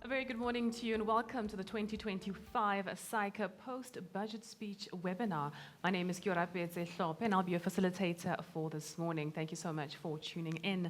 A very good morning to you and welcome to the 2025 SAICA Budget Speech webinar. My name is Kyorape Zehlope and I'll be your facilitator for this morning. Thank you so much for tuning in.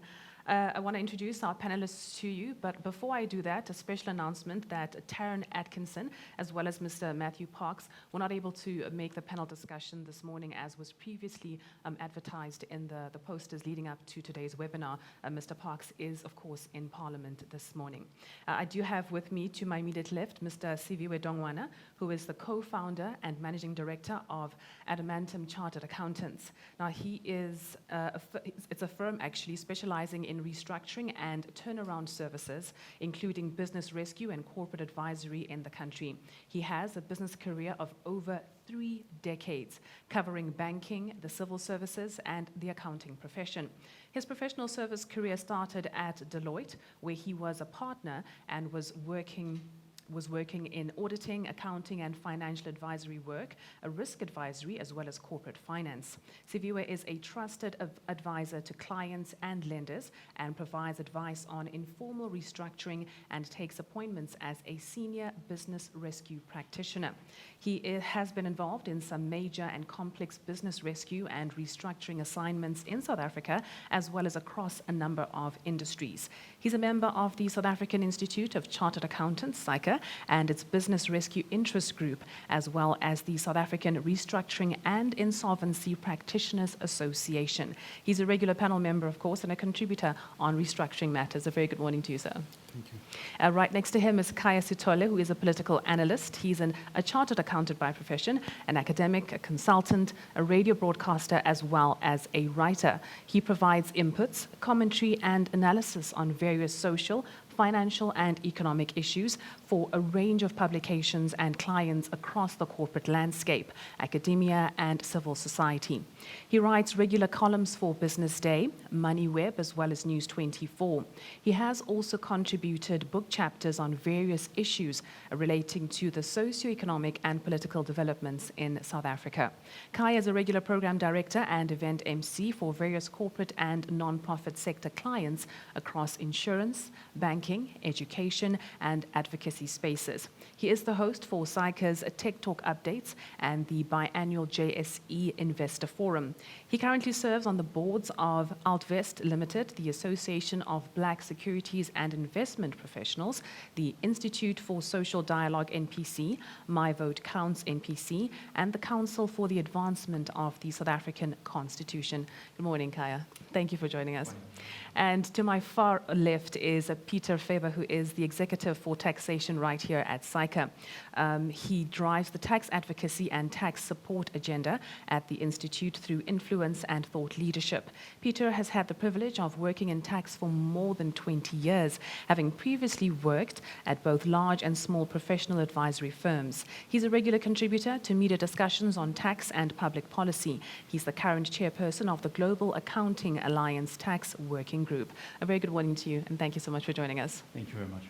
I want to introduce our panelists to you, but before I do that, a special announcement that Taryn Atkinson, as well as Mr. Matthew Parks, were not able to make the panel discussion this morning as was previously advertised in the posters leading up to today's webinar. Mr. Parks is, of course, in Parliament this morning. I do have with me to my immediate left, Mr. Siviwe Dongwana, who is the co-founder and managing director of Adamantum Chartered Accountants. Now, he is, it's a firm actually specializing in restructuring and turnaround services, including business rescue and corporate advisory in the country. He has a business career of over 3 decades, covering banking, the civil services, and the accounting profession. His professional service career started at Deloitte, where he was a partner and was working in auditing, accounting, and financial advisory work, a risk advisory, as well as corporate finance. Siviwe is a trusted advisor to clients and lenders and provides advice on informal restructuring and takes appointments as a senior business rescue practitioner. He has been involved in some major and complex business rescue and restructuring assignments in South Africa, as well as across a number of industries. He's a member of the South African Institute of Chartered Accountants, SAICA, and its Business Rescue Interest Group, as well as the South African Restructuring and Insolvency Practitioners Association. He's a regular panel member, of course, and a contributor on restructuring matters. A very good morning to you, sir. Thank you. Right next to him is Khaya Sithole, who is a political analyst. He's a chartered accountant by profession, an academic, a consultant, a radio broadcaster, as well as a writer. He provides inputs, commentary, and analysis on various social, financial, and economic issues for a range of publications and clients across the corporate landscape, academia, and civil society. He writes regular columns for Business Day, MoneyWeb, as well as News 24. He has also contributed book chapters on various issues relating to the socio-economic and political developments in South Africa. Kai is a regular program director and event MC for various corporate and non-profit sector clients across insurance, banking, education, and advocacy spaces. He is the host for SAICA's Tech Talk Updates and the biannual JSE Investor Forum. He currently serves on the boards of Altvest Limited, the Association of Black Securities and Investment Professionals, the Institute for Social Dialogue NPC, My Vote Counts NPC, and the Council for the Advancement of the South African Constitution. Good morning, Kaya. Thank you for joining us. And to my far left is Peter Faber, who is the executive for taxation right here at SAICA. He drives the tax advocacy and tax support agenda at the Institute through influence and thought leadership. Peter has had the privilege of working in tax for more than 20 years, having previously worked at both large and small professional advisory firms. He's a regular contributor to media discussions on tax and public policy. He's the current chairperson of the Global Accounting Alliance Tax Working Group. A very good morning to you, and thank you so much for joining us. Thank you very much.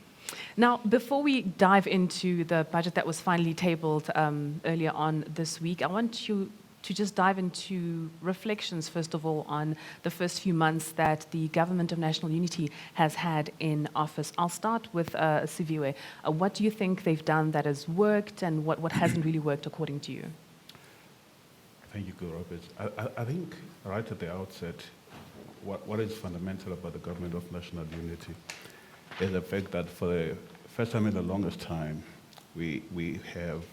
Now, before we dive into the budget that was finally tabled earlier on this week, I want you to just dive into reflections, first of all, on the first few months that the Government of National Unity has had in office. I'll start with Siviwe. What do you think they've done that has worked, and what hasn't really worked according to you? Thank you, Robert. I think right at the outset, what is fundamental about the Government of National Unity is the fact that for the first time in the longest time, we have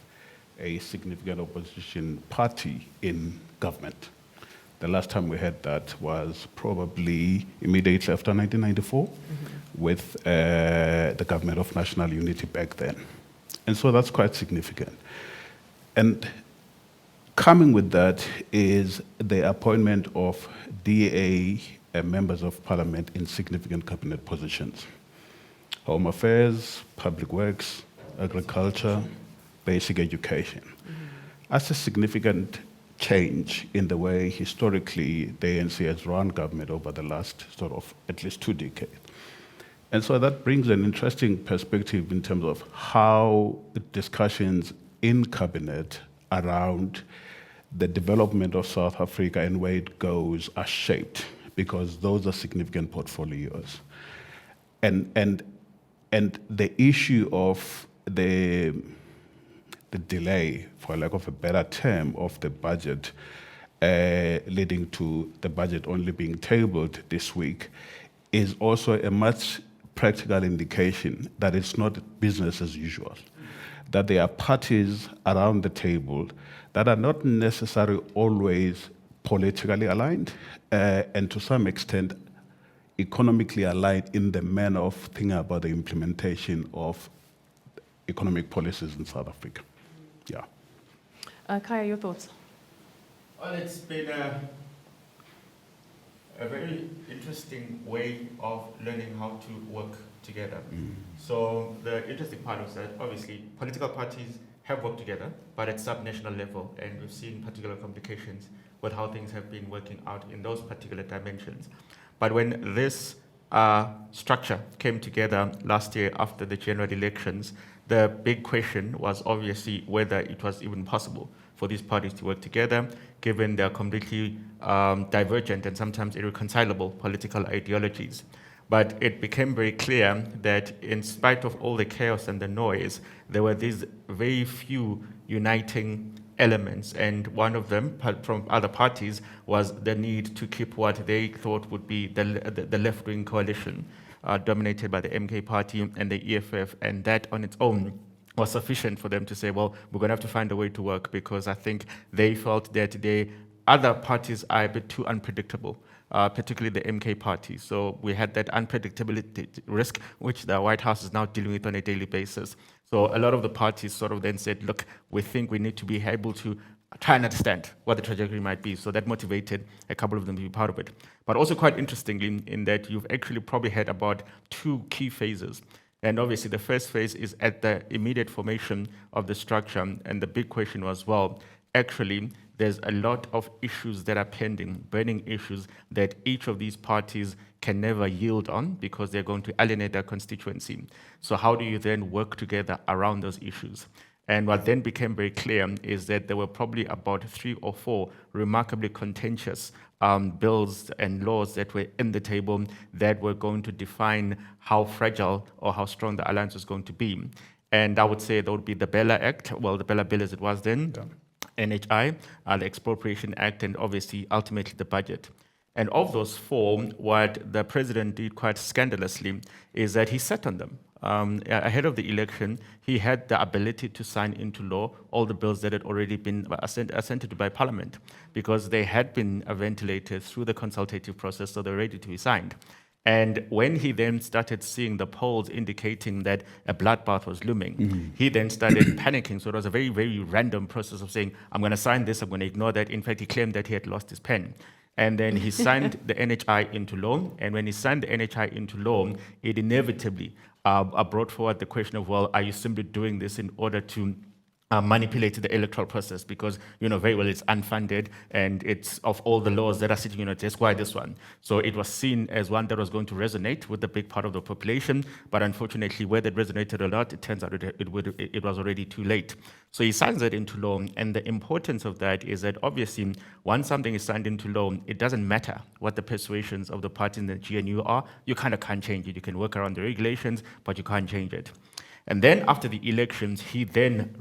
a significant opposition party in government. The last time we had that was probably immediately after 1994 with the Government of National Unity back then. And so that's quite significant. And coming with that is the appointment of DA members of parliament in significant cabinet positions. Home Affairs, Public Works, Agriculture, Basic Education. That's a significant change in the way historically the ANC has run government over the last sort of at least 2 decades. And so that brings an interesting perspective in terms of how discussions in cabinet around the development of South Africa and where it goes are shaped, because those are significant portfolios. And And the issue of the delay, for lack of a better term, of the budget, leading to the budget only being tabled this week, is also a much practical indication that it's not business as usual, that there are parties around the table that are not necessarily always politically aligned, and to some extent economically aligned in the manner of thinking about the implementation of economic policies in South Africa. Yeah. Kaya, your thoughts? Well, it's been a very interesting way of learning how to work together. So the interesting part is that obviously political parties have worked together, but at sub-national level, and we've seen particular complications with how things have been working out in those particular dimensions. But when this structure came together last year after the general elections, the big question was obviously whether it was even possible for these parties to work together, given their completely divergent and sometimes irreconcilable political ideologies. But it became very clear that in spite of all the chaos and the noise, there were these very few uniting elements, and one of them from other parties was the need to keep what they thought would be the left-wing coalition dominated by the MK party and the EFF, and that on its own was sufficient for them to say, well, we're going to have to find a way to work, because I think they felt that the other parties are a bit too unpredictable, particularly the MK party. So we had that unpredictability risk, which the White House is now dealing with on a daily basis. So a lot of the parties sort of then said, look, we think we need to be able to try and understand what the trajectory might be. So that motivated a couple of them to be part of it. But also quite interestingly, in that you've actually probably had about two key phases. And obviously the first phase is at the immediate formation of the structure. And the big question was, well, actually, there's a lot of issues that are pending, burning issues that each of these parties can never yield on because they're going to alienate their constituency. So how do you then work together around those issues? And what then became very clear is that there were probably about 3 or 4 remarkably contentious bills and laws that were in the table that were going to define how fragile or how strong the alliance was going to be. And I would say there would be the Bella Act, well, the Bella Bill as it was then, NHI, the Expropriation Act, and obviously ultimately the budget. And of those 4, what the president did quite scandalously is that he sat on them. Ahead of the election, he had the ability to sign into law all the bills that had already been assented by Parliament, because they had been ventilated through the consultative process, so they're ready to be signed. And when he then started seeing the polls indicating that a bloodbath was looming, he then started panicking. So it was a very, very random process of saying, I'm going to sign this, I'm going to ignore that. In fact, he claimed that he had lost his pen. And then he signed the NHI into law. And when he signed the NHI into law, it inevitably brought forward the question of, well, are you simply doing this in order to manipulate the electoral process? Because you know very well it's unfunded, and it's of all the laws that are sitting on a desk, why this one? So it was seen as one that was going to resonate with the big part of the population, but unfortunately, whether it resonated or not, it turns out it was already too late. So he signs it into law, and the importance of that is that obviously, once something is signed into law, it doesn't matter what the persuasions of the party in the GNU are, you kind of can't change it. You can work around the regulations, but you can't change it. And then after the elections, he then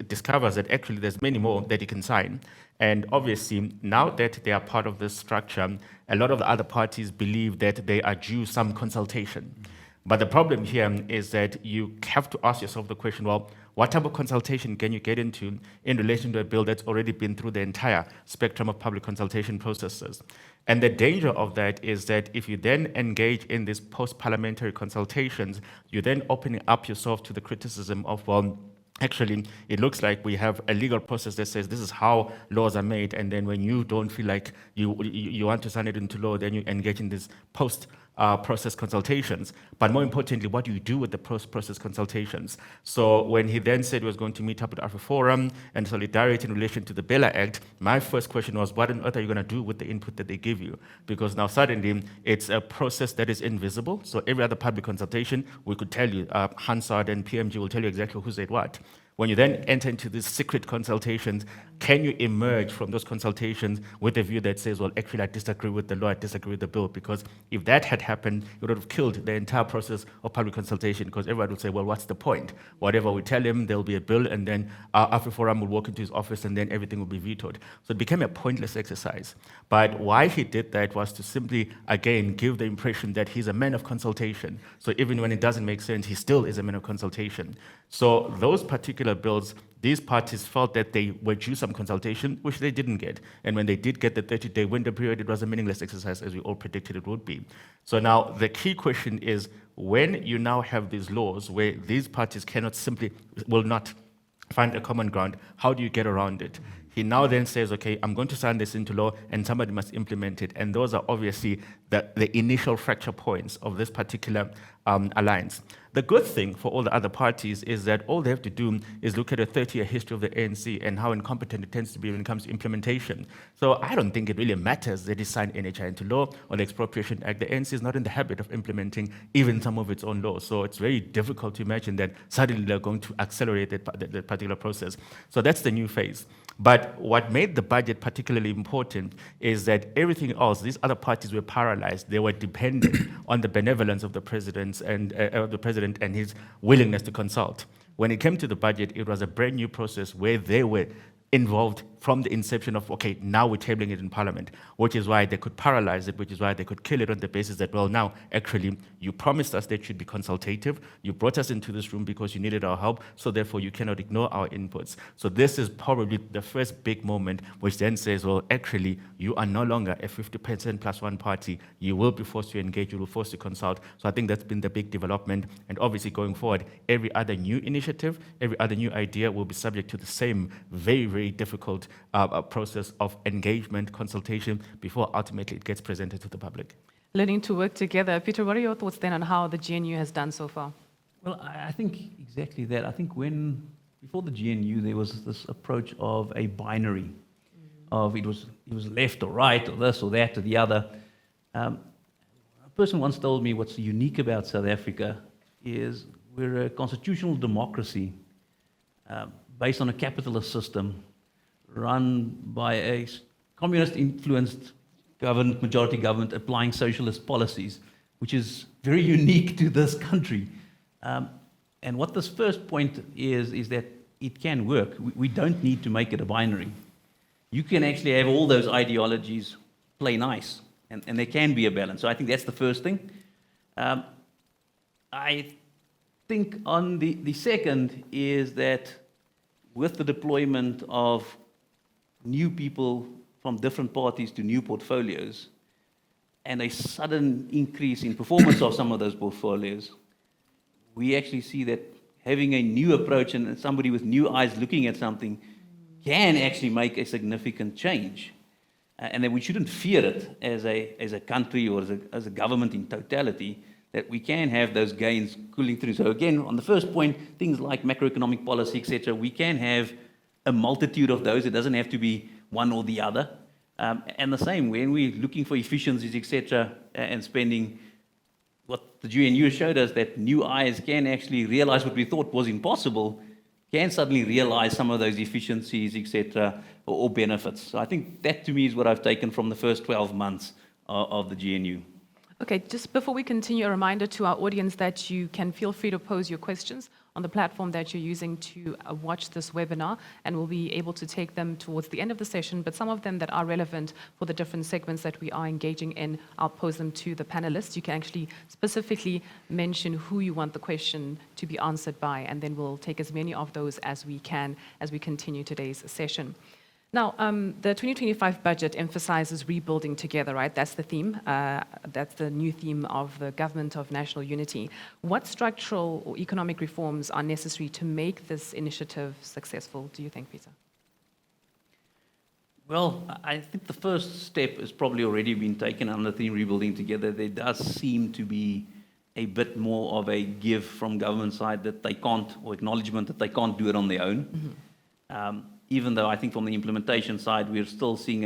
discovers that actually there's many more that he can sign. And obviously, now that they are part of this structure, a lot of the other parties believe that they are due some consultation. But the problem here is that you have to ask yourself the question, well, what type of consultation can you get into in relation to a bill that's already been through the entire spectrum of public consultation processes? And the danger of that is that if you then engage in these post-parliamentary consultations, you're then opening up yourself to the criticism of, well, actually, it looks like we have a legal process that says this is how laws are made, and then when you don't feel like you want to sign it into law, then you engage in this post-process consultations. But more importantly, what do you do with the post-process consultations? So when he then said he was going to meet up with Africa Forum and Solidarity in relation to the Bella Act, my first question was, what on earth are you going to do with the input that they give you? Because now suddenly it's a process that is invisible. So every other public consultation, we could tell you, Hansard and PMG will tell you exactly who said what. When you then enter into these secret consultations, can you emerge from those consultations with a view that says, well, actually, I disagree with the law, I disagree with the bill? Because if that had happened, it would have killed the entire process of public consultation, because everyone would say, well, what's the point? Whatever we tell him, there'll be a bill, and then AfriForum will walk into his office, and then everything will be vetoed. So it became a pointless exercise. But why he did that was to simply, again, give the impression that he's a man of consultation. So even when it doesn't make sense, he still is a man of consultation. So those particular bills, these parties felt that they were due some consultation, which they didn't get. And when they did get the 30-day window period, it was a meaningless exercise, as we all predicted it would be. So now the key question is, when you now have these laws where these parties will not find a common ground, how do you get around it? He now then says, okay, I'm going to sign this into law, and somebody must implement it. And those are obviously the initial fracture points of this particular alliance. The good thing for all the other parties is that all they have to do is look at a 30-year history of the ANC and how incompetent it tends to be when it comes to implementation. So I don't think it really matters that he signed NHI into law or the Expropriation Act. The ANC is not in the habit of implementing even some of its own laws. So it's very difficult to imagine that suddenly they're going to accelerate that particular process. So that's the new phase. But what made the budget particularly important is that everything else, these other parties were paralyzed. They were dependent on the benevolence of the president and his willingness to consult. When it came to the budget, it was a brand new process where they were involved from the inception of, okay, now we're tabling it in Parliament, which is why they could paralyze it, which is why they could kill it on the basis that, well, now, actually, you promised us that it should be consultative, you brought us into this room because you needed our help, so therefore you cannot ignore our inputs. So this is probably the first big moment which then says, well, actually, you are no longer a 50% plus one party, you will be forced to engage, you will be forced to consult. So I think that's been the big development, and obviously going forward, every other new initiative, every other new idea will be subject to the same very, very difficult process of engagement, consultation, before ultimately it gets presented to the public. Learning to work together. Peter, what are your thoughts then on how the GNU has done so far? Well, I think exactly that. I think before the GNU, there was this approach of a binary, of it was left or right, or this or that or the other. A person once told me what's unique about South Africa is we're a constitutional democracy based on a capitalist system run by a communist-influenced majority government applying socialist policies, which is very unique to this country. And what this first point is that it can work. We don't need to make it a binary. You can actually have all those ideologies play nice, and there can be a balance. So I think that's the first thing. I think on the second is that with the deployment of new people from different parties to new portfolios, and a sudden increase in performance of some of those portfolios, we actually see that having a new approach and somebody with new eyes looking at something can actually make a significant change. And that we shouldn't fear it as a country or as a government in totality, that we can have those gains cooling through. So again, on the first point, things like macroeconomic policy, etc., we can have a multitude of those. It doesn't have to be one or the other. And the same, when we're looking for efficiencies, etc., and spending, what the GNU showed us, that new eyes can actually realize what we thought was impossible, can suddenly realize some of those efficiencies, etc., or benefits. So I think that, to me, is what I've taken from the first 12 months of the GNU. Okay, just before we continue, a reminder to our audience that you can feel free to pose your questions on the platform that you're using to watch this webinar, and we'll be able to take them towards the end of the session, but some of them that are relevant for the different segments that we are engaging in, I'll pose them to the panelists. You can actually specifically mention who you want the question to be answered by, and then we'll take as many of those as we can as we continue today's session. Now, the 2025 budget emphasizes rebuilding together, right? That's the theme. That's the new theme of the Government of National Unity. What structural or economic reforms are necessary to make this initiative successful, do you think, Peter? Well, I think the first step has probably already been taken under the theme rebuilding together. There does seem to be a bit more of a give from government side that they can't, or acknowledgement that they can't do it on their own. Mm-hmm. Even though I think from the implementation side, we're still seeing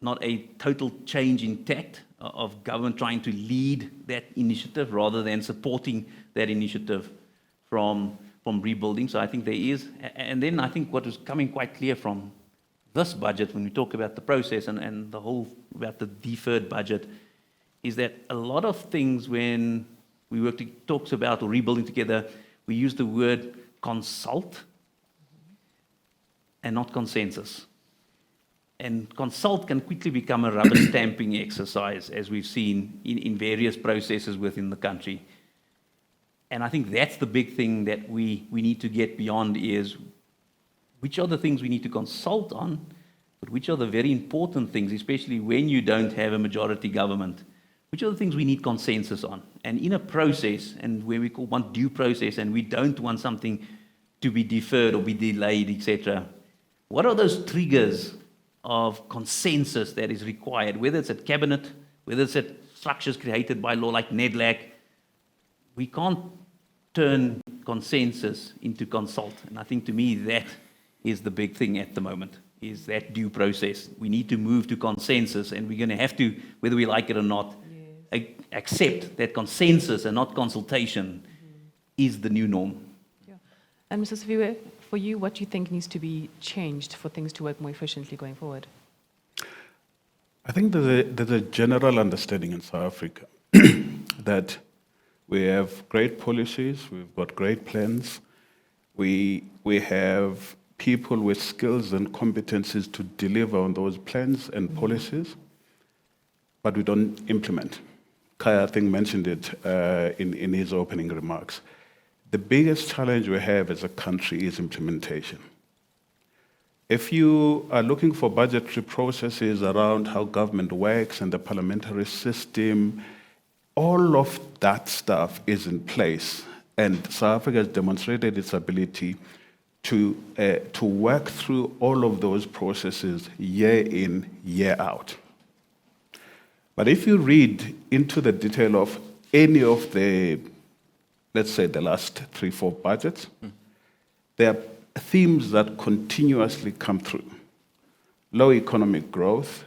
not a total change in tact of government trying to lead that initiative rather than supporting that initiative from rebuilding. So I think there is. And then I think what was coming quite clear from this budget, when we talk about the process and the whole about the deferred budget, is that a lot of things when we talks about or rebuilding together, we use the word consult and not consensus. And consult can quickly become a rubber stamping exercise, as we've seen in various processes within the country. And I think that's the big thing that we need to get beyond, is which are the things we need to consult on, but which are the very important things, especially when you don't have a majority government, which are the things we need consensus on. And in a process, and where we want due process, and we don't want something to be deferred or be delayed, etc., what are those triggers of consensus that is required, whether it's at cabinet, whether it's at structures created by law like NEDLAC? We can't turn consensus into consult. And I think, to me, that is the big thing at the moment, is that due process. We need to move to consensus, and we're going to have to, whether we like it or not, accept that consensus and not consultation is the new norm. Yeah. And Mr. Siviwe, for you, what do you think needs to be changed for things to work more efficiently going forward? I think there's a general understanding in South Africa that we have great policies, we've got great plans, we have people with skills and competencies to deliver on those plans and policies, but we don't implement. Kai, I think, mentioned it in his opening remarks. The biggest challenge we have as a country is implementation. If you are looking for budgetary processes around how government works and the parliamentary system, all of that stuff is in place. And South Africa has demonstrated its ability to work through all of those processes year in, year out. But if you read into the detail of any of the, let's say, the last 3-4 budgets, there are themes that continuously come through. Low economic growth.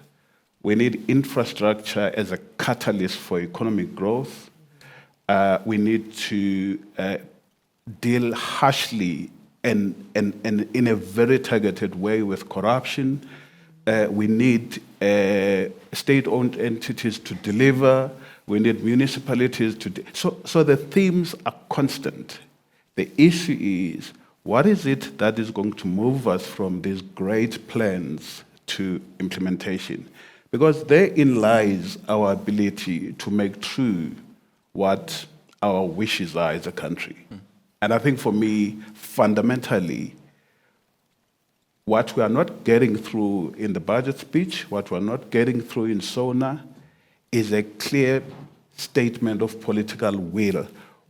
We need infrastructure as a catalyst for economic growth. We need to deal harshly and in a very targeted way with corruption. We need state-owned entities to deliver. We need municipalities to so the themes are constant. The issue is, what is it that is going to move us from these great plans to implementation? Because therein lies our ability to make true what our wishes are as a country. And I think, for me, fundamentally, what we are not getting through in the budget speech, what we are not getting through in SONA, is a clear statement of political will.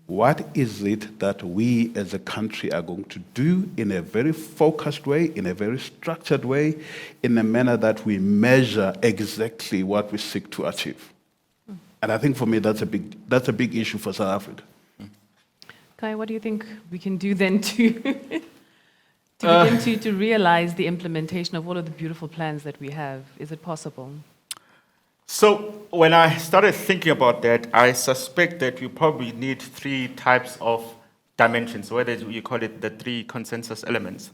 What is it that we as a country are going to do in a very focused way, in a very structured way, in a manner that we measure exactly what we seek to achieve? And I think, for me, that's a big issue for South Africa. Kai, what do you think we can do then to begin to realize the implementation of all of the beautiful plans that we have? Is it possible? So when I started thinking about that, I suspect that you probably need 3 types of dimensions, whether you call it the 3 consensus elements.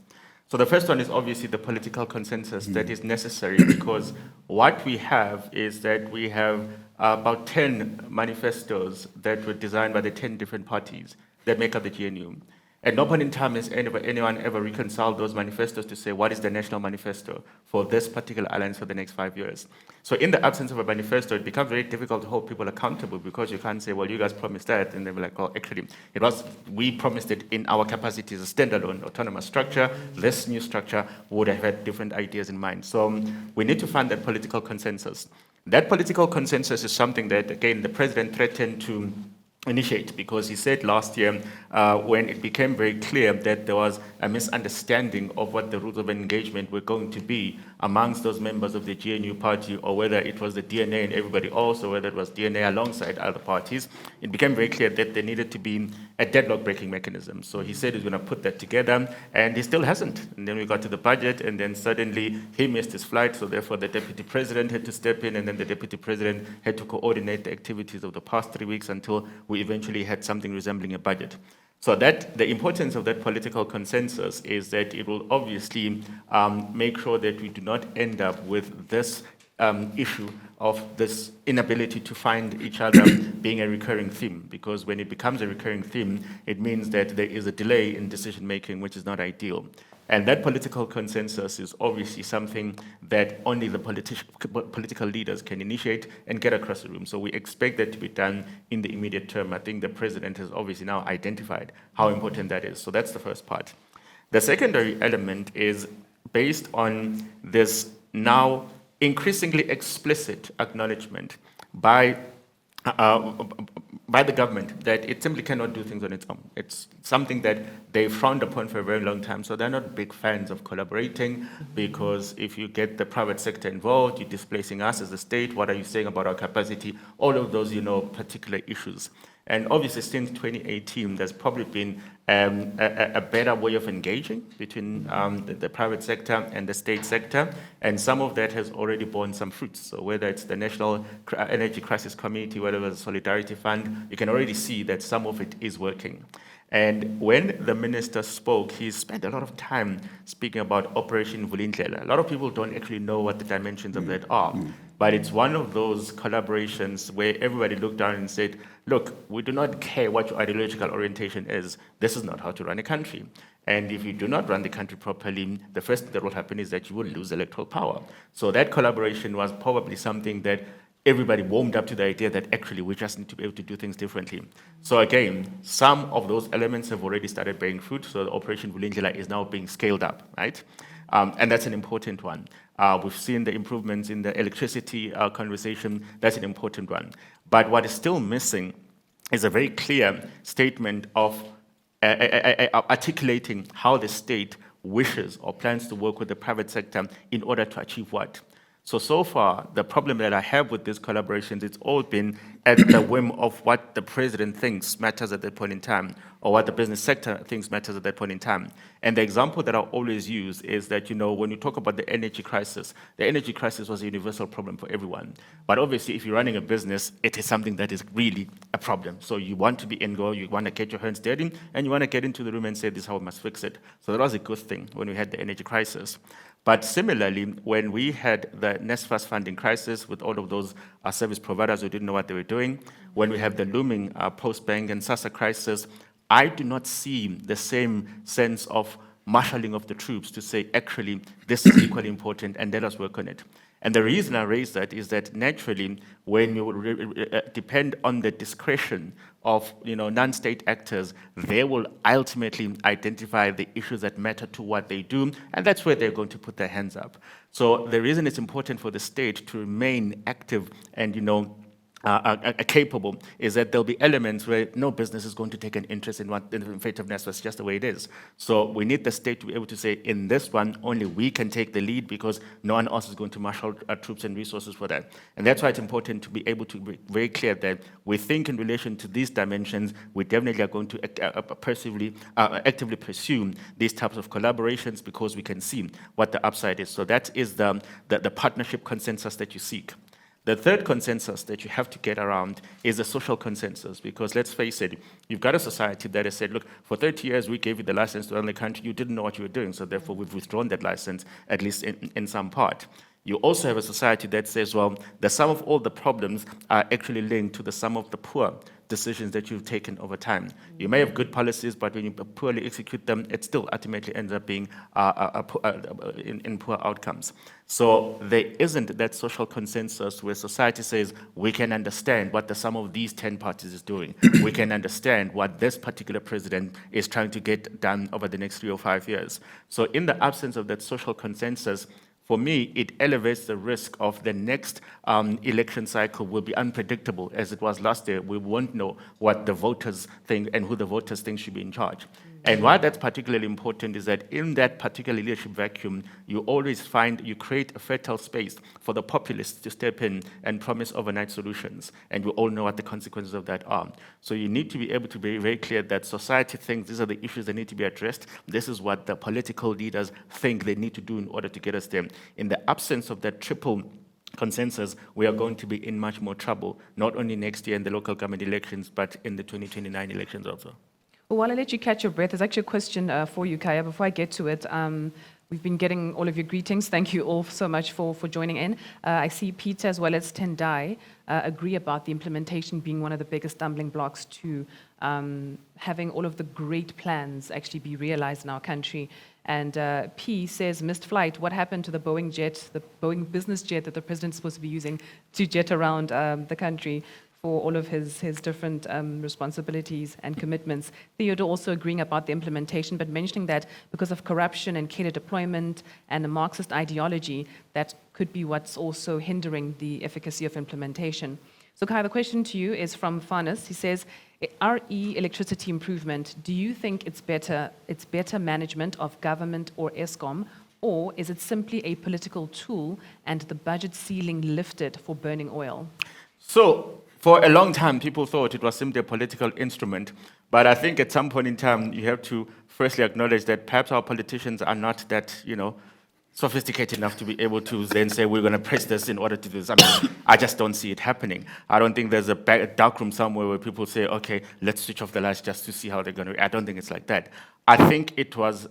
So the first one is obviously the political consensus that is necessary, because what we have is that we have about 10 manifestos that were designed by the 10 different parties that make up the GNU. At no point in time has anyone ever reconciled those manifestos to say, what is the national manifesto for this particular alliance for the next 5 years? So in the absence of a manifesto, it becomes very difficult to hold people accountable, because you can't say, well, you guys promised that, and they'll be like, oh, actually, we promised it in our capacity as a standalone autonomous structure. This new structure would have had different ideas in mind. So we need to find that political consensus. That political consensus is something that, again, the president threatened to initiate, because he said last year, when it became very clear that there was a misunderstanding of what the rules of engagement were going to be amongst those members of the GNU party, or whether it was the DNA and everybody else, or whether it was DNA alongside other parties, it became very clear that there needed to be a deadlock breaking mechanism. So he said he's going to put that together, and he still hasn't. And then we got to the budget, and then suddenly he missed his flight, so therefore the deputy president had to step in, and then the deputy president had to coordinate the activities of the past 3 weeks until we eventually had something resembling a budget. So that the importance of that political consensus is that it will obviously make sure that we do not end up with this issue of this inability to find each other being a recurring theme, because when it becomes a recurring theme, it means that there is a delay in decision making, which is not ideal. And that political consensus is obviously something that only the political leaders can initiate and get across the room. So we expect that to be done in the immediate term. I think the president has obviously now identified how important that is. So that's the first part. The secondary element is based on this now increasingly explicit acknowledgement by the government that it simply cannot do things on its own. It's something that they frowned upon for a very long time, so they're not big fans of collaborating, because if you get the private sector involved, you're displacing us as a state, what are you saying about our capacity, all of those, particular issues. And obviously, since 2018, there's probably been a better way of engaging between the private sector and the state sector, and some of that has already borne some fruits. So whether it's the National Energy Crisis Committee, whether it's the Solidarity Fund, you can already see that some of it is working. And when the minister spoke, he spent a lot of time speaking about Operation Vulindlela. A lot of people don't actually know what the dimensions of that are. But it's one of those collaborations where everybody looked down and said, look, we do not care what your ideological orientation is. This is not how to run a country. And if you do not run the country properly, the first thing that will happen is that you will lose electoral power. So that collaboration was probably something that everybody warmed up to the idea that actually we just need to be able to do things differently. So again, some of those elements have already started bearing fruit. So the Operation Vulindlela is now being scaled up, right? And that's an important one. We've seen the improvements in the electricity conversation. That's an important one. But what is still missing is a very clear statement of articulating how the state wishes or plans to work with the private sector in order to achieve what. So far, the problem that I have with these collaborations, it's all been at the whim of what the president thinks matters at that point in time, or what the business sector thinks matters at that point in time. And the example that I always use is that, when you talk about the energy crisis was a universal problem for everyone. But obviously, if you're running a business, it is something that is really a problem. So you want to be in go, you want to get your hands dirty, and you want to get into the room and say, this is how we must fix it. So that was a good thing when we had the energy crisis. But similarly, when we had the NSFAS funding crisis with all of those service providers who didn't know what they were doing, when we have the looming post-bank and SASA crisis, I do not see the same sense of marshalling of the troops to say, actually, this is equally important and let us work on it. And the reason I raise that is that naturally, when you depend on the discretion of non-state actors, they will ultimately identify the issues that matter to what they do, and that's where they're going to put their hands up. So the reason it's important for the state to remain active and capable is that there'll be elements where no business is going to take an interest in the fate of NSFAS. It's just the way it is. So we need the state to be able to say, in this one, only we can take the lead because no one else is going to marshal troops and resources for that. And that's why it's important to be able to be very clear that we think in relation to these dimensions, we definitely are going to actively pursue these types of collaborations because we can see what the upside is. So that is the partnership consensus that you seek. The third consensus that you have to get around is a social consensus, because let's face it, you've got a society that has said, look, for 30 years we gave you the license to run the country, you didn't know what you were doing, so therefore we've withdrawn that license, at least in some part. You also have a society that says, well, the sum of all the problems are actually linked to the sum of the poor decisions that you've taken over time. You may have good policies, but when you poorly execute them, it still ultimately ends up being in poor outcomes. So there isn't that social consensus where society says, we can understand what the sum of these 10 parties is doing. We can understand what this particular president is trying to get done over the next 3 or 5 years. So in the absence of that social consensus, for me, it elevates the risk of the next election cycle will be unpredictable as it was last year. We won't know what the voters think and who the voters think should be in charge. And why that's particularly important is that in that particular leadership vacuum, you create a fertile space for the populists to step in and promise overnight solutions. And we all know what the consequences of that are. So you need to be able to be very clear that society thinks these are the issues that need to be addressed. This is what the political leaders think they need to do in order to get us there. In the absence of that triple consensus, we are going to be in much more trouble, not only next year in the local government elections, but in the 2029 elections also. Well, while I let you catch your breath, there's actually a question for you, Kaya. Before I get to it, we've been getting all of your greetings. Thank you all so much for joining in. I see Peter as well as Tendai agree about the implementation being one of the biggest stumbling blocks to having all of the great plans actually be realized in our country. And P says, missed flight, what happened to the Boeing jet, the Boeing business jet that the president's supposed to be using to jet around the country for all of his different responsibilities and commitments? Theodore also agreeing about the implementation, but mentioning that because of corruption and cater deployment and a Marxist ideology, that could be what's also hindering the efficacy of implementation. So Kai, the question to you is from Fanis. He says, RE electricity improvement, do you think it's better management of government or ESCOM, or is it simply a political tool and the budget ceiling lifted for burning oil? So, for a long time, people thought it was simply a political instrument. But I think at some point in time, you have to firstly acknowledge that perhaps our politicians are not that, sophisticated enough to be able to then say, we're going to press this in order to do this. I mean, I just don't see it happening. I don't think there's a dark room somewhere where people say, okay, let's switch off the lights just to see how they're going to. I don't think it's like that. I think it was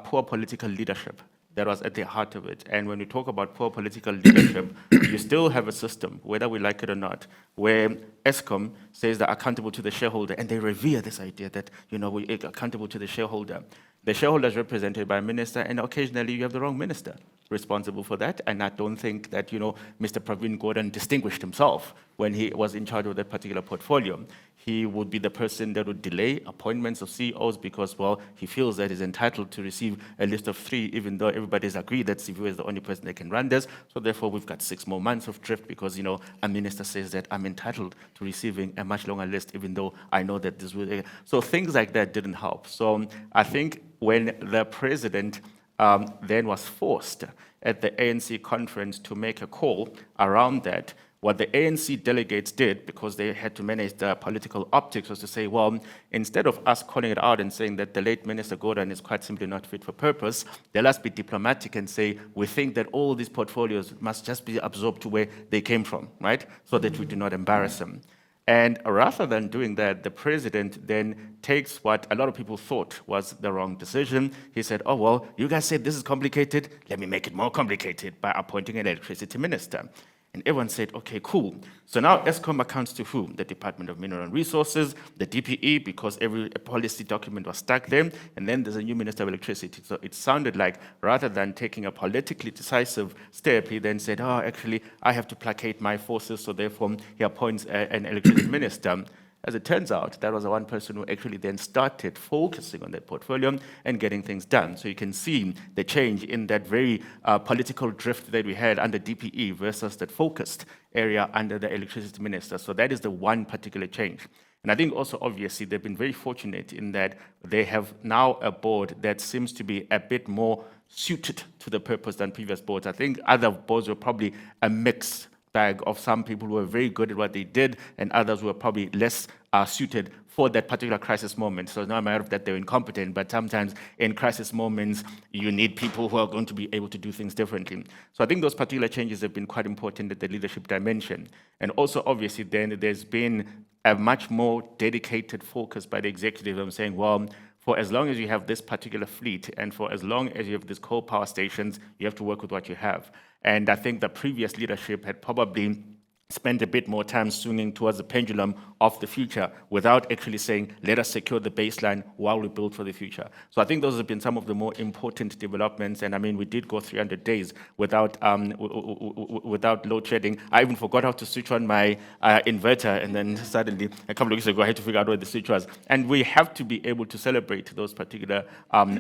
poor political leadership that was at the heart of it. And when we talk about poor political leadership, you still have a system, whether we like it or not, where ESCOM says they're accountable to the shareholder, and they revere this idea that, we're accountable to the shareholder. The shareholder is represented by a minister, and occasionally you have the wrong minister responsible for that. And I don't think that, Mr. Pravin Gordhan distinguished himself when he was in charge of that particular portfolio. He would be the person that would delay appointments of CEOs because, well, he feels that he's entitled to receive a list of 3, even though everybody's agreed that Sivu is the only person that can run this. So therefore, we've got 6 more months of drift because, a minister says that I'm entitled to receiving a much longer list, even though I know that this will. So things like that didn't help. So I think when the president then was forced at the ANC conference to make a call around that, what the ANC delegates did, because they had to manage the political optics, was to say, well, instead of us calling it out and saying that the late Minister Gordhan is quite simply not fit for purpose, let us be diplomatic and say, we think that all these portfolios must just be absorbed to where they came from, right? So that we do not embarrass them. And rather than doing that, the president then takes what a lot of people thought was the wrong decision. He said, oh, well, you guys said this is complicated. Let me make it more complicated by appointing an electricity minister. And everyone said, okay, cool. So now ESCOM accounts to who? The Department of Mineral Resources, the DPE, because every policy document was stuck there, and then there's a new Minister of Electricity. So it sounded like rather than taking a politically decisive step, he then said, oh, actually, I have to placate my forces, so therefore he appoints an electricity minister. As it turns out, that was the one person who actually then started focusing on that portfolio and getting things done. So you can see the change in that very political drift that we had under DPE versus that focused area under the electricity minister. So that is the one particular change. And I think also, obviously, they've been very fortunate in that they have now a board that seems to be a bit more suited to the purpose than previous boards. I think other boards were probably a mix bag of some people who were very good at what they did and others who were probably less suited for that particular crisis moment. So it's not a matter of that they're incompetent, but sometimes in crisis moments, you need people who are going to be able to do things differently. So I think those particular changes have been quite important at the leadership dimension. And also, obviously, then there's been a much more dedicated focus by the executive on saying, well, for as long as you have this particular fleet and for as long as you have these coal power stations, you have to work with what you have. And I think the previous leadership had probably spent a bit more time swinging towards the pendulum of the future without actually saying, let us secure the baseline while we build for the future. So I think those have been some of the more important developments. And I mean, we did go 300 days without load shedding. I even forgot how to switch on my inverter. And then suddenly, a couple of weeks ago, I had to figure out where the switch was. And we have to be able to celebrate those particular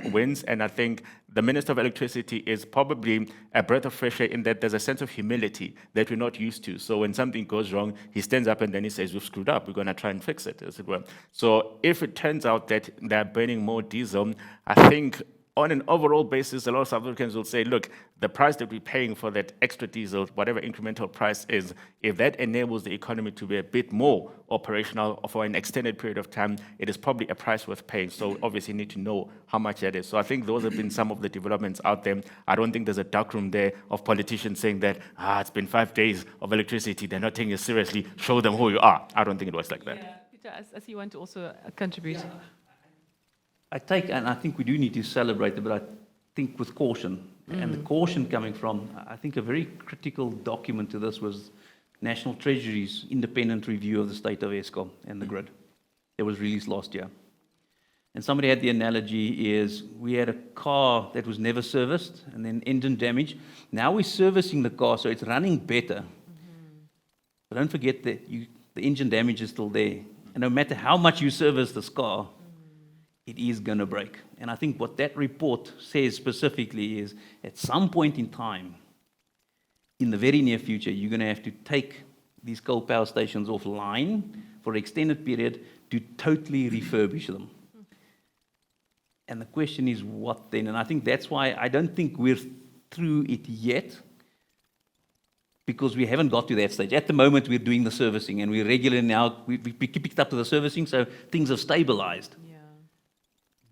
wins. And I think the Minister of Electricity is probably a breath of fresh air in that there's a sense of humility that we're not used to. So when something goes wrong, he stands up and then he says, we've screwed up, we're going to try and fix it, as it were. So if it turns out that they're burning more diesel, I think on an overall basis, a lot of South Africans will say, look, the price that we're paying for that extra diesel, whatever incremental price is, if that enables the economy to be a bit more operational for an extended period of time, it is probably a price worth paying. So obviously you need to know how much that is. So I think those have been some of the developments out there. I don't think there's a darkroom there of politicians saying that, it's been 5 days of electricity, they're not taking it seriously, show them who you are. I don't think it was like that. Yeah. Peter, I see you want to also contribute. Yeah. and I think we do need to celebrate it, but I think with caution. And the caution coming from, I think a very critical document to this was National Treasury's independent review of the state of Eskom and the grid. It was released last year. And somebody had the analogy is, we had a car that was never serviced and then engine damage. Now we're servicing the car, so it's running better. But don't forget that the engine damage is still there. And no matter how much you service this car, it is going to break. And I think what that report says specifically is, at some point in time, in the very near future, you're going to have to take these coal power stations offline for an extended period to totally refurbish them. And the question is, what then? And I think that's why I don't think we're through it yet, because we haven't got to that stage. At the moment, we're doing the servicing, and we're regularly now, we picked up to the servicing, so things have stabilized. Yeah.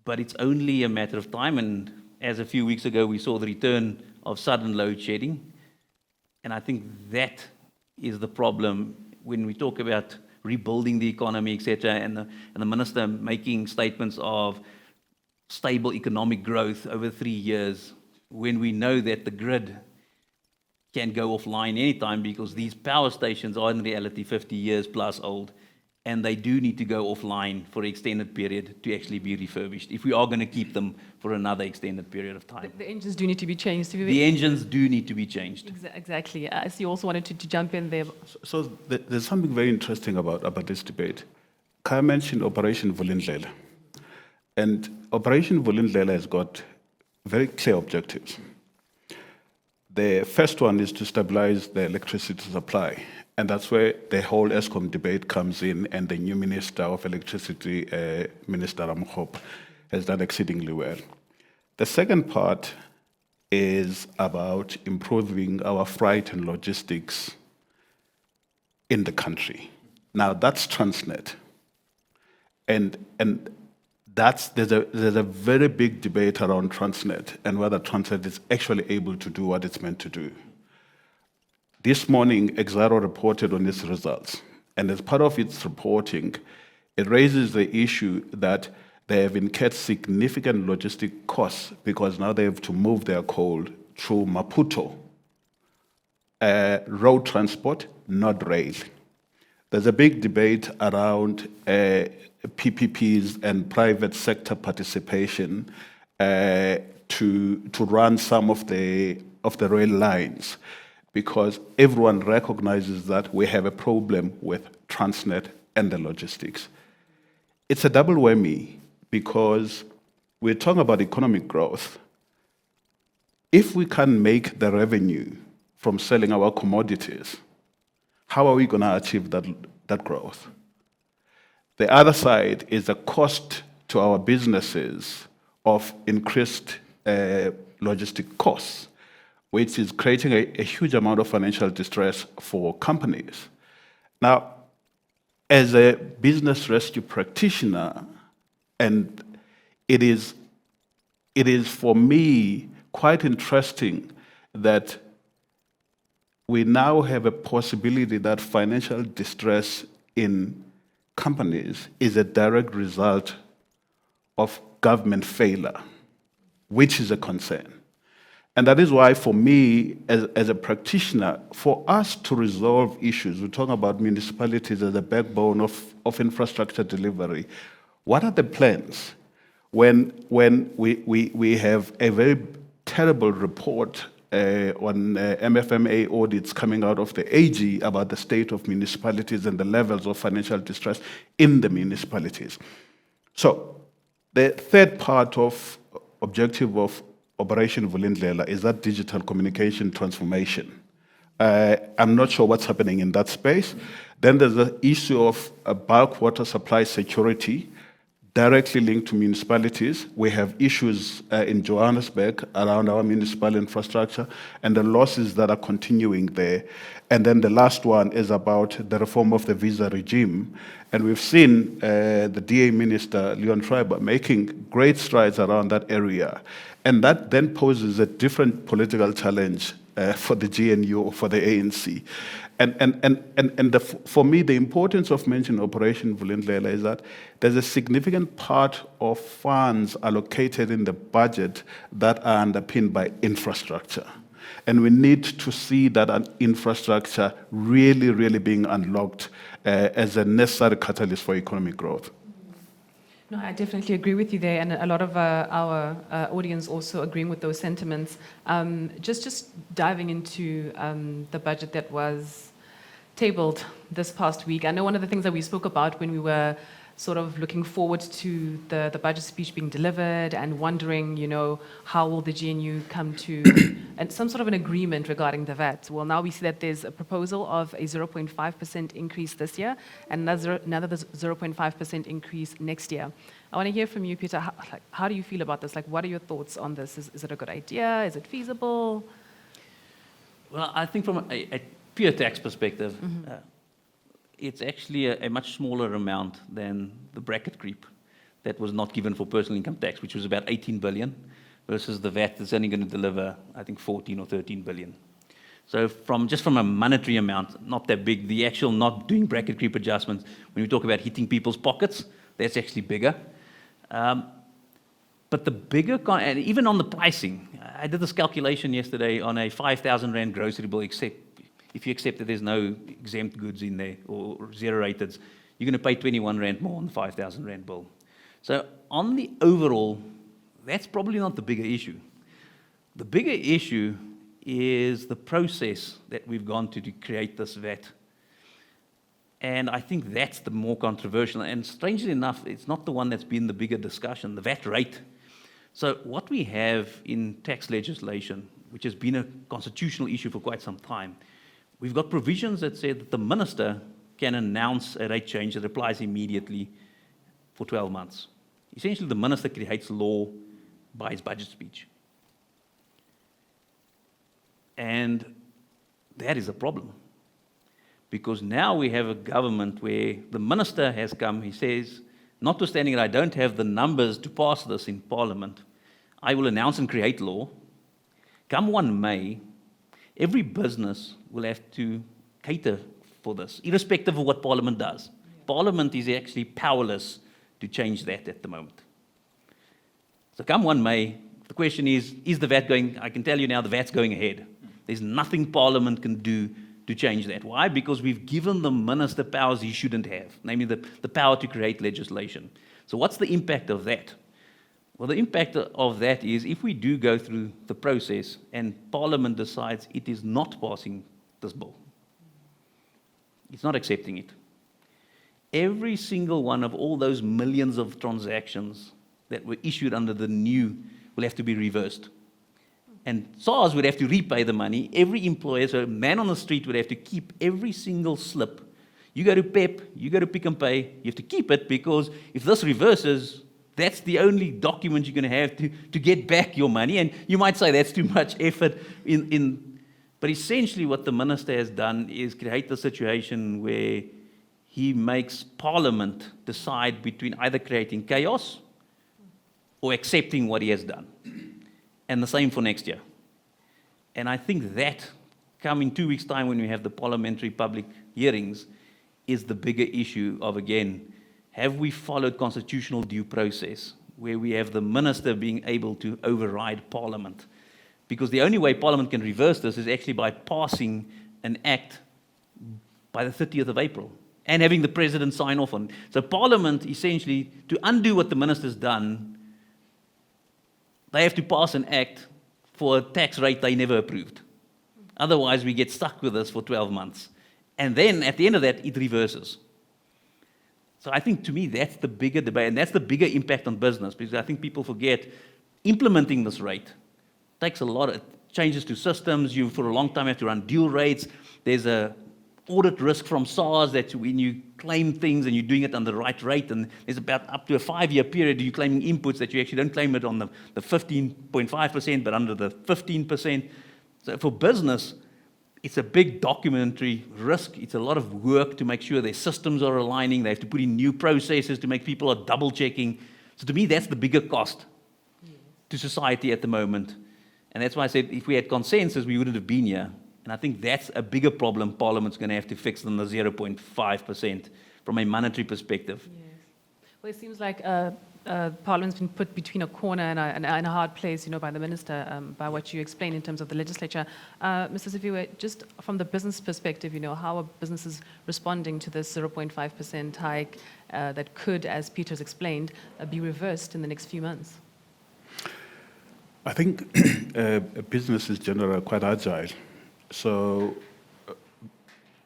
But it's only a matter of time, and as a few weeks ago, we saw the return of sudden load shedding. And I think that is the problem when we talk about rebuilding the economy, etc., and the minister making statements of stable economic growth over 3 years, when we know that the grid can go offline anytime, because these power stations are in reality 50 years plus old, and they do need to go offline for an extended period to actually be refurbished, if we are going to keep them for another extended period of time. The engines do need to be changed. The engines do need to be changed. Exactly. So you also wanted to jump in there. So there's something very interesting about this debate. Kaya mentioned Operation Vulindlela. And Operation Vulindlela has got very clear objectives. The first one is to stabilize the electricity supply. And that's where the whole Eskom debate comes in, and the new Minister of Electricity, Minister Ramkhop, has done exceedingly well. The second part is about improving our freight and logistics in the country. Now, that's Transnet. And there's a very big debate around Transnet and whether Transnet is actually able to do what it's meant to do. This morning, Exxaro reported on its results, and as part of its reporting, it raises the issue that they have incurred significant logistic costs because now they have to move their coal through Maputo, road transport, not rail. There's a big debate around PPPs and private sector participation to run some of the rail lines, because everyone recognizes that we have a problem with Transnet and the logistics. It's a double whammy, because we're talking about economic growth. If we can't make the revenue from selling our commodities, how are we going to achieve that growth? The other side is the cost to our businesses of increased logistic costs, which is creating a huge amount of financial distress for companies. Now, as a business rescue practitioner, and it is for me quite interesting that we now have a possibility that financial distress in companies is a direct result of government failure, which is a concern. And that is why, for me, as a practitioner, for us to resolve issues, we're talking about municipalities as the backbone of infrastructure delivery. What are the plans when we have a very terrible report on MFMA audits coming out of the AG about the state of municipalities and the levels of financial distress in the municipalities? So the third part of objective of Operation Vulindlela is that digital communication transformation. I'm not sure what's happening in that space. Then there's the issue of bulk water supply security, directly linked to municipalities. We have issues in Johannesburg around our municipal infrastructure and the losses that are continuing there. And then the last one is about the reform of the visa regime. And we've seen the DA Minister, Leon Schreiber, making great strides around that area. And that then poses a different political challenge for the GNU or for the ANC. For me, the importance of mentioning Operation Vulindlela is that there's a significant part of funds allocated in the budget that are underpinned by infrastructure. And we need to see that infrastructure really, really being unlocked as a necessary catalyst for economic growth. No, I definitely agree with you there, and a lot of our audience also agreeing with those sentiments. Just diving into the budget that was tabled this past week. I know one of the things that we spoke about when we were sort of looking forward to the budget speech being delivered and wondering, how will the GNU come to some sort of an agreement regarding the VAT? Well, now we see that there's a proposal of a 0.5% increase this year and another 0.5% increase next year. I want to hear from you, Peter. How do you feel about this? What are your thoughts on this? Is it a good idea? Is it feasible? Well, I think from a pure tax perspective, it's actually a much smaller amount than the bracket creep that was not given for personal income tax, which was about 18 billion, versus the VAT that's only going to deliver, I think, 14 or 13 billion. So just from a monetary amount, not that big. The actual not doing bracket creep adjustments, when we talk about hitting people's pockets, that's actually bigger. But the bigger, and even on the pricing, I did this calculation yesterday on a 5,000 Rand grocery bill, if you accept that there's no exempt goods in there or zero rateds, you're going to pay 21 Rand more on the 5,000 Rand bill. So on the overall, that's probably not the bigger issue. The bigger issue is the process that we've gone to create this VAT. And I think that's the more controversial. And strangely enough, it's not the one that's been the bigger discussion, the VAT rate. So what we have in tax legislation, which has been a constitutional issue for quite some time, we've got provisions that say that the minister can announce a rate change that applies immediately for 12 months. Essentially, the minister creates law by his budget speech. And that is a problem. Because now we have a government where the minister has come, he says, notwithstanding that I don't have the numbers to pass this in Parliament, I will announce and create law. Come 1 May, every business will have to cater for this, irrespective of what Parliament does. Parliament is actually powerless to change that at the moment. So come 1 May, the question is the VAT going, I can tell you now the VAT's going ahead. There's nothing Parliament can do to change that. Why? Because we've given the minister powers he shouldn't have, namely the power to create legislation. So what's the impact of that? Well, the impact of that is if we do go through the process and Parliament decides it is not passing this bill, it's not accepting it, every single one of all those millions of transactions that were issued under the new will have to be reversed. And SARS would have to repay the money. Every employer, so a man on the street would have to keep every single slip. You go to PEP, you go to Pick and Pay, you have to keep it because if this reverses, that's the only document you're going to have to get back your money. And you might say that's too much effort. But essentially what the minister has done is create a situation where he makes Parliament decide between either creating chaos or accepting what he has done. And the same for next year. And I think that, come in 2 weeks' time when we have the parliamentary public hearings, is the bigger issue of, again, have we followed constitutional due process, where we have the minister being able to override Parliament? Because the only way Parliament can reverse this is actually by passing an act by the 30th of April and having the president sign off on it. So Parliament, essentially, to undo what the minister's done, they have to pass an act for a tax rate they never approved. Otherwise, we get stuck with this for 12 months. And then, at the end of that, it reverses. So I think, to me, that's the bigger debate, and that's the bigger impact on business, because I think people forget implementing this rate takes a lot of changes to systems. You, for a long time, have to run dual rates. There's a audit risk from SARS that when you claim things and you're doing it on the right rate, and there's about up to a 5-year period you're claiming inputs that you actually don't claim it on the 15.5%, but under the 15%. So for business, it's a big documentary risk. It's a lot of work to make sure their systems are aligning. They have to put in new processes to make people are double-checking. So to me, that's the bigger cost to society at the moment. And that's why I said if we had consensus, we wouldn't have been here. And I think that's a bigger problem Parliament's going to have to fix than the 0.5% from a monetary perspective. Yes. Well, it seems like Parliament's been put between a corner and a hard place, by the Minister, by what you explained in terms of the legislature. Mr. Sifiwe, just from the business perspective, how are businesses responding to this 0.5% hike that could, as Peter's explained, be reversed in the next few months? I think businesses generally are quite agile. So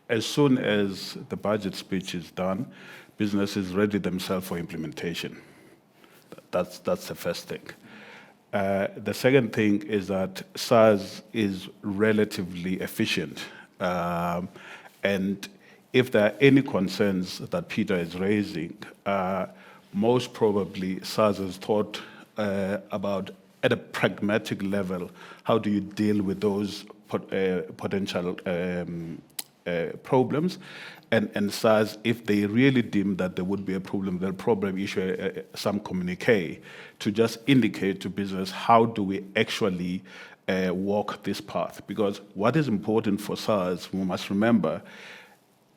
as soon as the budget speech is done, businesses ready themselves for implementation. That's the first thing. The second thing is that SARS is relatively efficient. And if there are any concerns that Peter is raising, most probably SARS has thought about, at a pragmatic level, how do you deal with those potential problems? And SARS, if they really deem that there would be a problem, they'll probably issue some communique to just indicate to business how do we actually walk this path. Because what is important for SARS, we must remember,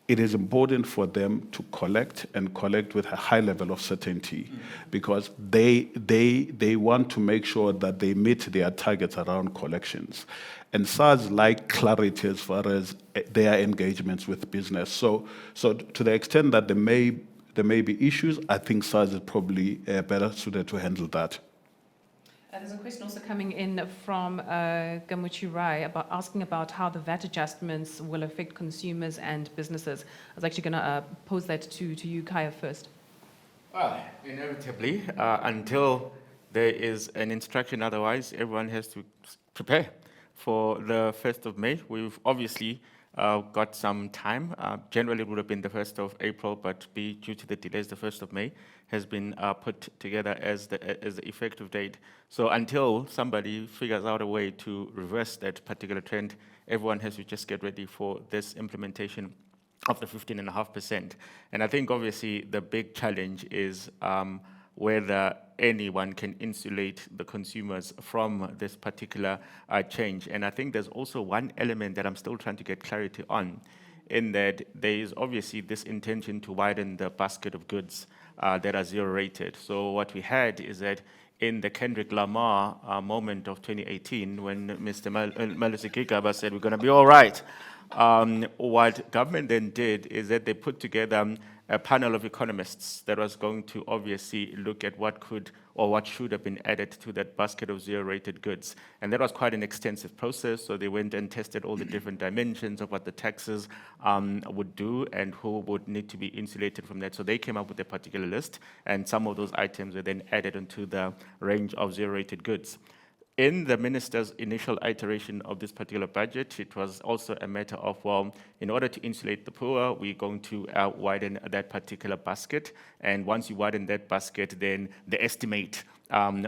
it is important for them to collect and collect with a high level of certainty, because they want to make sure that they meet their targets around collections. And SARS like clarity as far as their engagements with business. So to the extent that there may be issues, I think SARS is probably better suited to handle that. There's a question also coming in from Gamuchi Rai asking about how the VAT adjustments will affect consumers and businesses. I was actually going to pose that to you, Kaya, first. Well, inevitably, until there is an instruction otherwise, everyone has to prepare for the 1st of May. We've obviously got some time. Generally, it would have been the 1st of April, but due to the delays, the 1st of May has been put together as the effective date. So until somebody figures out a way to reverse that particular trend, everyone has to just get ready for this implementation of the 15.5%. And I think obviously the big challenge is whether anyone can insulate the consumers from this particular change. And I think there's also one element that I'm still trying to get clarity on, in that there is obviously this intention to widen the basket of goods that are zero-rated. So what we had is that in the Kendrick Lamar moment of 2018, when Mr. Malusi Gigaba said, we're going to be all right, what government then did is that they put together a panel of economists that was going to obviously look at what could or what should have been added to that basket of zero-rated goods. And that was quite an extensive process. So they went and tested all the different dimensions of what the taxes would do and who would need to be insulated from that. So they came up with a particular list, and some of those items were then added into the range of zero-rated goods. In the minister's initial iteration of this particular budget, it was also a matter of, well, in order to insulate the poor, we're going to widen that particular basket. And once you widen that basket, then the estimate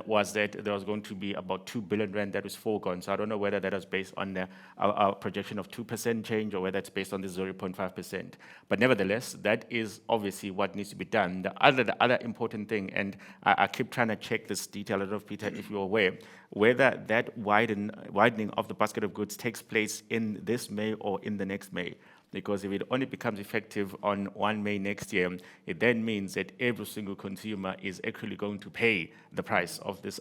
was that there was going to be about 2 billion rand that was foregone. So I don't know whether that was based on a projection of 2% change or whether it's based on the 0.5%. But nevertheless, that is obviously what needs to be done. The other important thing, and I keep trying to check this detail, I don't know, Peter, if you're aware, whether that widening of the basket of goods takes place in this May or in the next May. Because if it only becomes effective on 1 May next year, it then means that every single consumer is actually going to pay the price of this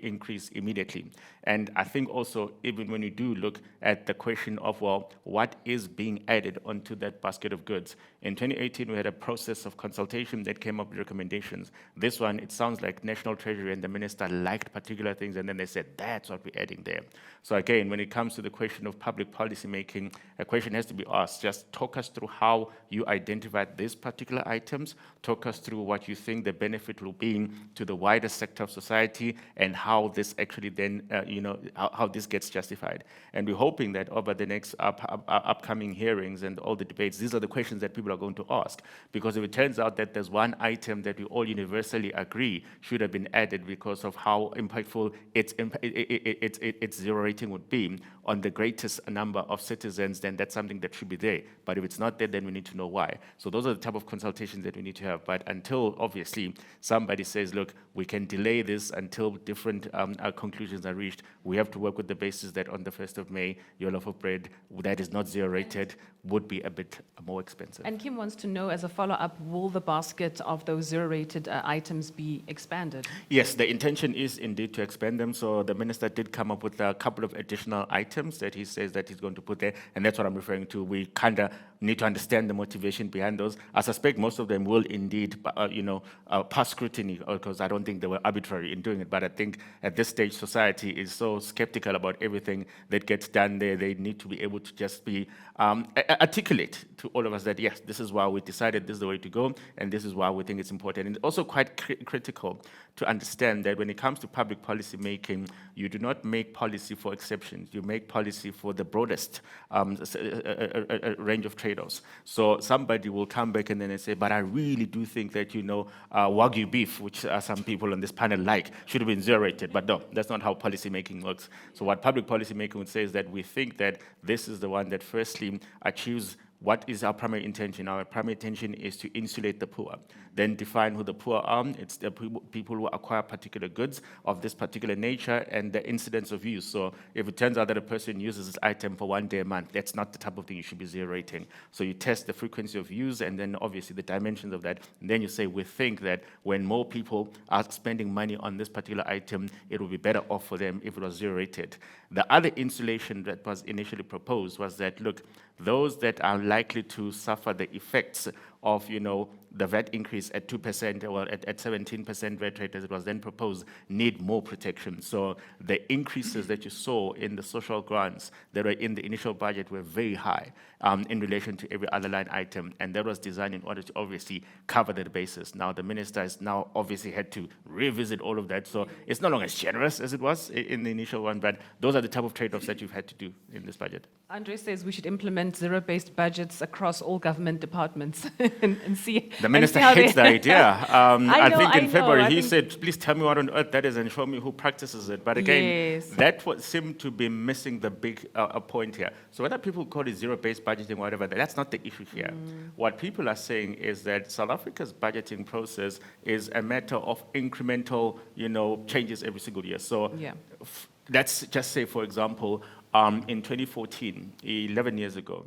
increase immediately. And I think also, even when you do look at the question of, well, what is being added onto that basket of goods? In 2018, we had a process of consultation that came up with recommendations. This one, it sounds like National Treasury and the minister liked particular things, and then they said, that's what we're adding there. So again, when it comes to the question of public policy making, a question has to be asked. Just talk us through how you identified these particular items, talk us through what you think the benefit will be to the wider sector of society, and how this actually then, how this gets justified. And we're hoping that over the next upcoming hearings and all the debates, these are the questions that people are going to ask. Because if it turns out that there's one item that we all universally agree should have been added because of how impactful its zero rating would be on the greatest number of citizens, then that's something that that should be there. But if it's not there, then we need to know why. So those are the type of consultations that we need to have. But until, obviously, somebody says, look, we can delay this until different conclusions are reached, we have to work with the basis that on the 1st of May, your loaf of bread that is not zero-rated would be a bit more expensive. And Kim wants to know, as a follow-up, will the basket of those zero-rated items be expanded? Yes, the intention is indeed to expand them. So the minister did come up with a couple of additional items that he says that he's going to put there, and that's what I'm referring to. We kind of need to understand the motivation behind those. I suspect most of them will indeed, pass scrutiny, because I don't think they were arbitrary in doing it. But I think at this stage, society is so skeptical about everything that gets done there. They need to be able to just be articulate to all of us that, yes, this is why we decided this is the way to go, and this is why we think it's important. And it's also quite critical to understand that when it comes to public policy making, you do not make policy for exceptions. You make policy for the broadest range of trade-offs. So somebody will come back and then they say, but I really do think that, Wagyu beef, which some people on this panel like, should have been zero-rated. But no, that's not how policy making works. So what public policy making would say is that we think that this is the one that firstly achieves what is our primary intention? Our primary intention is to insulate the poor. Then define who the poor are. It's the people who acquire particular goods of this particular nature and the incidence of use. So if it turns out that a person uses this item for 1 day a month, that's not the type of thing you should be zero rating. So you test the frequency of use and then obviously the dimensions of that. And then you say, we think that when more people are spending money on this particular item, it will be better off for them if it was zero rated. The other insulation that was initially proposed was that, look, those that are likely to suffer the effects of, the VAT increase at 2% or at 17% VAT rate as it was then proposed need more protection. So the increases that you saw in the social grants that were in the initial budget were very high in relation to every other line item. And that was designed in order to obviously cover that basis. Now the minister has now obviously had to revisit all of that. So it's no longer as generous as it was in the initial one, but those are the type of trade-offs that you've had to do in this budget. Andre says we should implement zero-based budgets across all government departments and see. The minister hates the idea. I think in February he said, said, please tell me what on earth that is and show me who practices it. But again, yes, that seemed to be missing the big point here. So whether people call it zero-based budgeting or whatever, that's not the issue here. What people are saying is that South Africa's budgeting process is a matter of incremental, changes every single year. So let's just say, for example, in 2014, 11 years ago,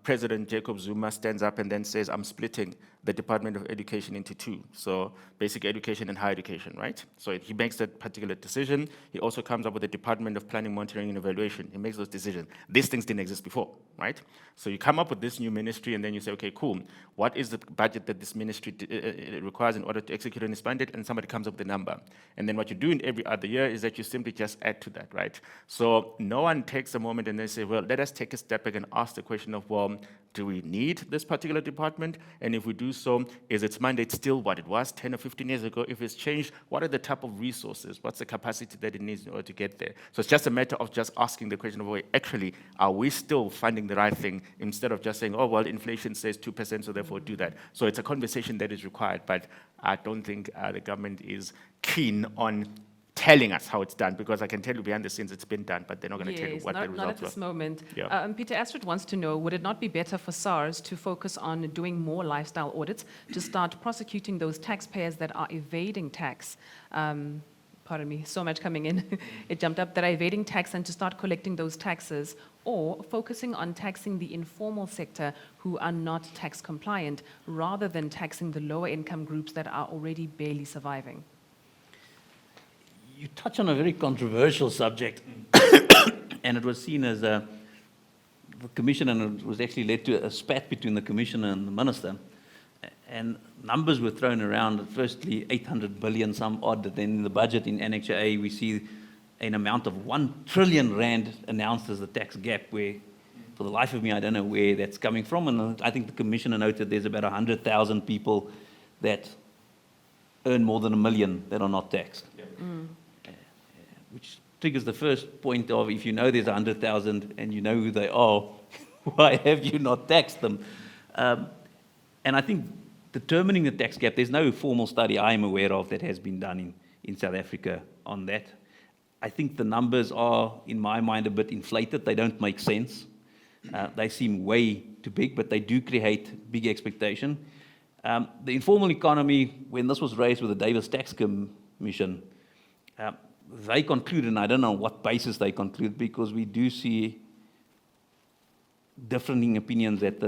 President Jacob Zuma stands up and then says, I'm splitting the Department of Education into two, so basic education and higher education, right? So he makes that particular decision. He also comes up with the Department of Planning, Monitoring, and Evaluation. He makes those decisions. These things didn't exist before, right? So you come up with this new ministry, and then you say, okay, cool. What is the budget that this ministry requires in order to execute on this mandate? And somebody comes up with a number. And then what you do in every other year is that you simply just add to that, right? So no one takes a moment and they say, well, let us take a step back and ask the question of, well, do we need this particular department? And if we do so, is its mandate still what it was 10 or 15 years ago? If it's changed, what are the type of resources? What's the capacity that it needs in order to get there? So it's just a matter of just asking the question of, well, actually, are we still funding the right thing instead of just saying, oh, well, inflation says 2%, so therefore do that. So it's a conversation that is required, but I don't think the government is keen on telling us how it's done, because I can tell you behind the scenes it's been done, but they're not going to tell you what the results were. Not at this moment. Yeah. Peter Astrid wants to know, would it not be better for SARS to focus on doing more lifestyle audits, to start prosecuting those taxpayers that are evading tax? Pardon me, so much coming in. It jumped up, that are evading tax, and to start collecting those taxes, or focusing on taxing the informal sector who are not tax compliant, rather than taxing the lower income groups that are already barely surviving? You touch on a very controversial subject, and it was seen as the commissioner, and it was actually led to a spat between the commissioner and the minister. And numbers were thrown around, firstly 800 billion, some odd, then in the budget in Annex A, we see an amount of 1 trillion rand announced as the tax gap, where, for the life of me, I don't know where that's coming from. And I think the commissioner noted there's about 100,000 people that earn more than $1 million that are not taxed. Which triggers the first point of, if you know there's 100,000 and you know who they are, why have you not taxed them? And I think determining the tax gap, there's no formal study I'm aware of that has been done in South Africa on that. I think the numbers are, in my mind, a bit inflated. They don't make sense. They seem way too big, but they do create big expectation. The informal economy, when this was raised with the Davis Tax Commission, they concluded, and I don't know on what basis they conclude, because we do see differing opinions that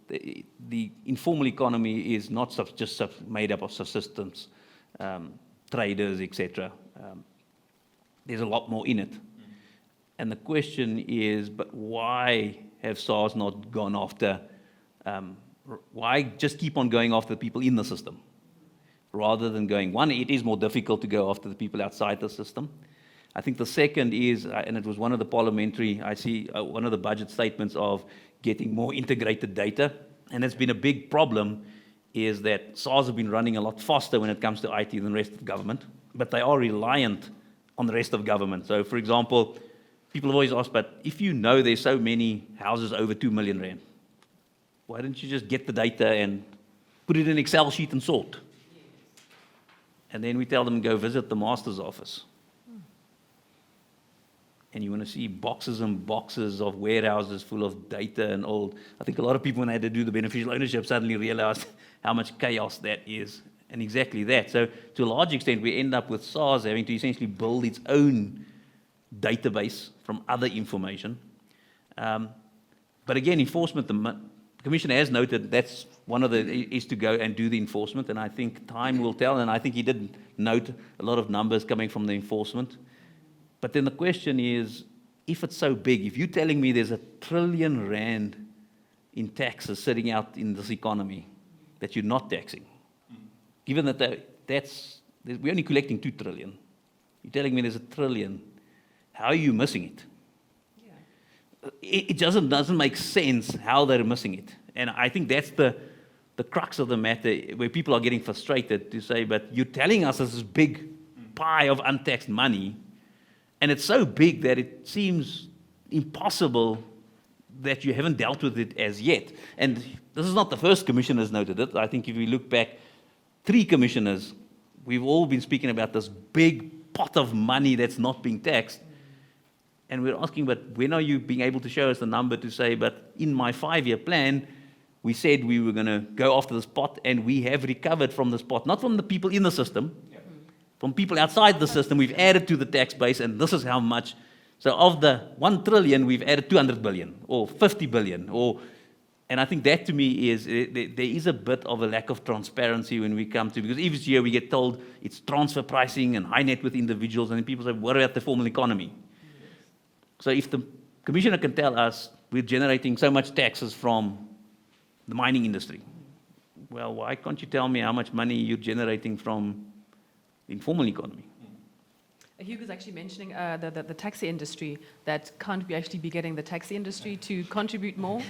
the informal economy is not just made up of subsistence, traders, etc. There's a lot more in it. And the question is, but why have SARS not gone after, why just keep on going after the people in the system? Rather than going, one, it is more difficult to go after the people outside the system. I think the second is, and it was one of the parliamentary, I see one of the budget statements of getting more integrated data, and it's been a big problem, is that SARS have been running a lot faster when it comes to IT than the rest of government, but they are reliant on the rest of government. So, for example, people have always asked, but if you know there's so many houses over 2 million rand, why don't you just get the data and put it in an Excel sheet and sort? And then we tell them, go visit the master's office. And you want to see boxes and boxes of warehouses full of data and old. I think a lot of people, when they had to do the beneficial ownership, suddenly realized how much chaos that is. And exactly that. So to a large extent, we end up with SARS having to essentially build its own database from other information. But again, enforcement, the Commissioner has noted that's one of the, is to go and do the enforcement, and I think time will tell, and I think he did note a lot of numbers coming from the enforcement. But then the question is, if it's so big, if you're telling me there's R1 trillion in taxes sitting out in this economy that you're not taxing, given that we're only collecting 2 trillion, you're telling me there's R1 trillion, how are you missing it? It doesn't make sense how they're missing it. And I think that's the crux of the matter, where people are getting frustrated to say, but you're telling us this big pie of untaxed money, and it's so big that it seems impossible that you haven't dealt with it as yet. And this is not the first commissioner has noted it. I think if we look back, 3 commissioners, we've all been speaking about this big pot of money that's not being taxed. And we're asking, but when are you being able to show us the number to say, but in my 5-year plan, we said we were going to go after this pot, and we have recovered from this pot, not from the people in the system, from people outside the system. We've added to the tax base, and this is how much. So of the 1 trillion, we've added 200 billion or 50 billion. And I think that to me is, there is a bit of a lack of transparency when we come to, because every year we get told it's transfer pricing and high net worth individuals, and then people say, what about the formal economy? So if the commissioner can tell us we're generating so much taxes from the mining industry, well, why can't you tell me how much money you're generating from the informal economy? Hugo's actually mentioning the taxi industry, that can't we actually be getting the taxi industry to contribute more?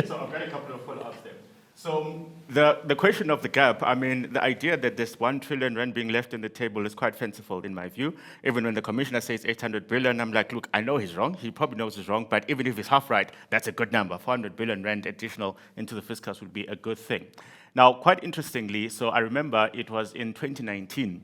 So I've got a couple of follow-ups there. So the question of the gap, I mean, the idea that there's 1 trillion rand being left on the table is quite fanciful in my view. Even when the commissioner says 800 billion, I'm like, look, I know he's wrong. He probably knows he's wrong, but even if he's half right, that's a good number. 400 billion rand additional into the fiscus would be a good thing. Now, quite interestingly, so I remember it was in 2019,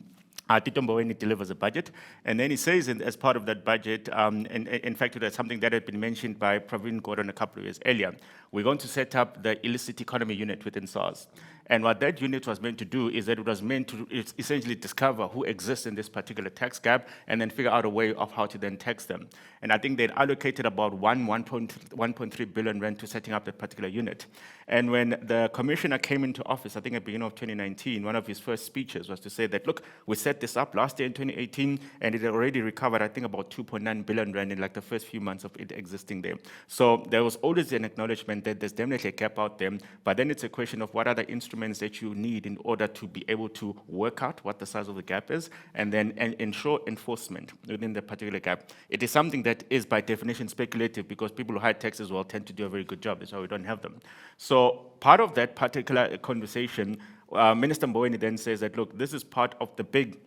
Tito Mboweni delivers a budget, and then he says as part of that budget, in fact, that's something that had been mentioned by Pravin Gordhan a couple of years earlier, we're going to set up the illicit economy unit within SARS. And what that unit was meant to do is that it was meant to essentially discover who exists in this particular tax gap and then figure out a way of how to then tax them. And I think they'd allocated about 1.3 billion rand to setting up that particular unit. And when the commissioner came into office, I think at the beginning of 2019, one of his first speeches was to say that, look, we set this up last year in 2018, and it had already recovered, I think, about 2.9 billion rand in like the first few months of it existing there. So there was always an acknowledgement that there's definitely a gap out there, but then it's a question of what other instruments that you need in order to be able to work out what the size of the gap is and then ensure enforcement within the particular gap. It is something that is by definition speculative because people who hide taxes will tend to do a very good job. That's why we don't have them. So part of that particular conversation, Minister Mboweni then says that, look, this is part of the big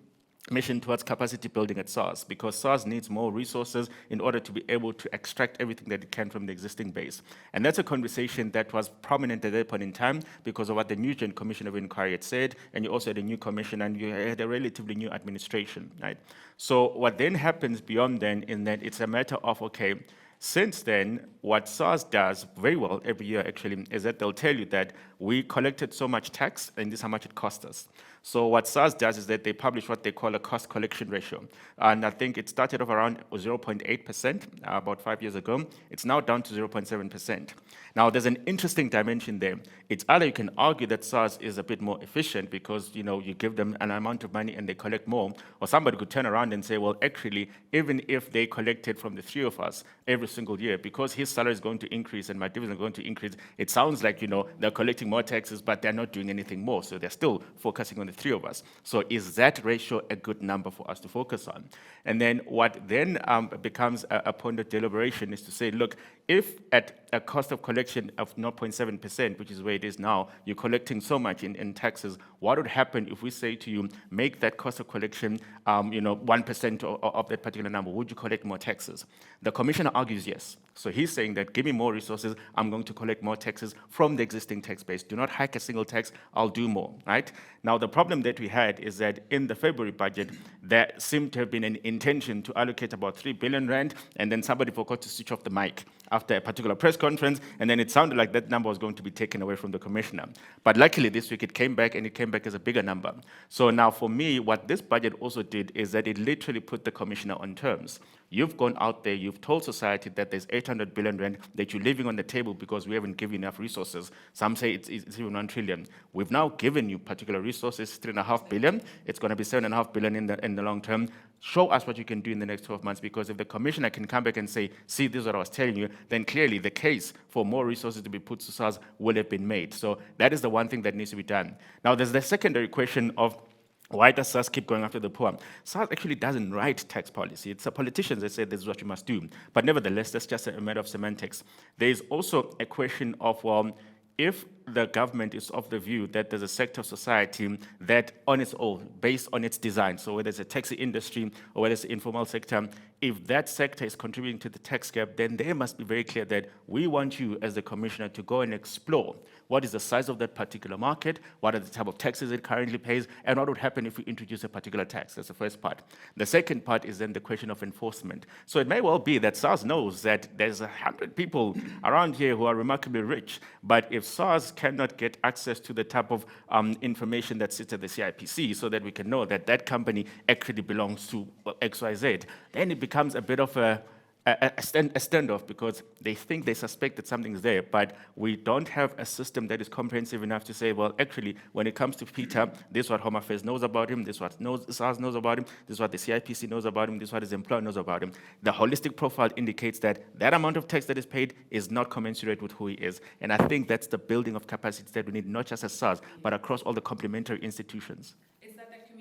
mission towards capacity building at SARS, because SARS needs more resources in order to be able to extract everything that it can from the existing base. And that's a conversation that was prominent at that point in time because of what the new Joint Commission of Inquiry had said, and you also had a new commission and you had a relatively new administration, right? So what then happens beyond then is that it's a matter of, okay, Since then, what SARS does very well every year actually is that they'll tell you that we collected so much tax and this is how much it cost us. So what SARS does is that they publish what they call a cost collection ratio. And I think it started off around 0.8% about 5 years ago. It's now down to 0.7%. Now, there's an interesting dimension there. It's either you can argue that SARS is a bit more efficient because, you give them an amount of money and they collect more, or somebody could turn around and say, well, actually, even if they collected from the three of us every single year, because his salary is going to increase and my dividends are going to increase, it sounds like, they're collecting more taxes, but they're not doing anything more. So they're still focusing on the three of us. So is that ratio a good number for us to focus on? And then what then becomes a point of deliberation is to say, look, if at a cost of collection of 0.7%, which is where it is now, you're collecting so much in taxes, what would happen if we say to you, make that cost of collection 1% of that particular number? Would you collect more taxes? The commissioner argues yes. So he's saying that give me more resources, I'm going to collect more taxes from the existing tax base. Do not hike a single tax, I'll do more, right? Now, the problem that we had is that in the February budget, there seemed to have been an intention to allocate about 3 billion rand, and then somebody forgot to switch off the mic after a particular press conference, and then it sounded like that number was going to be taken away from the commissioner. But luckily this week it came back, and it came back as a bigger number. So now for me, what this budget also did is that it literally put the commissioner on terms. You've gone out there, you've told society that there's 800 billion rand that you're leaving on the table because we haven't given enough resources. Some say it's even 1 trillion. We've now given you particular resources, 3.5 billion. It's going to be 7.5 billion in the long term. Show us what you can do in the next 12 months, because if the commissioner can come back and say, see, this is what I was telling you, then clearly the case for more resources to be put to SARS will have been made. So that is the one thing that needs to be done. Now, there's the secondary question of why does SARS keep going after the poor? SARS actually doesn't write tax policy. It's the politicians that say this is what you must do. But nevertheless, that's just a matter of semantics. There is also a question of, well, if the government is of the view that there's a sector of society that on its own, based on its design, so whether it's a taxi industry or whether it's the informal sector, if that sector is contributing to the tax gap, then they must be very clear that we want you as the commissioner to go and explore what is the size of that particular market, what are the type of taxes it currently pays, and what would happen if we introduce a particular tax. That's the first part. The second part is then the question of enforcement. So it may well be that SARS knows that there's 100 people around here who are remarkably rich, but if SARS cannot get access to the type of information that sits at the CIPC so that we can know that that company actually belongs to XYZ, then it becomes a bit of a standoff, because they think, they suspect that something's there, but we don't have a system that is comprehensive enough to say, well, actually, when it comes to Peter, this is what Home Affairs knows about him, this is what SARS knows about him, this is what the CIPC knows about him, this is what his employer knows about him. The holistic profile indicates that that amount of tax that is paid is not commensurate with who he is. And I think that's the building of capacity that we need, not just as SARS, but across all the complementary institutions.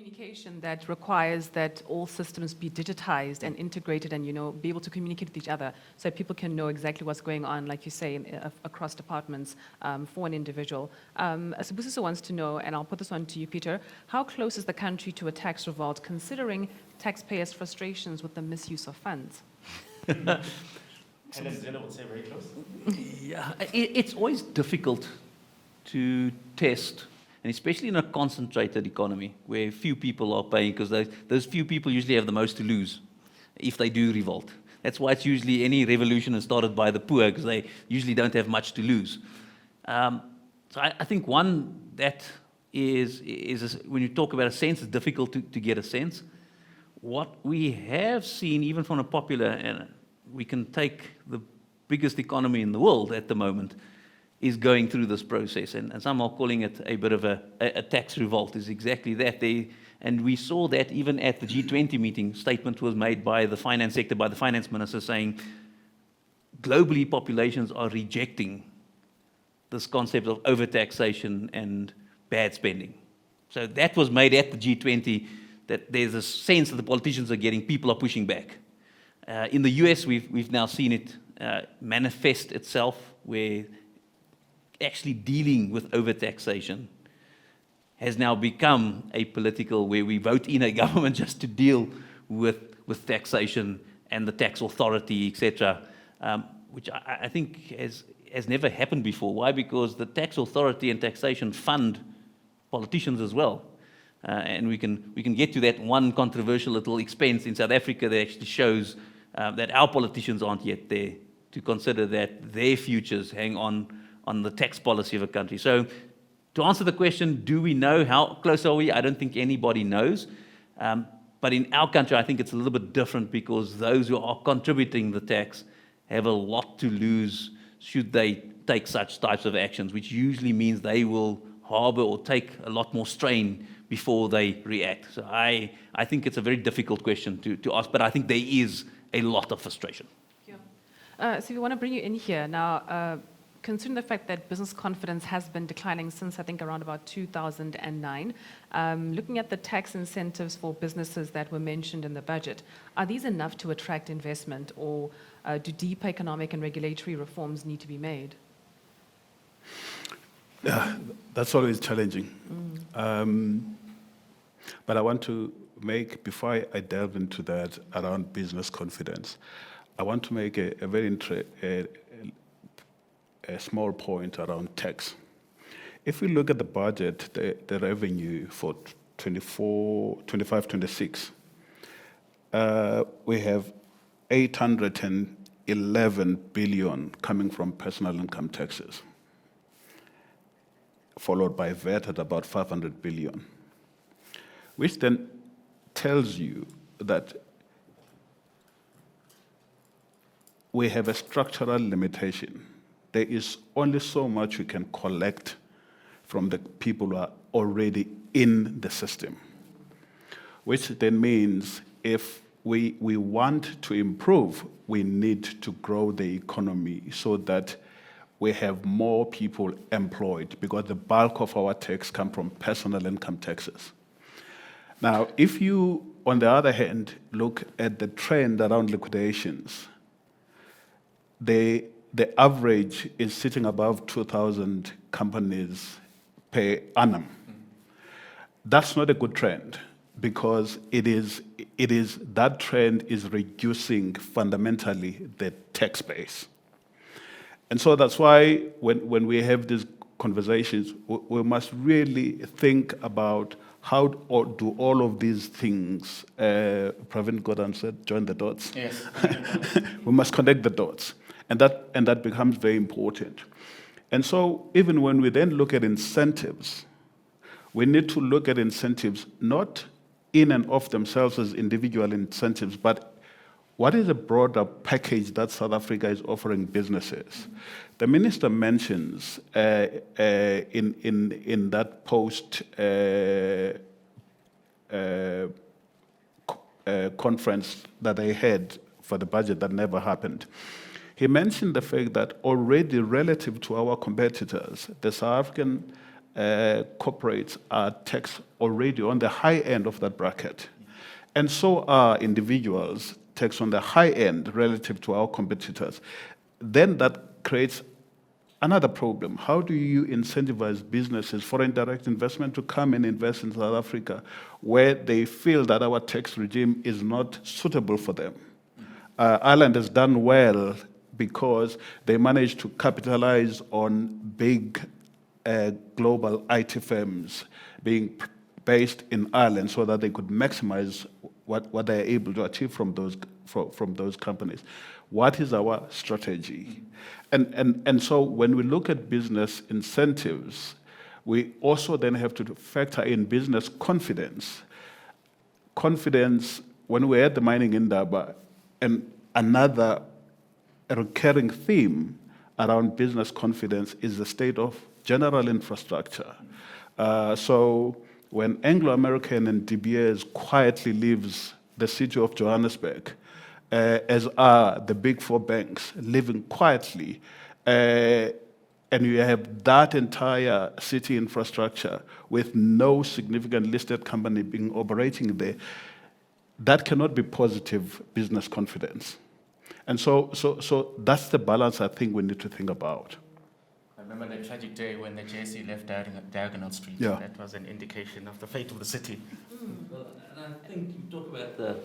Communication that requires that all systems be digitized and integrated and, be able to communicate with each other so that people can know exactly what's going on, like you say, across departments for an individual. Sibusiso wants to know, and I'll put this one to you, Peter, how close is the country to a tax revolt, considering taxpayers' frustrations with the misuse of funds? Helen Zille would say very close. Yeah, it's always difficult to test, and especially in a concentrated economy where few people are paying, because those few people usually have the most to lose if they do revolt. That's why it's usually any revolution is started by the poor, because they usually don't have much to lose. So I think one that is when you talk about a sense, it's difficult to get a sense. What we have seen, even from a popular, and we can take the biggest economy in the world at the moment, is going through this process, and some are calling it a bit of a tax revolt. Is exactly that. And we saw that even at the G20 meeting, statement was made by the finance sector, by the finance minister, saying globally populations are rejecting this concept of overtaxation and bad spending. So that was made at the G20, that there's a sense that the politicians are getting, people are pushing back. In the US, we've now seen it manifest itself, where actually dealing with overtaxation has now become a political, where we vote in a government just to deal with taxation and the tax authority, etc., which I think has never happened before. Why? Because the tax authority and taxation fund politicians as well. And we can get to that one controversial little expense in South Africa that actually shows that our politicians aren't yet there to consider that their futures hang on the tax policy of a country. So to answer the question, do we know how close are we? I don't think anybody knows. But in our country, I think it's a little bit different because those who are contributing the tax have a lot to lose should they take such types of actions, which usually means they will harbor or take a lot more strain before they react. So I think it's a very difficult question to ask, but I think there is a lot of frustration. Yeah. So we want to bring you in here now. Considering the fact that business confidence has been declining since, I think, around about 2009, looking at the tax incentives for businesses that were mentioned in the budget, are these enough to attract investment, or do deeper economic and regulatory reforms need to be made? That's always challenging. But I want to make, before I delve into that around business confidence, I want to make a very a small point around tax. If we look at the budget, the revenue for 25-26, we have 811 billion coming from personal income taxes, followed by VAT at about 500 billion, which then tells you that we have a structural limitation. There is only so much we can collect from the people who are already in the system, which then means if we want to improve, we need to grow the economy so that we have more people employed, because the bulk of our tax come from personal income taxes. Now, if you, on the other hand, look at the trend around liquidations, the average is sitting above 2,000 companies per annum. That's not a good trend, because it is that trend is reducing fundamentally the tax base. And so that's why when we have these conversations, we must really think about how do all of these things, Pravin Godan said, join the dots. Yes. We must connect the dots. And that becomes very important. And so even when we then look at incentives, we need to look at incentives not in and of themselves as individual incentives, but what is a broader package that South Africa is offering businesses? The minister mentions in that post conference that they had for the budget that never happened. He mentioned the fact that already relative to our competitors, the South African corporates are taxed already on the high end of that bracket. And so are individuals taxed on the high end relative to our competitors. Then that creates another problem. How do you incentivize businesses, foreign direct investment, to come and invest in South Africa where they feel that our tax regime is not suitable for them? Ireland has done well because they managed to capitalize on big global IT firms being based in Ireland so that they could maximize what they're able to achieve from those companies. What is our strategy? And so when we look at business incentives, we also then have to factor in business confidence. Confidence, when we're at the mining Indaba, and another recurring theme around business confidence is the state of general infrastructure. So when Anglo-American and De Beers quietly leaves the city of Johannesburg, as are the big four banks living quietly, and you have that entire city infrastructure with no significant listed company being operating there, that cannot be positive business confidence. And so that's the balance I think we need to think about. I remember the tragic day when the JSE left Diagonal Street. Yeah. That was an indication of the fate of the city. Well, and I think you talk about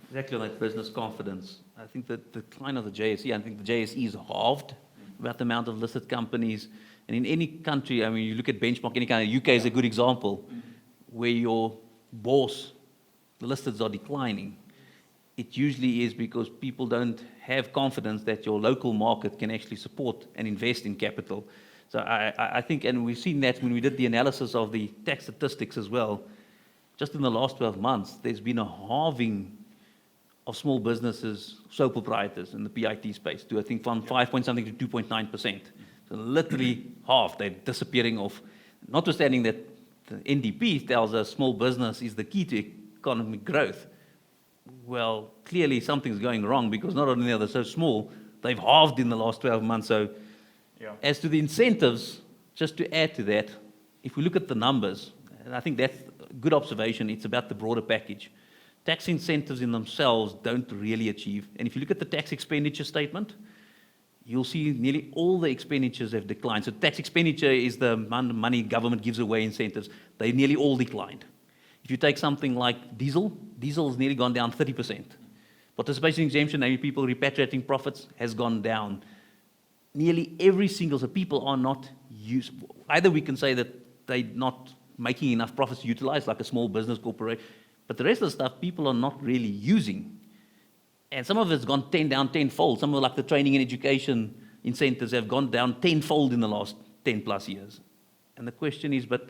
exactly like business confidence. I think that the decline of the JSE, I think the JSE is halved about the amount of listed companies. And in any country, I mean, you look at benchmark, any kind of UK is a good example, where your bourse, the listeds are declining. it usually is because people don't have confidence that your local market can actually support and invest in capital. So I think, and we've seen that when we did the analysis of the tax statistics as well, just in the last 12 months, there's been a halving of small businesses, sole proprietors in the PIT space, to I think from 5 point something to 2.9%. So literally half, they're disappearing off. Notwithstanding that the NDP tells us small business is the key to economic growth. Well, clearly something's going wrong because not only are they so small, they've halved in the last 12 months. So as to the incentives, just to add to that, if we look at the numbers, and I think that's a good observation, it's about the broader package. Tax incentives in themselves don't really achieve. And if you look at the tax expenditure statement, you'll see nearly all the expenditures have declined. So tax expenditure is the money government gives away incentives. They nearly all declined. If you take something like diesel has nearly gone down 30%. Participation exemption, namely people repatriating profits, has gone down. Nearly every single, so people are not either we can say that they're not making enough profits to utilize, like a small business corporation, but the rest of the stuff people are not really using. And some of it's gone down tenfold. Some of like the training and education incentives have gone down tenfold in the last 10 plus years. And the question is, but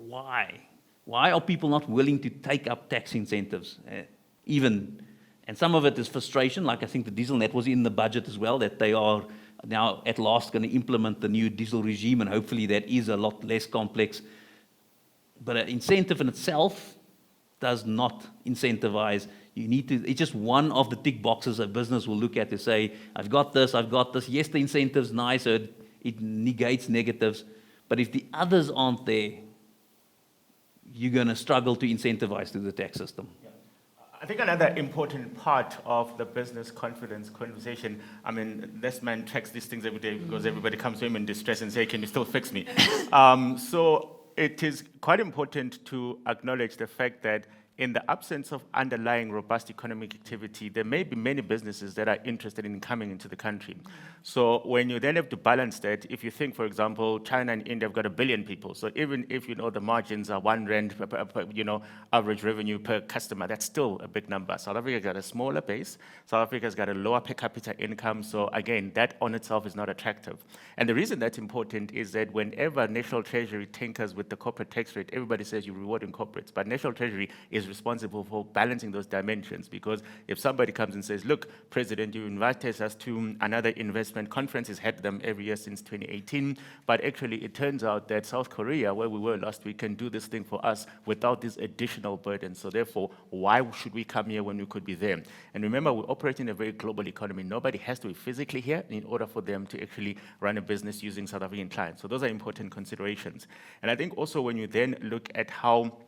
why? Why are people not willing to take up tax incentives? And some of it is frustration, like I think the diesel net was in the budget as well, that they are now at last going to implement the new diesel regime, and hopefully that is a lot less complex. But an incentive in itself does not incentivize. You need to, it's just one of the tick boxes a business will look at to say, I've got this. Yes, the incentive's nice, so it negates negatives. But if the others aren't there, you're going to struggle to incentivize through the tax system. I think another important part of the business confidence conversation, I mean, this man tracks these things every day because everybody comes to him in distress and say, can you still fix me? So it is quite important to acknowledge the fact that in the absence of underlying robust economic activity, there may be many businesses that are interested in coming into the country. So when you then have to balance that, if you think, for example, China and India have got 1 billion people, so even if the margins are R1 per average revenue per customer, that's still a big number. South Africa got a smaller base. South Africa's got a lower per capita income. So again, that on itself is not attractive. And the reason that's important is that whenever National Treasury tinkers with the corporate tax rate, everybody says you're rewarding corporates, but National Treasury is responsible for balancing those dimensions, because if somebody comes and says, look, President, you invited us to another investment conference, he's had them every year since 2018, but actually it turns out that South Korea, where we were last week, can do this thing for us without this additional burden. So therefore, why should we come here when we could be there? And remember, we operate in a very global economy. Nobody has to be physically here in order for them to actually run a business using South African clients. So those are important considerations. And I think also when you then look at how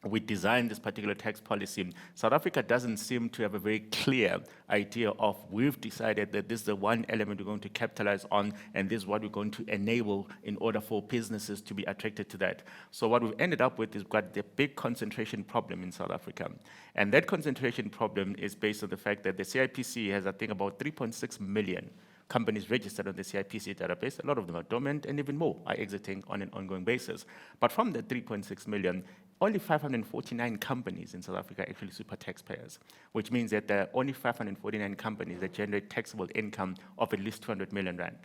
we designed this particular tax policy, South Africa doesn't seem to have a very clear idea of, we've decided that this is the one element we're going to capitalize on, and this is what we're going to enable in order for businesses to be attracted to that. So what we've ended up with is we've got the big concentration problem in South Africa. And that concentration problem is based on the fact that the CIPC has, I think, about 3.6 million companies registered on the CIPC database. A lot of them are dormant, and even more are exiting on an ongoing basis. But from the 3.6 million, only 549 companies in South Africa are actually super taxpayers, which means that there are only 549 companies that generate taxable income of at least 200 million rand.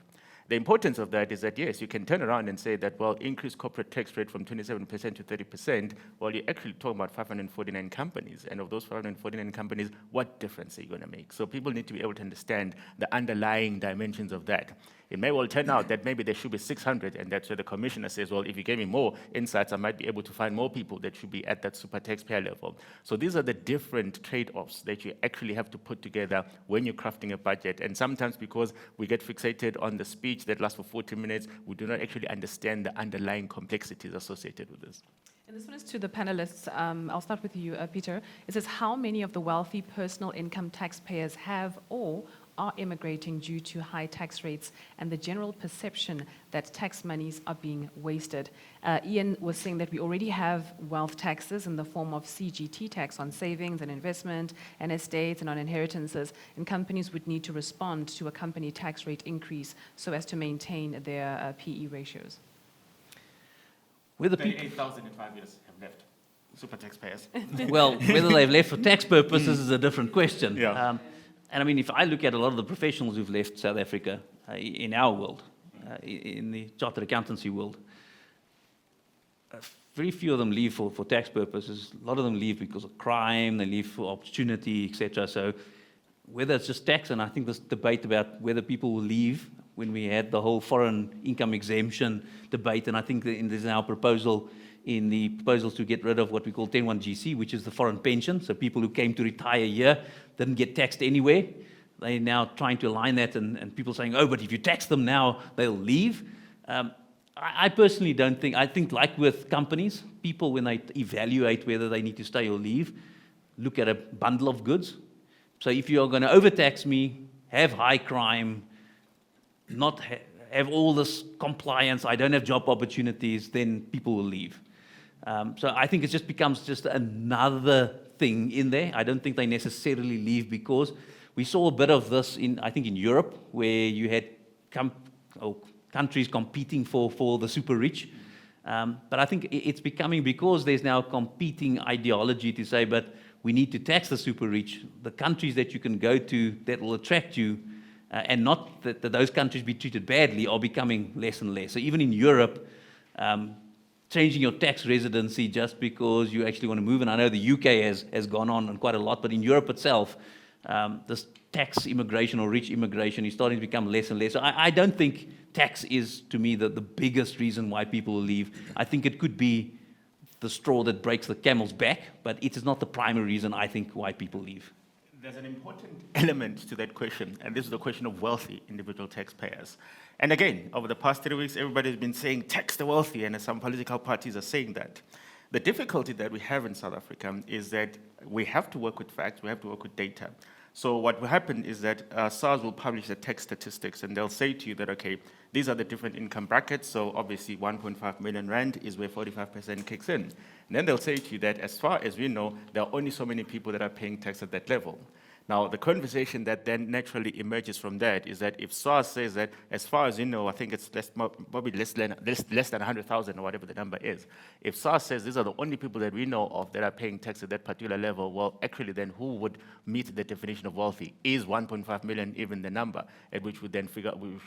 The importance of that is that, yes, you can turn around and say that, well, increase corporate tax rate from 27% to 30%. Well, you're actually talking about 549 companies. And of those 549 companies, what difference are you going to make? So people need to be able to understand the underlying dimensions of that. It may well turn out that maybe there should be 600, and that's where the commissioner says, well, if you gave me more insights, I might be able to find more people that should be at that super taxpayer level. So these are the different trade-offs that you actually have to put together when you're crafting a budget. And sometimes because we get fixated on the speech that lasts for 40 minutes, we do not actually understand the underlying complexities associated with this. And this one is to the panelists. I'll start with you, Peter. It says, how many of the wealthy personal income taxpayers have or are immigrating due to high tax rates and the general perception that tax monies are being wasted? Ian was saying that we already have wealth taxes in the form of CGT tax on savings and investment and estates and on inheritances, and companies would need to respond to a company tax rate increase so as to maintain their PE ratios. Where the people, 38,000 in 5 years have left. super taxpayers. Well, whether they've left for tax purposes is a different question. Yeah. And I mean, if I look at a lot of the professionals who've left South Africa in our world, in the chartered accountancy world, very few of them leave for tax purposes. A lot of them leave because of crime, they leave for opportunity, etc. So whether it's just tax, and I think this debate about whether people will leave when we had the whole foreign income exemption debate, and I think there's now a proposal in the proposals to get rid of what we call 10(1)GC, which is the foreign pension. So people who came to retire here didn't get taxed anywhere. They're now trying to align that, and people saying, oh, but if you tax them now, they'll leave. I personally don't think, I think like with companies, people when they evaluate whether they need to stay or leave, look at a bundle of goods. So if you're going to overtax me, have high crime, not have all this compliance, I don't have job opportunities, then people will leave. So I think it just becomes just another thing in there. I don't think they necessarily leave because we saw a bit of this I think in Europe, where you had countries competing for the super rich. But I think it's becoming, because there's now competing ideology to say, but we need to tax the super rich, the countries that you can go to that will attract you, and not that those countries be treated badly, are becoming less and less. So even in Europe, changing your tax residency just because you actually want to move, and I know the UK has gone on quite a lot, but in Europe itself, this tax immigration or rich immigration is starting to become less and less. So I don't think tax is, to me, the biggest reason why people will leave. I think it could be the straw that breaks the camel's back, but it is not the primary reason, I think, why people leave. There's an important element to that question, and this is the question of wealthy individual taxpayers. And again, over the past 3 weeks, everybody's been saying tax the wealthy, and some political parties are saying that. The difficulty that we have in South Africa is that we have to work with facts, we have to work with data. So what will happen is that SARS will publish the tax statistics, and they'll say to you that, okay, these are the different income brackets, so obviously 1.5 million rand is where 45% kicks in. And then they'll say to you that as far as we know, there are only so many people that are paying tax at that level. Now, the conversation that then naturally emerges from that is that if SARS says that, as far as you know, I think it's probably less than 100,000 or whatever the number is. If SARS says these are the only people that we know of that are paying tax at that particular level, well, actually then who would meet the definition of wealthy? Is 1.5 million even the number at which we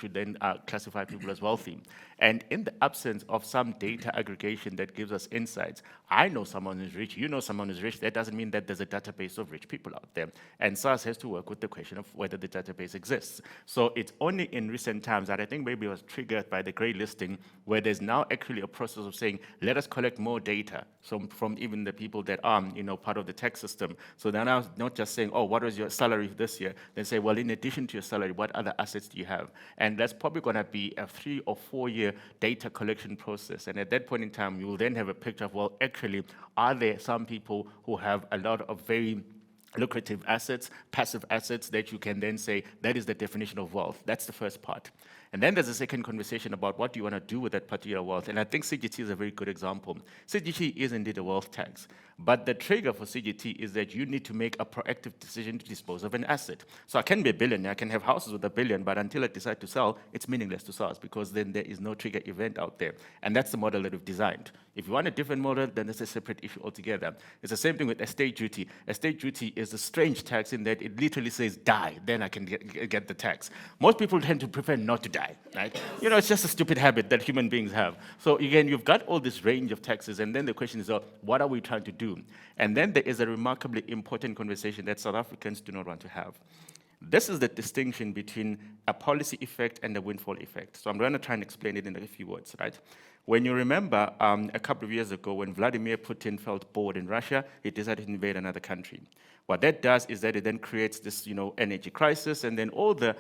should then classify people as wealthy? And in the absence of some data aggregation that gives us insights, I know someone who's rich, you know someone who's rich, that doesn't mean that there's a database of rich people out there. And SARS has to work with the question of whether the database exists. So it's only in recent times that I think maybe it was triggered by the grey listing, where there's now actually a process of saying, let us collect more data from even the people that are part of the tax system. So they're now not just saying, oh, what was your salary this year? They say, well, in addition to your salary, what other assets do you have? And that's probably going to be a 3 or 4 year data collection process. And at that point in time, you will then have a picture of, well, actually, are there some people who have a lot of very lucrative assets, passive assets, that you can then say that is the definition of wealth? That's the first part. And then there's a second conversation about what do you want to do with that particular wealth. And I think CGT is a very good example. CGT is indeed a wealth tax. But the trigger for CGT is that you need to make a proactive decision to dispose of an asset. So I can be a billionaire, I can have houses with $1 billion, but until I decide to sell, it's meaningless to SARS, because then there is no trigger event out there. And that's the model that we've designed. If you want a different model, then it's a separate issue altogether. It's the same thing with estate duty. Estate duty is a strange tax in that it literally says die, then I can get the tax. Most people tend to prefer not to die, right? It's just a stupid habit that human beings have. So again, you've got all this range of taxes, and then the question is, what are we trying to do? And then there is a remarkably important conversation that South Africans do not want to have. This is the distinction between a policy effect and a windfall effect. So I'm going to try and explain it in a few words, right? When you remember a couple of years ago when Vladimir Putin felt bored in Russia, he decided to invade another country. What that does is that it then creates this, energy crisis, and then all the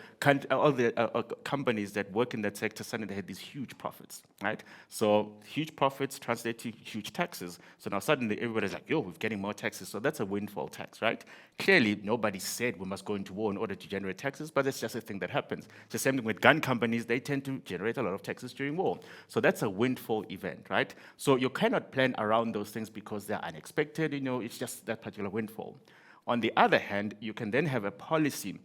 companies that work in that sector suddenly had these huge profits, right? So huge profits translate to huge taxes. So now suddenly everybody's like, yo, we're getting more taxes. So that's a windfall tax, right? Clearly, nobody said we must go into war in order to generate taxes, but that's just a thing that happens. It's the same thing with gun companies. They tend to generate a lot of taxes during war. So that's a windfall event, right? So you cannot plan around those things because they're unexpected. It's just that particular windfall. On the other hand, you can then have a policy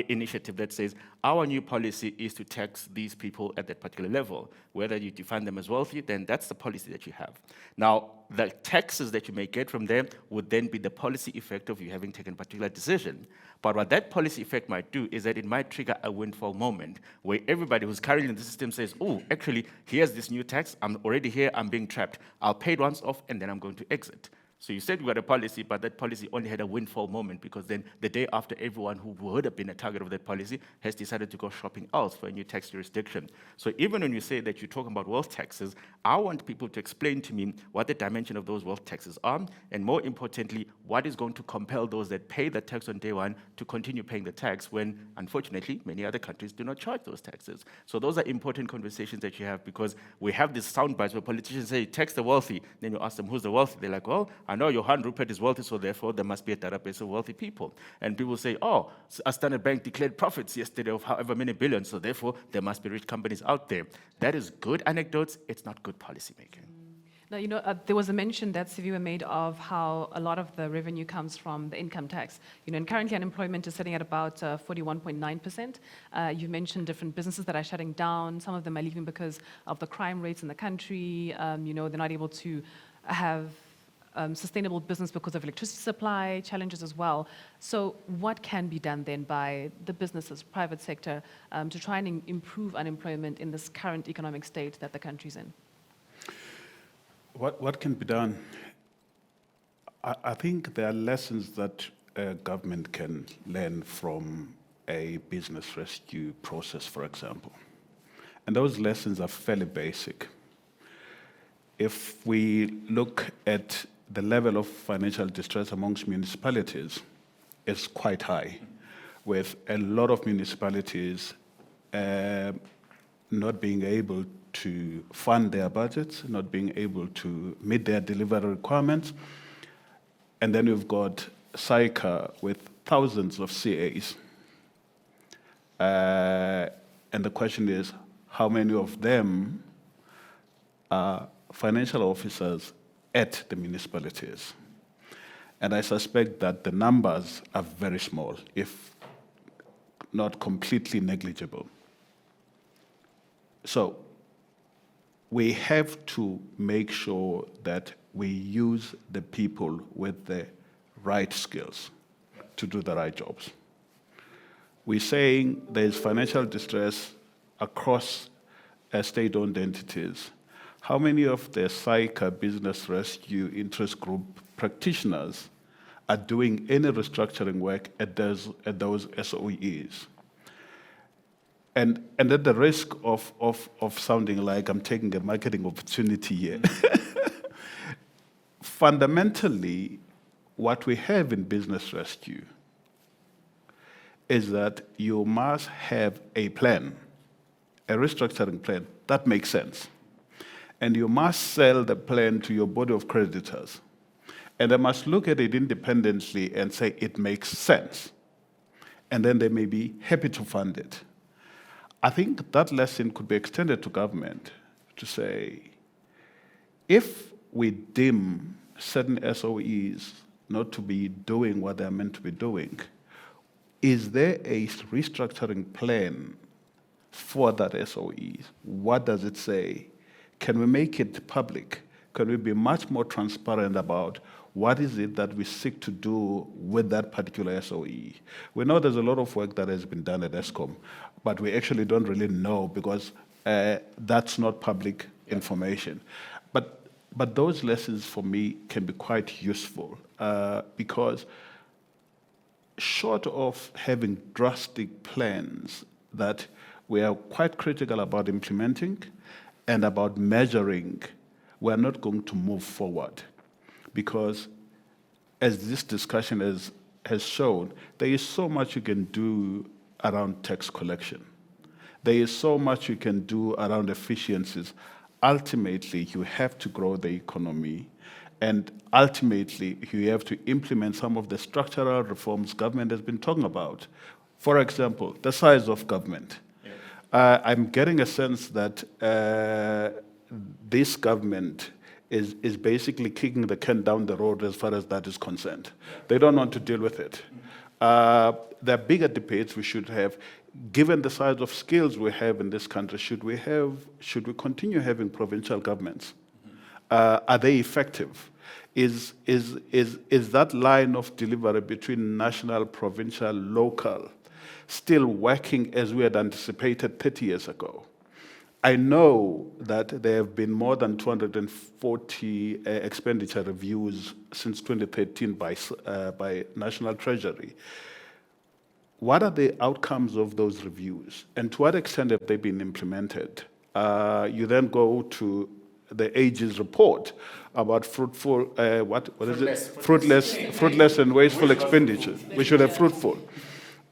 initiative that says our new policy is to tax these people at that particular level. Whether you define them as wealthy, then that's the policy that you have. Now, the taxes that you may get from them would then be the policy effect of you having taken a particular decision. But what that policy effect might do is that it might trigger a windfall moment where everybody who's currently in the system says, oh, actually, here's this new tax. I'm already here. I'm being trapped. I'll pay it once off, and then I'm going to exit. So you said you got a policy, but that policy only had a windfall moment because then the day after, everyone who would have been a target of that policy has decided to go shopping else for a new tax jurisdiction. So even when you say that you're talking about wealth taxes, I want people to explain to me what the dimension of those wealth taxes are, and more importantly, what is going to compel those that pay the tax on day one to continue paying the tax when, unfortunately, many other countries do not charge those taxes. So those are important conversations that you have because we have these sound bites where politicians say, tax the wealthy. Then you ask them, who's the wealthy? They're like, well, I know Johan Rupert is wealthy, so therefore there must be a database of wealthy people. And people say, oh, a Standard Bank declared profits yesterday of however many billions, so therefore there must be rich companies out there. That is good anecdotes, it's not good policy making. Now, you know, there was a mention that Siviwe made of how a lot of the revenue comes from the income tax. You know, and currently unemployment is sitting at about 41.9%. You mentioned different businesses that are shutting down. Some of them are leaving because of the crime rates in the country. You know, they're not able to have sustainable business because of electricity supply challenges as well. So what can be done then by the businesses, private sector, to try and improve unemployment in this current economic state that the country's in? What can be done? I think there are lessons that government can learn from a business rescue process, for example. And those lessons are fairly basic. If we look at the level of financial distress amongst municipalities, it's quite high, with a lot of municipalities not being able to fund their budgets, not being able to meet their delivery requirements. And then we've got SAICA with thousands of CAs. And the question is, how many of them are financial officers at the municipalities? And I suspect that the numbers are very small, if not completely negligible. So we have to make sure that we use the people with the right skills to do the right jobs. We're saying there's financial distress across state-owned entities. How many of the SAICA Business Rescue Interest Group practitioners are doing any restructuring work at those SOEs? And at the risk of sounding like I'm taking a marketing opportunity here, fundamentally, what we have in business rescue is that you must have a plan, a restructuring plan that makes sense. And you must sell the plan to your body of creditors. And they must look at it independently and say it makes sense. And then they may be happy to fund it. I think that lesson could be extended to government to say, if we deem certain SOEs not to be doing what they're meant to be doing, is there a restructuring plan for that SOE? What does it say? Can we make it public? Can we be much more transparent about what is it that we seek to do with that particular SOE? We know there's a lot of work that has been done at ESCOM, but we actually don't really know because that's not public information. But those lessons for me can be quite useful because short of having drastic plans that we are quite critical about implementing and about measuring, we're not going to move forward. Because as this discussion has shown, there is so much you can do around tax collection. There is so much you can do around efficiencies. Ultimately, you have to grow the economy. And ultimately, you have to implement some of the structural reforms government has been talking about. For example, the size of government. I'm getting a sense that this government is basically kicking the can down the road as far as that is concerned. They don't want to deal with it. There are bigger debates we should have. Given the size of skills we have in this country, should we continue having provincial governments? Are they effective? Is that line of delivery between national, provincial, local still working as we had anticipated 30 years ago? I know that there have been more than 240 expenditure reviews since 2013 by National Treasury. What are the outcomes of those reviews, and to what extent have they been implemented? You then go to the Age's report about fruitful, fruitless and wasteful expenditure. We should have fruitful,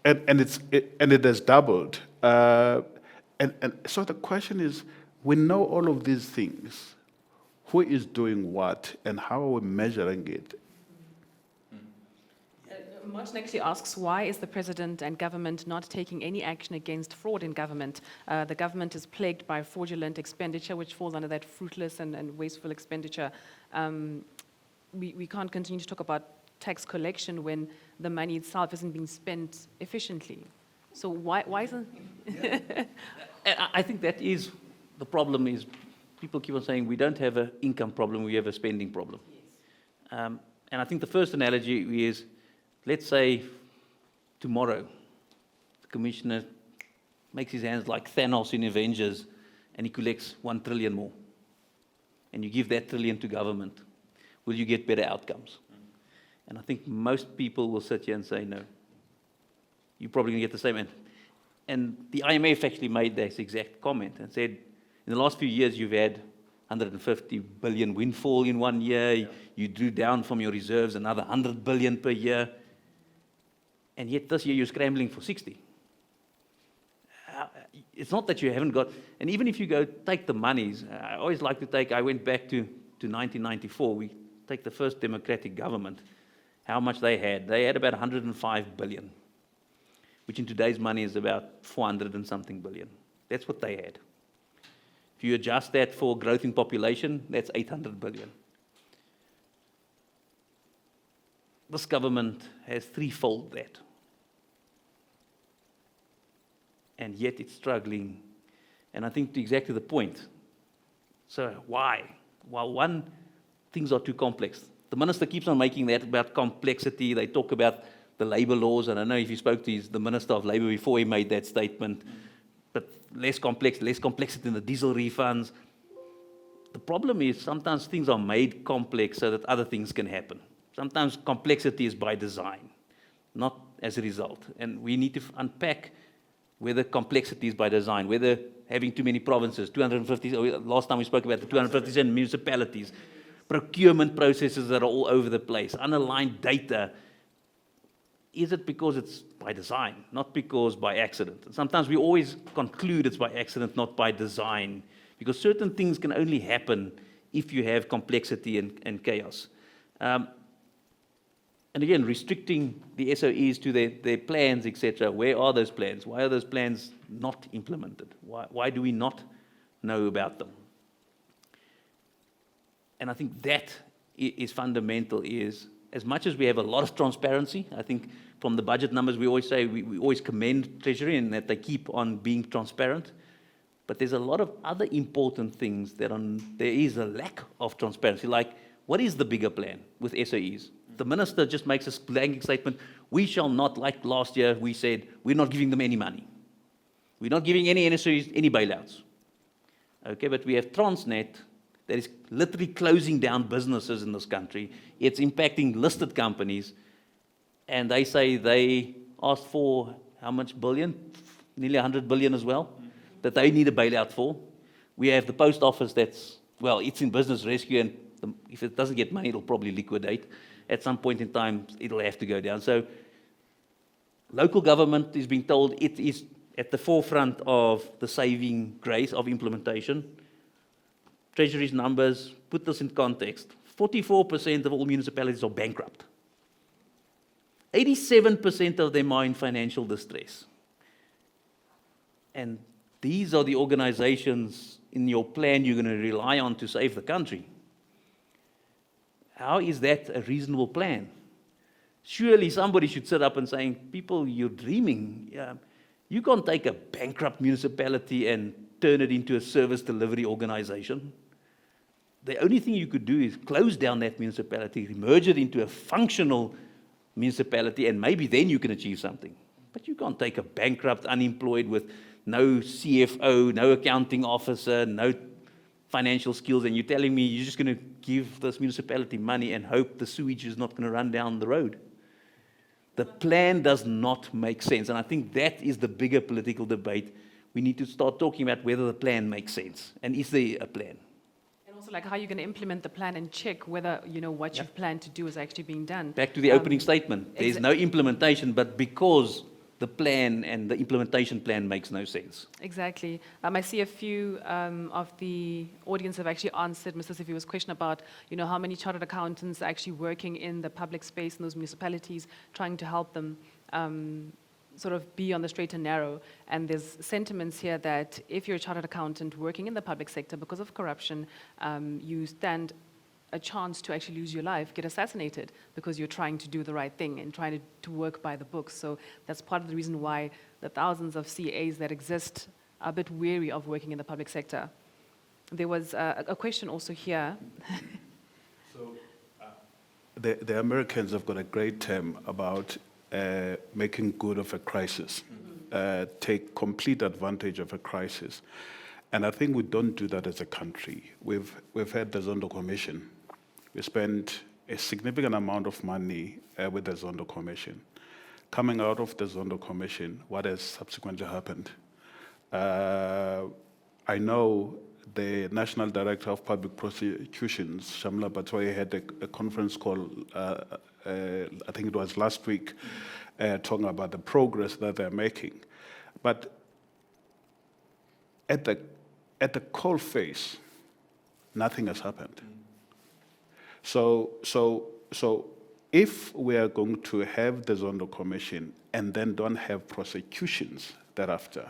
and it has doubled. And so the question is, we know all of these things. Who is doing what, and how are we measuring it? Martin actually asks, why is the president and government not taking any action against fraud in government? The government is plagued by fraudulent expenditure, which falls under that fruitless and wasteful expenditure. We can't continue to talk about tax collection when the money itself isn't being spent efficiently. So why isn't... I think that is the problem. Is people keep on saying we don't have an income problem, we have a spending problem. Yes. And I think the first analogy is, let's say tomorrow the commissioner makes his hands like Thanos in Avengers and he collects 1 trillion more, and you give that trillion to government. Will you get better outcomes? And I think most people will sit here and say no. You're probably going to get the same end. And the IMF actually made this exact comment and said, in the last few years, you've had 150 billion windfall in 1 year. Yeah. You drew down from your reserves another 100 billion per year. And yet this year, you're scrambling for 60. It's not that you haven't got, and even if you go take the monies, I always like to take, I went back to 1994, we take the first democratic government, how much they had. They had about 105 billion. Which in today's money is about 400 and something billion. That's what they had. If you adjust that for growth in population, that's 800 billion. This government has threefold that. And yet it's struggling. And I think to exactly the point. So why? Well, one, things are too complex. The minister keeps on making that about complexity. They talk about the labor laws, and I know if you spoke to the Minister of Labor before he made that statement, but less complexity in the diesel refunds. The problem is sometimes things are made complex so that other things can happen. Sometimes complexity is by design, not as a result. And we need to unpack whether complexity is by design, whether having too many provinces, 250, last time we spoke about the 257 municipalities, procurement processes that are all over the place, unaligned data. Is it because it's by design, not because by accident? And sometimes we always conclude it's by accident, not by design, because certain things can only happen if you have complexity and chaos. And again, restricting the SOEs to their plans, etc. Where are those plans? Why are those plans not implemented? Why do we not know about them? And I think that is fundamental, is as much as we have a lot of transparency, I think from the budget numbers we always say, we always commend Treasury in that they keep on being transparent. But there's a lot of other important things that there is a lack of transparency. Like, what is the bigger plan with SOEs? The minister just makes a blanket statement, we shall not, like last year we said, we're not giving them any money. We're not giving any SOEs any bailouts. Okay, but we have Transnet that is literally closing down businesses in this country. It's impacting listed companies. And they say they asked for how much billion? Nearly 100 billion as well, that they need a bailout for. We have the post office that's, well, it's in business rescue, and if it doesn't get money, it'll probably liquidate. At some point in time, it'll have to go down. So local government is being told it is at the forefront of the saving grace of implementation. Treasury's numbers, put this in context, 44% of all municipalities are bankrupt. 87% of them are in financial distress. And these are the organizations in your plan you're going to rely on to save the country. How is that a reasonable plan? Surely somebody should sit up and saying, people, you're dreaming. You can't take a bankrupt municipality and turn it into a service delivery organization. The only thing you could do is close down that municipality, merge it into a functional municipality, and maybe then you can achieve something. But you can't take a bankrupt, unemployed with no CFO, no accounting officer, no financial skills, and you're telling me you're just going to give this municipality money and hope the sewage is not going to run down the road. The plan does not make sense, and I think that is the bigger political debate. We need to start talking about whether the plan makes sense, and is there a plan? And also, like, how you're going to implement the plan and check whether, what you've planned to do is actually being done. Back to the opening statement. There's no implementation, but because the plan and the implementation plan makes no sense. Exactly. I see a few of the audience have actually answered Mr. Sifiwa's question about, how many chartered accountants are actually working in the public space in those municipalities, trying to help them sort of be on the straight and narrow. And there's sentiments here that if you're a chartered accountant working in the public sector because of corruption, you stand a chance to actually lose your life, get assassinated, because you're trying to do the right thing and trying to work by the books. So that's part of the reason why the thousands of CAs that exist are a bit wary of working in the public sector. There was a question also here. So the Americans have got a great term about making good of a crisis, take complete advantage of a crisis. And I think we don't do that as a country. We've had the Zondo Commission. We spent a significant amount of money with the Zondo Commission. Coming out of the Zondo Commission, what has subsequently happened? I know the National Director of Public Prosecutions, Shamla Batwai, had a conference call, I think it was last week, talking about the progress that they're making. But at the coal face, nothing has happened. So if we are going to have the Zondo Commission and then don't have prosecutions thereafter,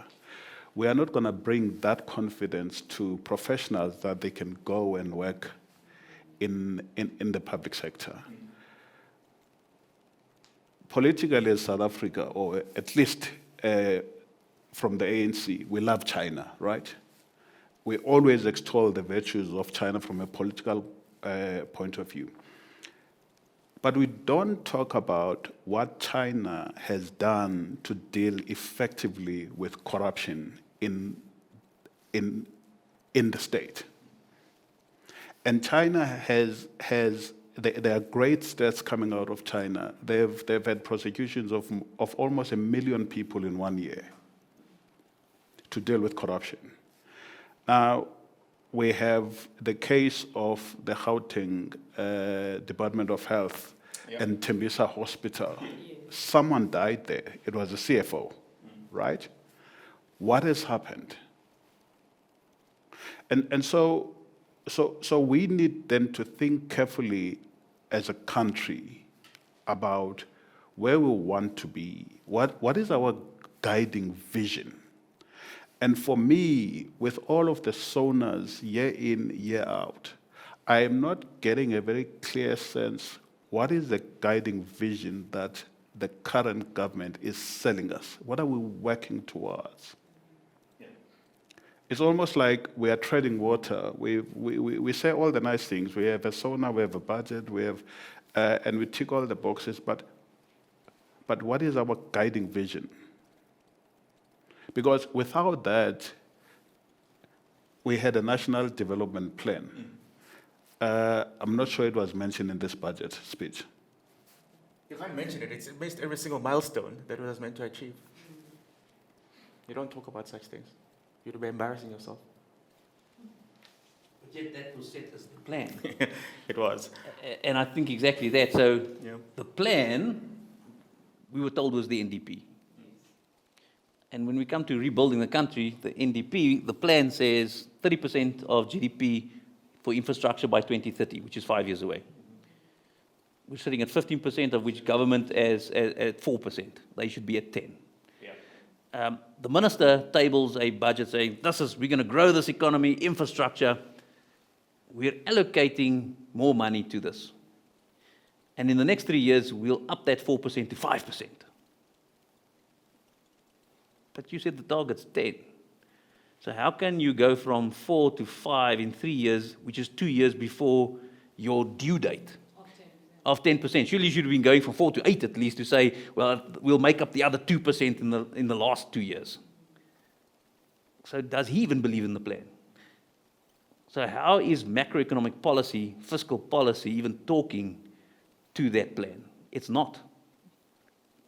we are not going to bring that confidence to professionals that they can go and work in the public sector. Politically, as South Africa, or at least from the ANC, we love China, right? We always extol the virtues of China from a political point of view. But we don't talk about what China has done to deal effectively with corruption in the state. And China there are great stats coming out of China. They've had prosecutions of almost 1 million people in 1 year to deal with corruption. Now, we have the case of the Gauteng Department of Health and Tembisa Hospital. Someone died there. It was a CFO, right? What has happened? And so we need then to think carefully as a country about where we want to be. What is our guiding vision? And for me, with all of the sonars year in, year out, I am not getting a very clear sense what is the guiding vision that the current government is selling us. What are we working towards? Yeah. It's almost like we are treading water. We say all the nice things. We have a sonar, we have a budget, we have, and we tick all the boxes, but what is our guiding vision? Because without that, we had a national development plan. I'm not sure it was mentioned in this budget speech. You can't mention it. It's based every single milestone that it was meant to achieve. You don't talk about such things. You'd be embarrassing yourself. But yet that was set as the plan. It was. And I think exactly that. So the plan, we were told, was the NDP. And when we come to rebuilding the country, the NDP, the plan says 30% of GDP for infrastructure by 2030, which is 5 years away. We're sitting at 15%, of which government is at 4%. They should be at 10%. Yeah. The minister tables a budget saying, we're going to grow this economy, infrastructure. We're allocating more money to this. And in the next 3 years, we'll up that 4% to 5%. But you said the target's 10. So how can you go from 4 to 5 in 3 years, which is 2 years before your due date of 10%? Surely you should have been going from 4 to 8 at least to say, well, we'll make up the other 2% in the last 2 years. So does he even believe in the plan? So how is macroeconomic policy, fiscal policy, even talking to that plan? It's not.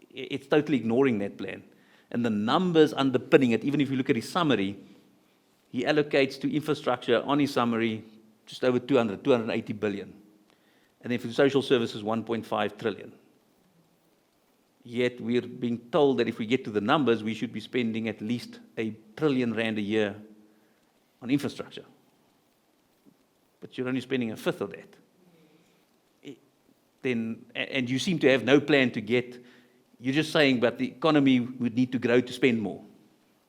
It's totally ignoring that plan. And the numbers underpinning it, even if you look at his summary, he allocates to infrastructure on his summary just over 280 billion. And then for social services, 1.5 trillion. Yet we're being told that if we get to the numbers, we should be spending at least R1 trillion a year on infrastructure. But you're only spending a fifth of that. And you seem to have no plan to get. You're just saying, but the economy would need to grow to spend more.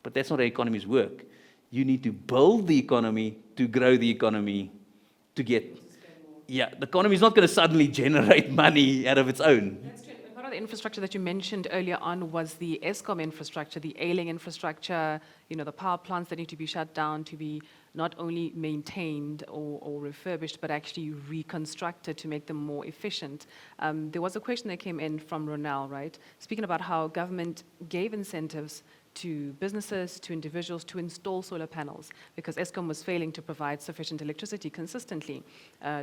But that's not how economies work. You need to build the economy to grow the economy to get. Yeah, the economy is not going to suddenly generate money out of its own. That's true. Part of the infrastructure that you mentioned earlier on was the Eskom infrastructure, the ailing infrastructure, the power plants that need to be shut down to be not only maintained or refurbished, but actually reconstructed to make them more efficient. There was a question that came in from Ronel, right? Speaking about how government gave incentives to businesses, to individuals to install solar panels because Eskom was failing to provide sufficient electricity consistently,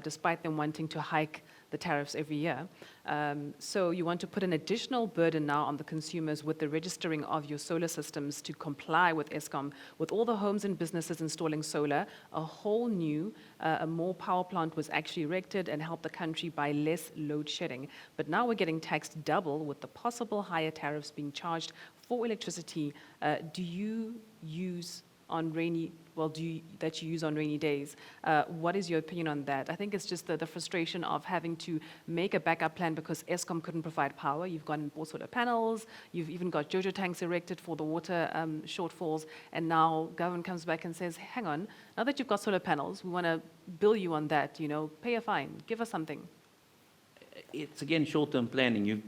despite them wanting to hike the tariffs every year. So you want to put an additional burden now on the consumers with the registering of your solar systems to comply with Eskom. With all the homes and businesses installing solar, a whole new, a more power plant was actually erected and helped the country by less load shedding. But now we're getting taxed double with the possible higher tariffs being charged for electricity. Do you use on rainy days? What is your opinion on that? I think it's just the frustration of having to make a backup plan because Eskom couldn't provide power. You've gone and bought solar panels, you've even got JoJo tanks erected for the water shortfalls, and now government comes back and says, hang on, now that you've got solar panels, we want to bill you on that, pay a fine, give us something. It's again short-term planning.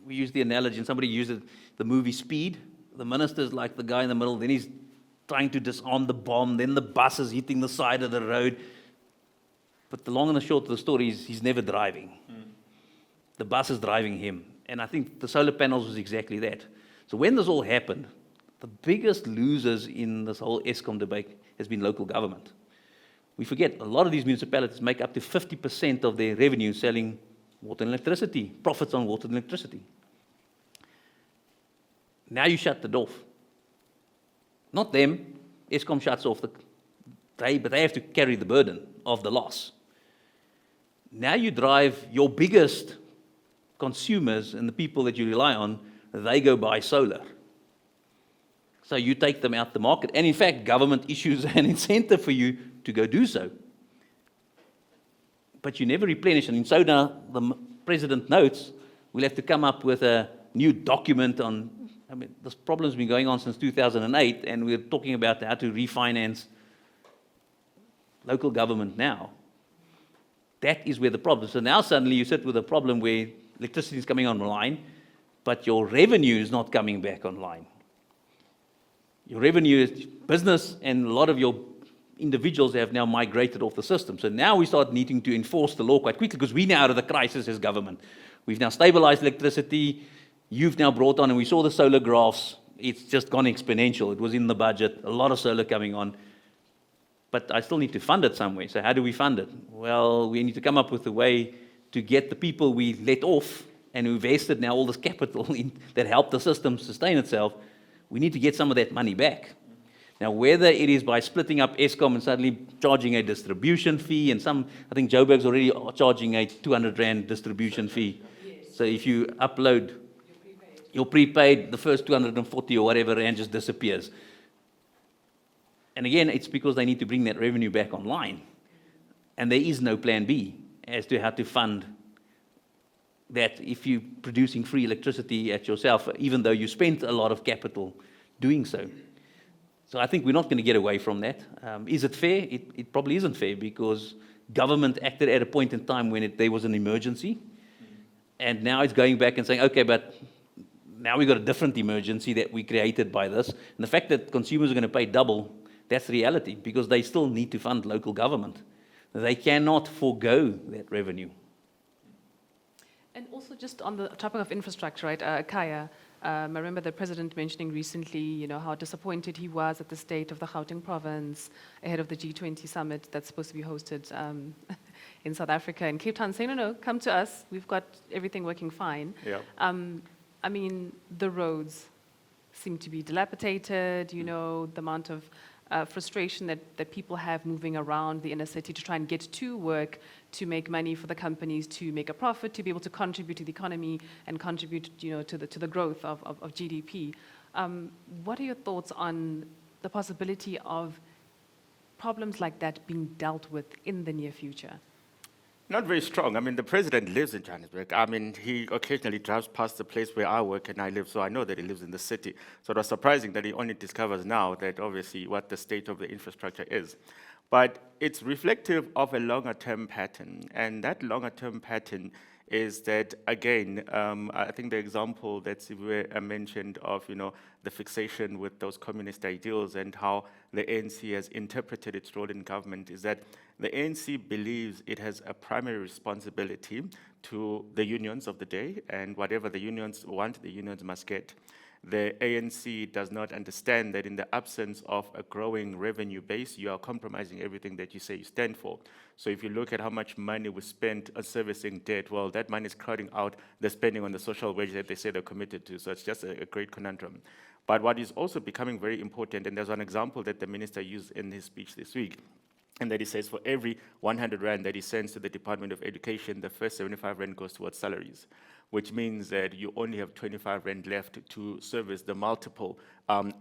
We use the analogy, and somebody used it, the movie Speed. The minister's like the guy in the middle, then he's trying to disarm the bomb, then the bus is hitting the side of the road. But the long and the short of the story is he's never driving. The bus is driving him. And I think the solar panels was exactly that. So when this all happened, the biggest losers in this whole Eskom debate has been local government. We forget, a lot of these municipalities make up to 50% of their revenue selling water and electricity, profits on water and electricity. Now you shut the off. Not them. Eskom shuts off but they have to carry the burden of the loss. Now you drive your biggest consumers and the people that you rely on, they go buy solar. So you take them out the market. And in fact, government issues an incentive for you to go do so. But you never replenish. And in SODA, the president notes, we'll have to come up with a new document on. This problem's been going on since 2008, and we're talking about how to refinance local government now. That is where the problem is. So now suddenly you sit with a problem where electricity is coming online, but your revenue is not coming back online. Your revenue is business, and a lot of your individuals have now migrated off the system. So now we start needing to enforce the law quite quickly because we're now out of the crisis as government. We've now stabilized electricity. You've now brought on, and we saw the solar graphs, it's just gone exponential. It was in the budget, a lot of solar coming on. But I still need to fund it some way. So how do we fund it? Well, we need to come up with a way to get the people we let off and who invested now all this capital in, that helped the system sustain itself. We need to get some of that money back. Now, whether it is by splitting up Eskom and suddenly charging a distribution fee, and I think Joburg's already charging a 200 Rand distribution fee. Yes. So if you upload your prepaid, the first 240 or whatever Rand just disappears. And again, it's because they need to bring that revenue back online. And there is no plan B as to how to fund that if you're producing free electricity at yourself, even though you spent a lot of capital doing so. So I think we're not going to get away from that. Is it fair? It probably isn't fair because government acted at a point in time when there was an emergency. And now it's going back and saying, okay, but now we've got a different emergency that we created by this. And the fact that consumers are going to pay double, that's the reality, because they still need to fund local government. They cannot forego that revenue. And also just on the topic of infrastructure, right, Kaya, I remember the president mentioning recently, how disappointed he was at the state of the Gauteng province ahead of the G20 summit that's supposed to be hosted in South Africa and Cape Town, saying, no, come to us, we've got everything working fine. Yeah. I mean, the roads seem to be dilapidated, the amount of frustration that people have moving around the inner city to try and get to work, to make money for the companies, to make a profit, to be able to contribute to the economy and contribute, to the growth of GDP. What are your thoughts on the possibility of problems like that being dealt with in the near future? Not very strong. I mean, the president lives in Johannesburg. I mean, he occasionally drives past the place where I work and I live, so I know that he lives in the city. So it was surprising that he only discovers now that obviously what the state of the infrastructure is. But it's reflective of a longer-term pattern, and that longer-term pattern is that, again, I think the example that Sibuwe mentioned of, the fixation with those communist ideals and how the ANC has interpreted its role in government is that the ANC believes it has a primary responsibility to the unions of the day, and whatever the unions want, the unions must get. The ANC does not understand that in the absence of a growing revenue base, you are compromising everything that you say you stand for. So if you look at how much money was spent on servicing debt, well, that money is crowding out the spending on the social wage that they say they're committed to. So it's just a great conundrum. But what is also becoming very important, and there's an example that the minister used in his speech this week, and that he says for every 100 Rand that he sends to the Department of Education, the first 75 Rand goes towards salaries, which means that you only have 25 Rand left to service the multiple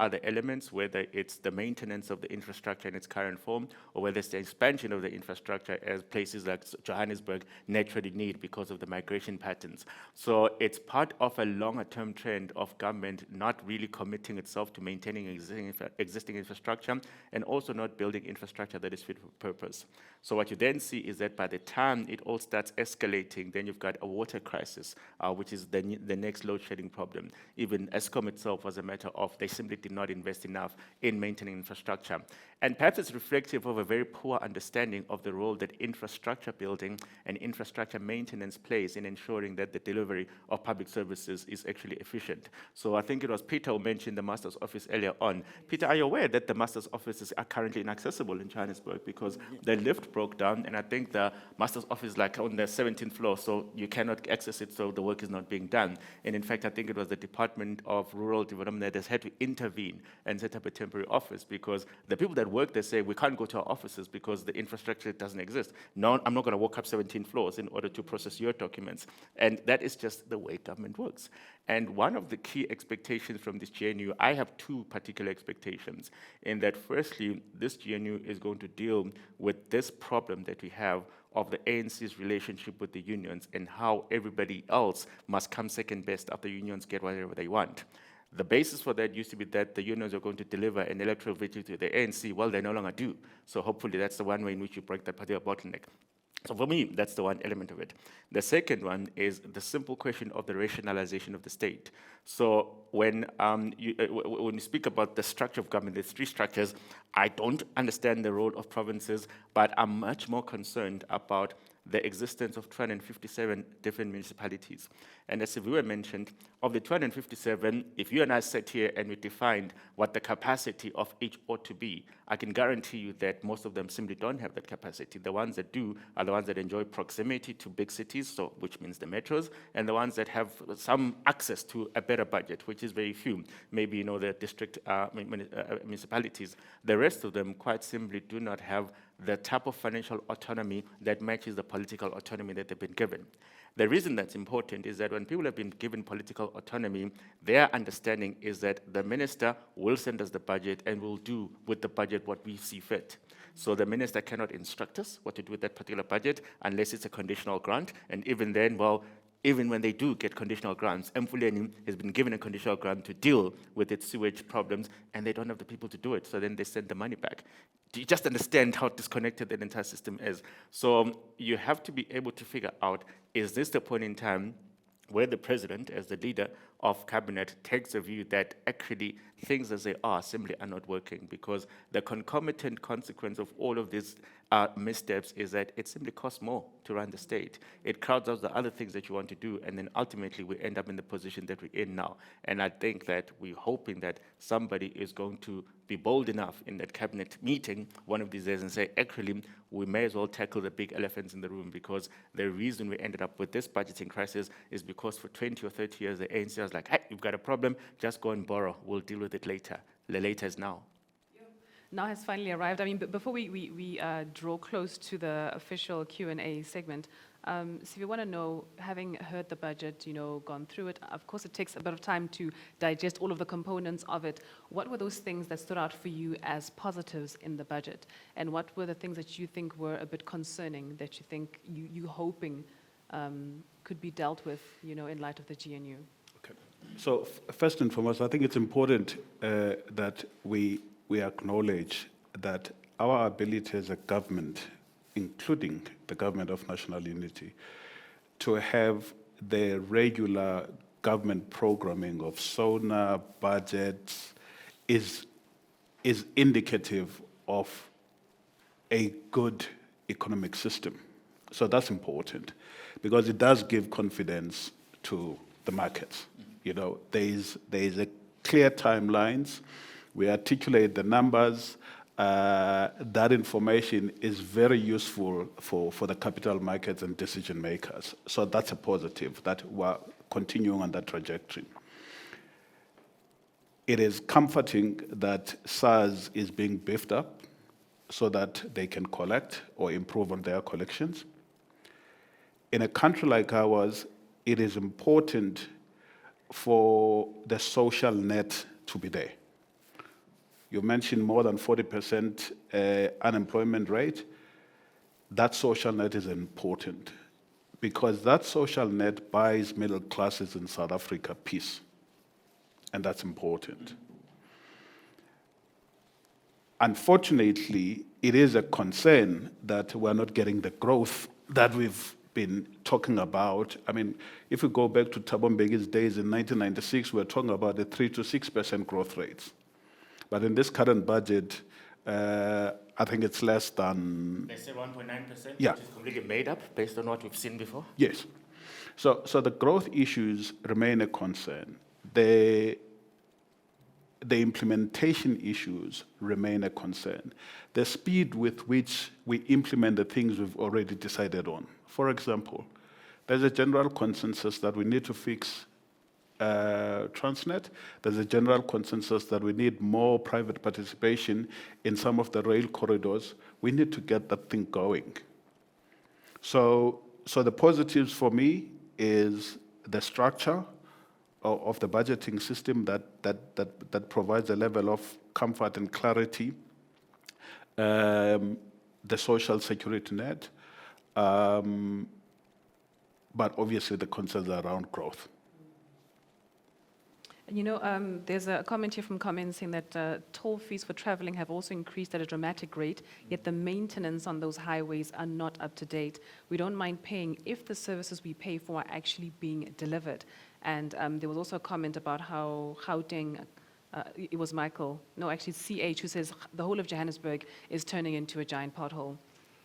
other elements, whether it's the maintenance of the infrastructure in its current form, or whether it's the expansion of the infrastructure as places like Johannesburg naturally need because of the migration patterns. So it's part of a longer-term trend of government not really committing itself to maintaining existing infrastructure and also not building infrastructure that is fit for purpose. So what you then see is that by the time it all starts escalating, then you've got a water crisis, which is the next load-shedding problem. Even Eskom itself was a matter of they simply did not invest enough in maintaining infrastructure. And perhaps it's reflective of a very poor understanding of the role that infrastructure building and infrastructure maintenance plays in ensuring that the delivery of public services is actually efficient. So I think it was Peter who mentioned the master's office earlier on. Peter, are you aware that the master's offices are currently inaccessible in Johannesburg because the lift broke down, and I think the master's office is like on the 17th floor, so you cannot access it, so the work is not being done. And in fact, I think it was the Department of Rural Development that has had to intervene and set up a temporary office because the people that work there say, we can't go to our offices because the infrastructure doesn't exist. No, I'm not going to walk up 17 floors in order to process your documents. And that is just the way government works. And one of the key expectations from this GNU, I have two particular expectations, in that firstly, this GNU is going to deal with this problem that we have of the ANC's relationship with the unions and how everybody else must come second best after unions get whatever they want. The basis for that used to be that the unions are going to deliver an electoral victory to the ANC. Well, they no longer do. So hopefully that's the one way in which you break that particular bottleneck. So for me, that's the one element of it. The second one is the simple question of the rationalization of the state. So when you speak about the structure of government, there's three structures. I don't understand the role of provinces, but I'm much more concerned about the existence of 257 different municipalities. And as Sibuwe mentioned, of the 257, if you and I sat here and we defined what the capacity of each ought to be, I can guarantee you that most of them simply don't have that capacity. The ones that do are the ones that enjoy proximity to big cities, so which means the metros, and the ones that have some access to a better budget, which is very few. Maybe, the district municipalities. The rest of them quite simply do not have the type of financial autonomy that matches the political autonomy that they've been given. The reason that's important is that when people have been given political autonomy, their understanding is that the minister will send us the budget and will do with the budget what we see fit. So the minister cannot instruct us what to do with that particular budget unless it's a conditional grant, and even then, well, even when they do get conditional grants, Mfuleni has been given a conditional grant to deal with its sewage problems, and they don't have the people to do it, so then they send the money back. Do you just understand how disconnected the entire system is? So you have to be able to figure out, is this the point in time where the president, as the leader of cabinet, takes a view that actually things as they are simply are not working, because the concomitant consequence of all of these missteps is that it simply costs more to run the state. It crowds out the other things that you want to do, and then ultimately we end up in the position that we're in now. And I think that we're hoping that somebody is going to be bold enough in that cabinet meeting one of these days and say, actually, we may as well tackle the big elephants in the room, because the reason we ended up with this budgeting crisis is because for 20 or 30 years, the ANC was like, hey, you've got a problem, just go and borrow. We'll deal with it later. The later is now. Now has finally arrived. I mean, before we draw close to the official Q&A segment, so we want to know, having heard the budget, gone through it, of course it takes a bit of time to digest all of the components of it. What were those things that stood out for you as positives in the budget? And what were the things that you think were a bit concerning, that you think you hoping could be dealt with, in light of the GNU? Okay. So first and foremost, I think it's important that we acknowledge that our ability as a government, including the government of national unity, to have the regular government programming of SONA, budgets, is indicative of a good economic system. So that's important, because it does give confidence to the markets. There is a clear timelines. We articulate the numbers. That information is very useful for the capital markets and decision makers. So that's a positive, that we're continuing on that trajectory. It is comforting that SARS is being beefed up so that they can collect or improve on their collections. In a country like ours, it is important for the social net to be there. You mentioned more than 40% unemployment rate. That social net is important, because that social net buys middle classes in South Africa peace, and that's important. Unfortunately, it is a concern that we're not getting the growth that we've been talking about. I mean, if we go back to Thabo Mbeki's days in 1996, we're talking about the 3 to 6% growth rates. But in this current budget, I think it's less than... They say 1.9%, yeah, which is completely made up based on what we've seen before? Yes. So the growth issues remain a concern. The implementation issues remain a concern. The speed with which we implement the things we've already decided on. For example, there's a general consensus that we need to fix Transnet. There's a general consensus that we need more private participation in some of the rail corridors. We need to get that thing going. So the positives for me is the structure of the budgeting system that provides a level of comfort and clarity, the social security net, but obviously the concerns around growth. There's a comment here from Comments saying that toll fees for traveling have also increased at a dramatic rate, yet the maintenance on those highways are not up to date. We don't mind paying if the services we pay for are actually being delivered. And there was also a comment about how Gauteng, it was Michael, no, actually CH, who says the whole of Johannesburg is turning into a giant pothole.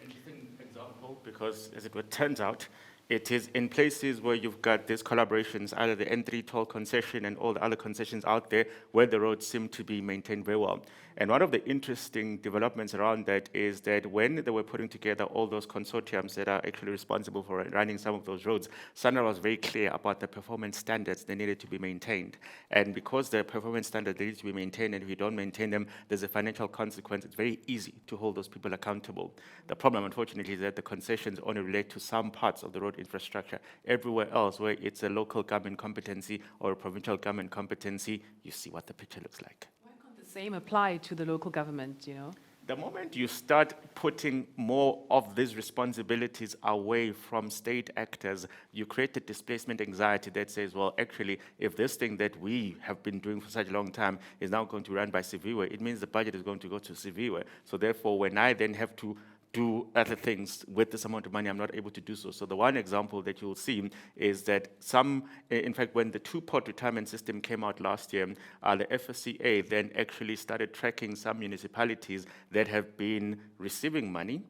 Interesting example, because as it turns out, it is in places where you've got these collaborations, either the N3 toll concession and all the other concessions out there, where the roads seem to be maintained very well. And one of the interesting developments around that is that when they were putting together all those consortiums that are actually responsible for running some of those roads, SANRAL was very clear about the performance standards that needed to be maintained. And because the performance standards need to be maintained, and if you don't maintain them, there's a financial consequence. It's very easy to hold those people accountable. The problem, unfortunately, is that the concessions only relate to some parts of the road infrastructure. Everywhere else, where it's a local government competency or a provincial government competency, you see what the picture looks like. Why can't the same apply to the local government, The moment you start putting more of these responsibilities away from state actors, you create a displacement anxiety that says, well, actually, if this thing that we have been doing for such a long time is now going to be run by Siviwe, it means the budget is going to go to Siviwe. So therefore, when I then have to do other things with this amount of money, I'm not able to do so. So the one example that you'll see is that in fact, when the two-pot retirement system came out last year, the FSCA then actually started tracking some municipalities that have been receiving money,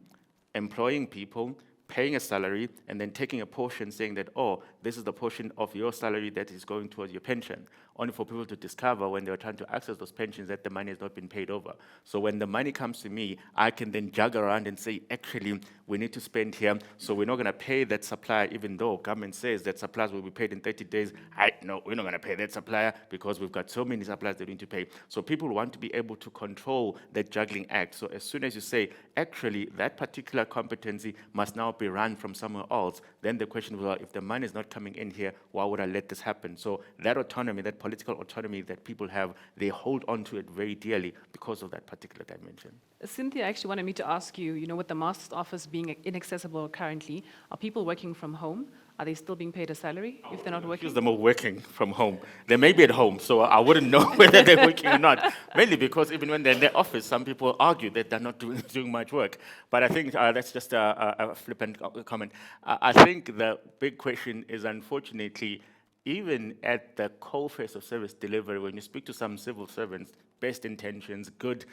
employing people, paying a salary, and then taking a portion saying that, oh, this is the portion of your salary that is going towards your pension, only for people to discover when they were trying to access those pensions that the money has not been paid over. So when the money comes to me, I can then jug around and say, actually, we need to spend here, so we're not going to pay that supplier, even though government says that suppliers will be paid in 30 days. No, we're not going to pay that supplier because we've got so many suppliers that we need to pay. So people want to be able to control that juggling act. So as soon as you say, actually, that particular competency must now be run from somewhere else, then the question is, well, if the money is not coming in here, why would I let this happen? So that autonomy, that political autonomy that people have, they hold on to it very dearly because of that particular dimension. Cynthia actually wanted me to ask you, with the master's office being inaccessible currently, are people working from home? Are they still being paid a salary if they're not working? Accuse them of working from home. They may be at home, so I wouldn't know whether they're working or not. Mainly because even when they're in their office, some people argue that they're not doing much work. But I think that's just a flippant comment. I think the big question is, unfortunately, even at the coalface of service delivery, when you speak to some civil servants, best intentions, good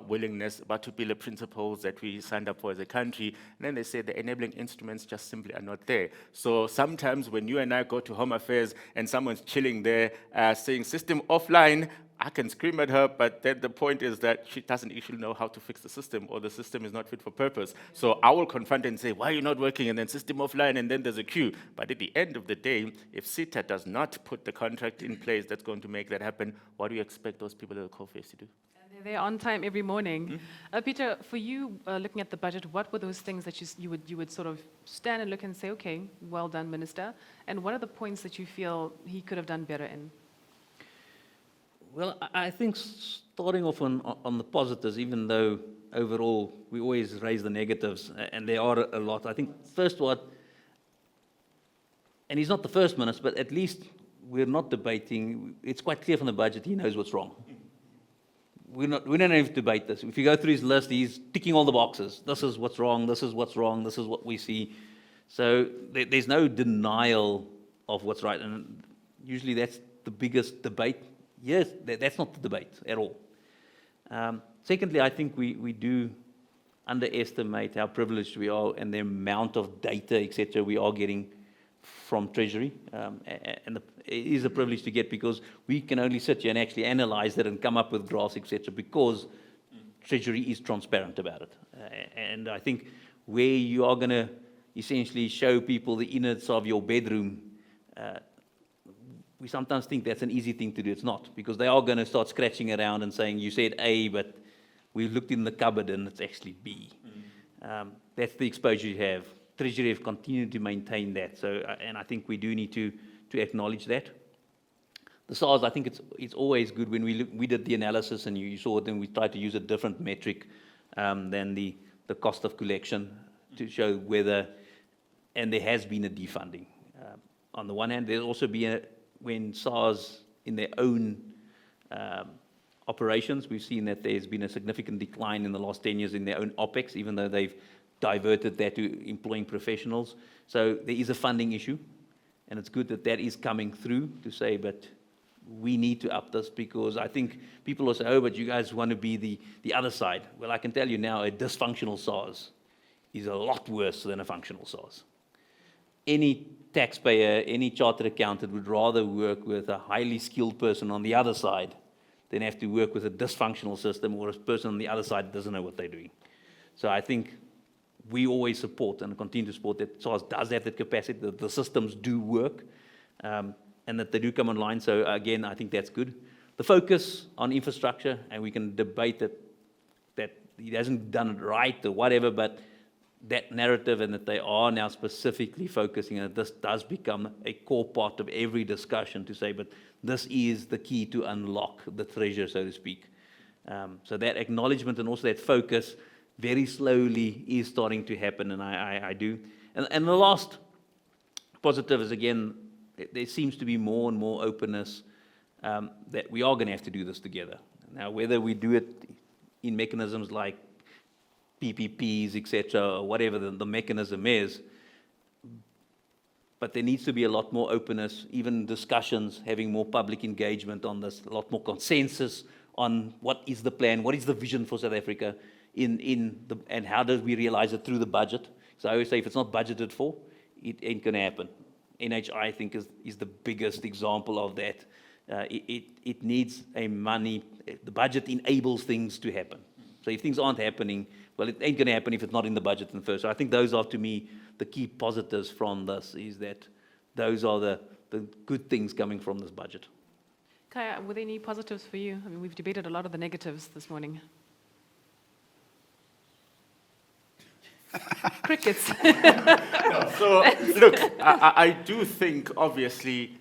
willingness, but to build the principles that we signed up for as a country, and then they say the enabling instruments just simply are not there. So sometimes when you and I go to Home Affairs and someone's chilling there saying system offline, I can scream at her, but then the point is that she doesn't actually know how to fix the system, or the system is not fit for purpose. So I will confront and say, why are you not working? And then system offline, and then there's a queue. But at the end of the day, if SAICA does not put the contract in place that's going to make that happen, what do you expect those people at the coalface to do? And they're on time every morning. Peter, for you, looking at the budget, what were those things that you would sort of stand and look and say, okay, well done, Minister? And what are the points that you feel he could have done better in? Well, I think starting off on the positives, even though overall we always raise the negatives, and there are a lot. I think first and he's not the first minister, but at least we're not debating. It's quite clear from the budget, he knows what's wrong. We don't have to debate this. If you go through his list, he's ticking all the boxes. This is what's wrong, this is what's wrong, this is what we see. So there's no denial of what's right, and usually that's the biggest debate. Yes, that's not the debate at all. Secondly, I think we do underestimate how privileged we are and the amount of data, etc., we are getting from Treasury. And it is a privilege to get, because we can only sit here and actually analyze that and come up with graphs, etc., because Treasury is transparent about it. And I think where you are going to essentially show people the innards of your bedroom, we sometimes think that's an easy thing to do. It's not, because they are going to start scratching around and saying, you said A, but we looked in the cupboard and it's actually B. That's the exposure you have. Treasury have continued to maintain that. So, and I think we do need to acknowledge that. The SARS, I think it's always good when we did the analysis, and you saw it, and we tried to use a different metric than the cost of collection to show whether, and there has been a defunding. On the one hand, there's also been when SARS in their own operations, we've seen that there's been a significant decline in the last 10 years in their own OPEX, even though they've diverted that to employing professionals. So there is a funding issue, and it's good that that is coming through to say, but we need to up this, because I think people will say, oh, but you guys want to be the other side. Well, I can tell you now, a dysfunctional SARS is a lot worse than a functional SARS. Any taxpayer, any chartered accountant would rather work with a highly skilled person on the other side than have to work with a dysfunctional system or a person on the other side that doesn't know what they're doing. So I think we always support and continue to support that SARS does have that capacity, that the systems do work, and that they do come online. So again, I think that's good. The focus on infrastructure, and we can debate that he hasn't done it right or whatever, but that narrative, and that they are now specifically focusing, and this does become a core part of every discussion to say, but this is the key to unlock the treasure, so to speak. So that acknowledgement and also that focus very slowly is starting to happen, and I do. And the last positive is, again, there seems to be more and more openness that we are going to have to do this together. Now, whether we do it in mechanisms like PPPs, etc., or whatever the mechanism is. But there needs to be a lot more openness, even discussions, having more public engagement on this, a lot more consensus on what is the plan, what is the vision for South Africa, and how do we realize it through the budget. So I always say, if it's not budgeted for, it ain't going to happen. NHI, I think, is the biggest example of that. It needs money. The budget enables things to happen. So if things aren't happening, well, it ain't going to happen if it's not in the budget in the first. So I think those are, to me, the key positives from this, is that those are the good things coming from this budget. Kaya, were there any positives for you? I mean, we've debated a lot of the negatives this morning. Crickets. No, so, look, I do think, obviously,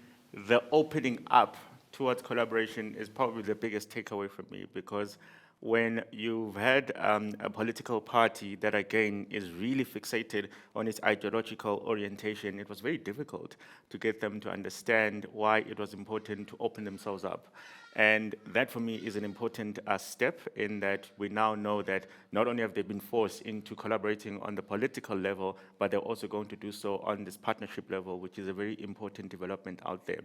the opening up towards collaboration is probably the biggest takeaway for me, because when you've had a political party that, again, is really fixated on its ideological orientation, it was very difficult to get them to understand why it was important to open themselves up. And that, for me, is an important step, in that we now know that not only have they been forced into collaborating on the political level, but they're also going to do so on this partnership level, which is a very important development out there.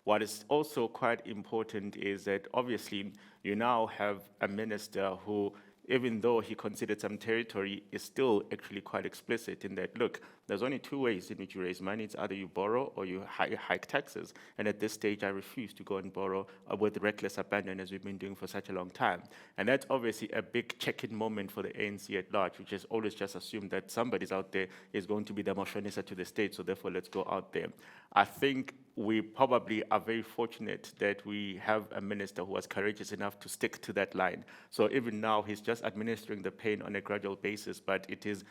What is also quite important is that, obviously, you now have a minister who, even though he conceded some territory, is still actually quite explicit in that, look, there's only two ways in which you raise money. It's either you borrow or you hike taxes. And at this stage, I refuse to go and borrow with reckless abandon, as we've been doing for such a long time. And that's obviously a big check-in moment for the ANC at large, which has always just assumed that somebody's out there is going to be the moshonisa to the state, so therefore let's go out there. I think we probably are very fortunate that we have a minister who was courageous enough to stick to that line. So even now, he's just administering the pain on a gradual basis, but it's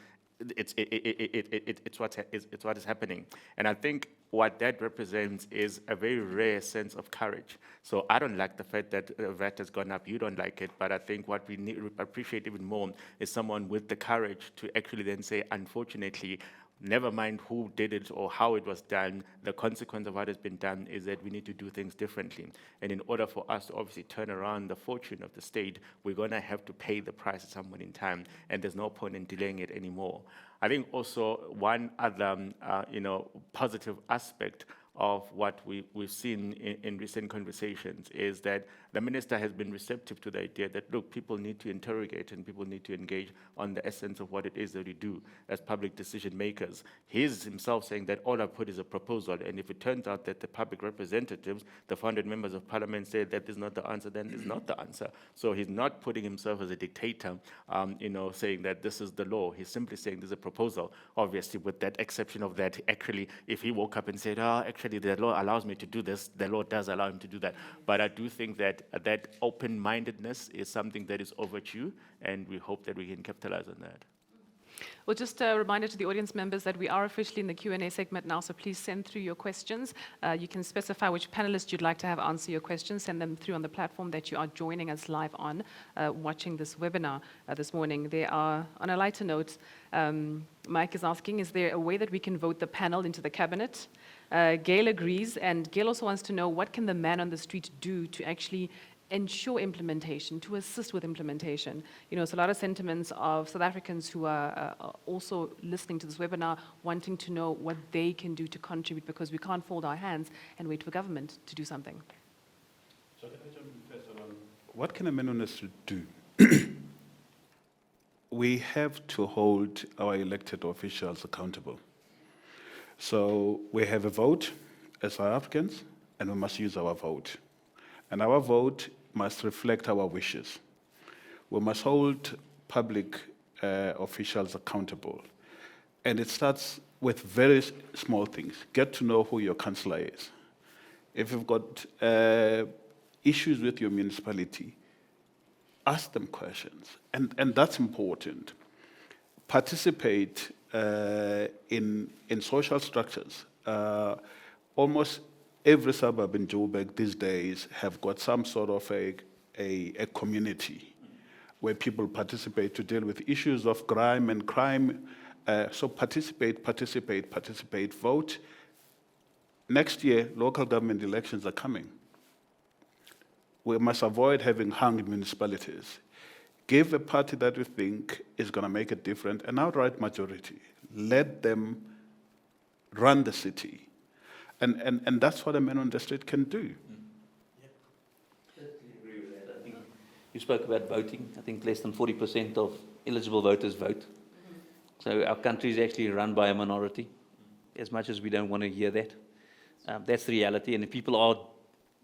what is happening. And I think what that represents is a very rare sense of courage. So I don't like the fact that VAT has gone up. You don't like it. But I think what we need to appreciate even more is someone with the courage to actually then say, unfortunately, never mind who did it or how it was done, the consequence of what has been done is that we need to do things differently. And in order for us to obviously turn around the fortune of the state, we're going to have to pay the price at some point in time, and there's no point in delaying it anymore. I think also one other positive aspect of what we've seen in recent conversations is that the minister has been receptive to the idea that, look, people need to interrogate and people need to engage on the essence of what it is that we do as public decision makers. He's himself saying that all I put is a proposal, and if it turns out that the public representatives, the 400 members of parliament, say that is not the answer, then it's not the answer. So he's not putting himself as a dictator, saying that this is the law. He's simply saying there's a proposal, obviously with that exception of that, actually, if he woke up and said, actually, the law allows me to do this, the law does allow him to do that. But I do think that that open-mindedness is something that is overdue, and we hope that we can capitalize on that. Well, just a reminder to the audience members that we are officially in the Q&A segment now, so please send through your questions. You can specify which panelist you'd like to have answer your questions. Send them through on the platform that you are joining us live on, watching this webinar this morning. There are, on a lighter note, Mike is asking, is there a way that we can vote the panel into the cabinet? Gail agrees, and Gail also wants to know, what can the man on the street do to actually ensure implementation, to assist with implementation? It's a lot of sentiments of South Africans who are also listening to this webinar, wanting to know what they can do to contribute, because we can't fold our hands and wait for government to do something. So can I jump in first on what can a man on the street do? We have to hold our elected officials accountable. So we have a vote as South Africans, and we must use our vote. And our vote must reflect our wishes. We must hold public officials accountable. And it starts with very small things. Get to know who your councillor is. If you've got issues with your municipality, ask them questions. And that's important. Participate in social structures. Almost every suburb in Joburg these days have got some sort of a community where people participate to deal with issues of crime and crime. So participate, vote. Next year, local government elections are coming. We must avoid having hung municipalities. give a party that we think is going to make a difference an outright majority. Let them run the city. And that's what a man on the street can do. Totally agree with that. I think you spoke about voting. I think less than 40% of eligible voters vote. So our country is actually run by a minority, as much as we don't want to hear that. That's the reality. And if people are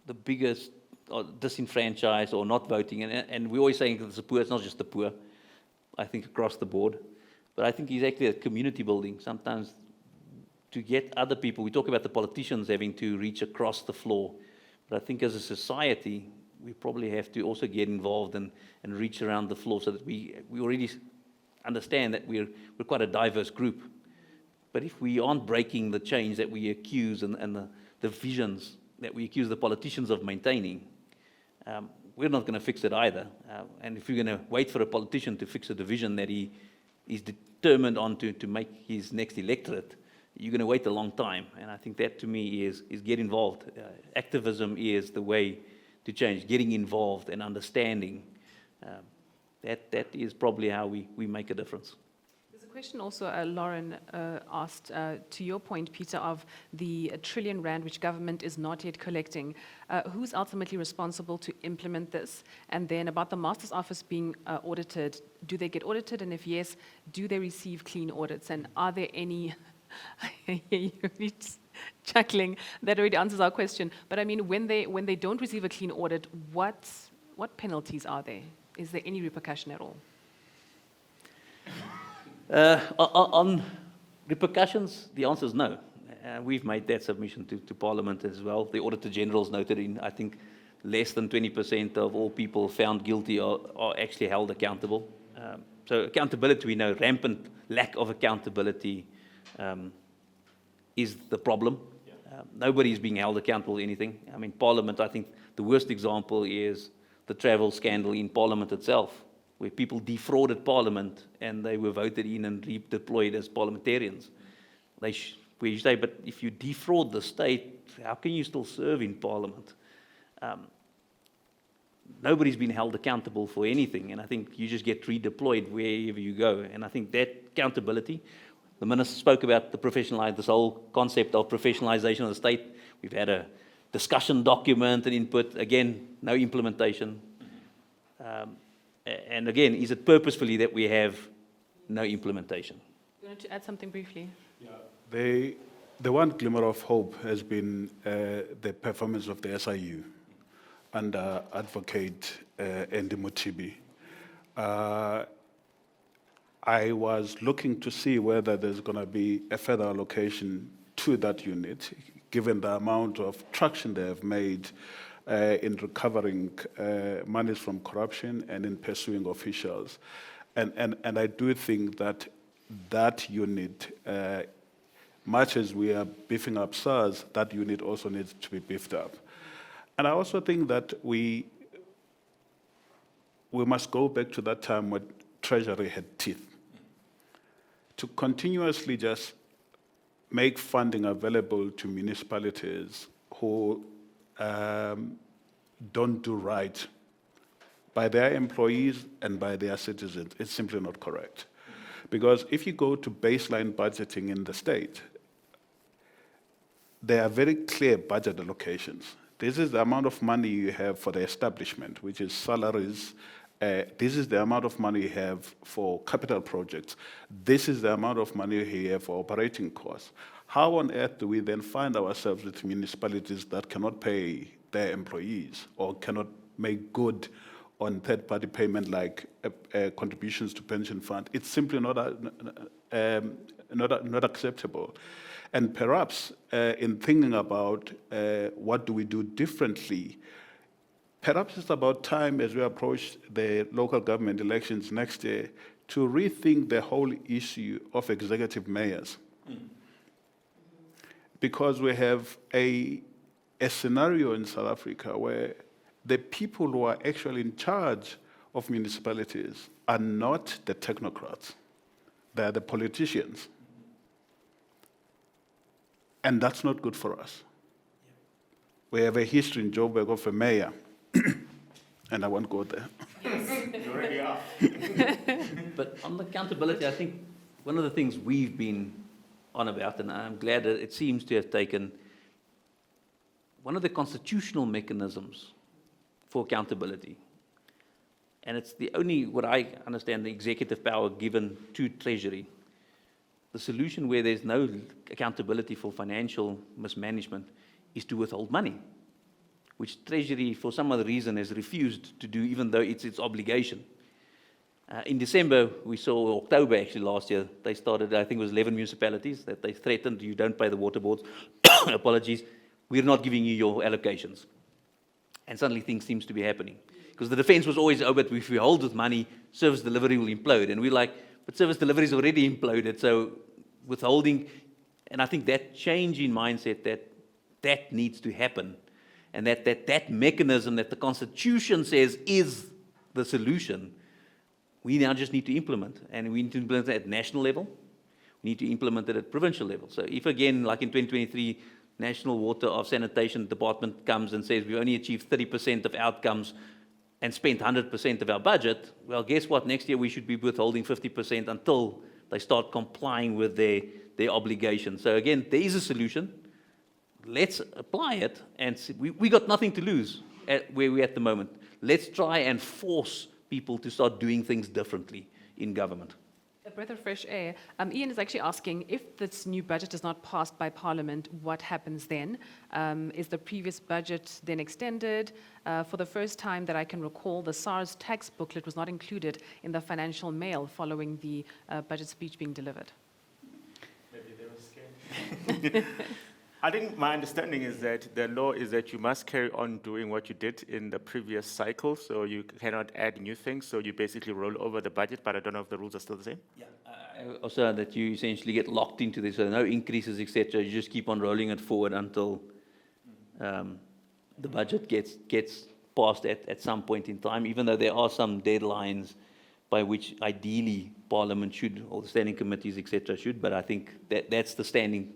the biggest or disenfranchised or not voting, and we're always saying it's the poor, it's not just the poor, I think across the board. But I think it's actually a community building. Sometimes to get other people, we talk about the politicians having to reach across the floor, but I think as a society, we probably have to also get involved and reach around the floor so that we already understand that we're quite a diverse group. But if we aren't breaking the change that we accuse and the visions that we accuse the politicians of maintaining, we're not going to fix it either. And if you're going to wait for a politician to fix a division that he is determined on to make his next electorate, you're going to wait a long time. And I think that, to me, is get involved. Activism is the way to change, getting involved and understanding. That is probably how we make a difference. There's a question also, Lauren asked, to your point, Peter, of the R1 trillion which government is not yet collecting. Who's ultimately responsible to implement this? And then about the Master's Office being audited, do they get audited? And if yes, do they receive clean audits? And are there any... I hear you chuckling. That already answers our question. But I mean, when they don't receive a clean audit, what penalties are there? Is there any repercussion at all? On repercussions, the answer is no. We've made that submission to Parliament as well. The Auditor General's noted in, I think, less than 20% of all people found guilty are actually held accountable. So accountability, we know, rampant lack of accountability is the problem. Nobody's being held accountable for anything. I mean, Parliament, I think the worst example is the travel scandal in Parliament itself, where people defrauded Parliament and they were voted in and redeployed as parliamentarians. Where you say, but if you defraud the state, how can you still serve in Parliament? Nobody's been held accountable for anything, and I think you just get redeployed wherever you go. And I think that accountability, the Minister spoke about this whole concept of professionalization of the state. We've had a discussion document and input. Again, no implementation. And again, is it purposefully that we have no implementation? You wanted to add something briefly? Yeah. The one glimmer of hope has been the performance of the SIU under Advocate Andy Mutibi. I was looking to see whether there's going to be a further allocation to that unit, given the amount of traction they have made in recovering monies from corruption and in pursuing officials. And I do think that that unit, much as we are beefing up SARS, that unit also needs to be beefed up. And I also think that we must go back to that time when Treasury had teeth. To continuously just make funding available to municipalities who don't do right by their employees and by their citizens, it's simply not correct. Because if you go to baseline budgeting in the state, there are very clear budget allocations. This is the amount of money you have for the establishment, which is salaries. This is the amount of money you have for capital projects. This is the amount of money you have for operating costs. How on earth do we then find ourselves with municipalities that cannot pay their employees or cannot make good on third-party payment like contributions to pension fund? It's simply not acceptable. And perhaps in thinking about what do we do differently, perhaps it's about time as we approach the local government elections next year to rethink the whole issue of executive mayors. Because we have a scenario in South Africa where the people who are actually in charge of municipalities are not the technocrats, they're the politicians. And that's not good for us. We have a history in Joburg of a mayor, and I won't go there. You already are. But on the accountability, I think one of the things we've been on about, and I'm glad that it seems to have taken one of the constitutional mechanisms for accountability, and it's the only, what I understand, the executive power given to Treasury. The solution where there's no accountability for financial mismanagement is to withhold money, which Treasury, for some other reason, has refused to do, even though it's its obligation. In December, we saw, October actually last year, they started, I think it was 11 municipalities, that they threatened, you don't pay the water boards, apologies, we're not giving you your allocations. And suddenly things seems to be happening. Because the defense was always, oh, but if we hold with money, service delivery will implode. And we're like, but service delivery is already imploded, so withholding, and I think that change in mindset, that needs to happen. And that mechanism that the Constitution says is the solution, we now just need to implement. And we need to implement it at national level. We need to implement it at provincial level. So if again, like in 2023, National Water of Sanitation Department comes and says we only achieved 30% of outcomes and spent 100% of our budget, well, guess what? Next year we should be withholding 50% until they start complying with their obligation. So again, there is a solution. Let's apply it, and see, we got nothing to lose at where we're at the moment. Let's try and force people to start doing things differently in government. A breath of fresh air. Ian is actually asking, if this new budget is not passed by Parliament, what happens then? Is the previous budget then extended? For the first time that I can recall, the SARS tax booklet was not included in the financial mail following the budget speech being delivered. Maybe they were scared. I think my understanding is that the law is that you must carry on doing what you did in the previous cycle, so you cannot add new things, so you basically roll over the budget, but I don't know if the rules are still the same. Yeah, also that you essentially get locked into this, so no increases, etc. You just keep on rolling it forward until the budget gets passed at some point in time, even though there are some deadlines by which ideally Parliament should, or the standing committees, etc. should, but I think that's the standing,